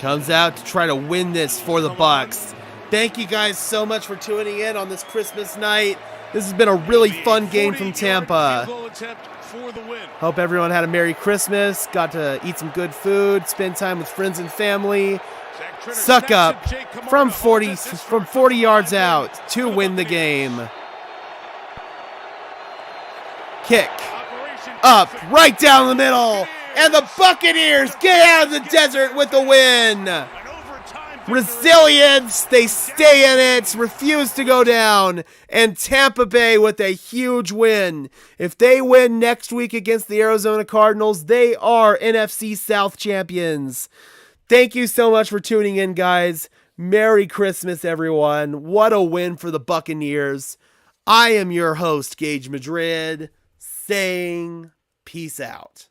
A: Comes out to try to win this for the Bucs. Thank you guys so much for tuning in on this Christmas night. This has been a really fun game from Tampa.
B: field goal attempt for the win.
A: Hope everyone had a Merry Christmas, got to eat some good food, spend time with friends and family. Suck up from 40 yards out to win the game. Kick up right down the middle, and the Buccaneers get out of the desert with the win. Resilience, they stay in it, refuse to go down, and Tampa Bay with a huge win. If they win next week against the Arizona Cardinals, they are NFC South champions. Thank you so much for tuning in, guys. Merry Christmas, everyone. What a win for the Buccaneers. I am your host, Gage Madrid, saying peace out.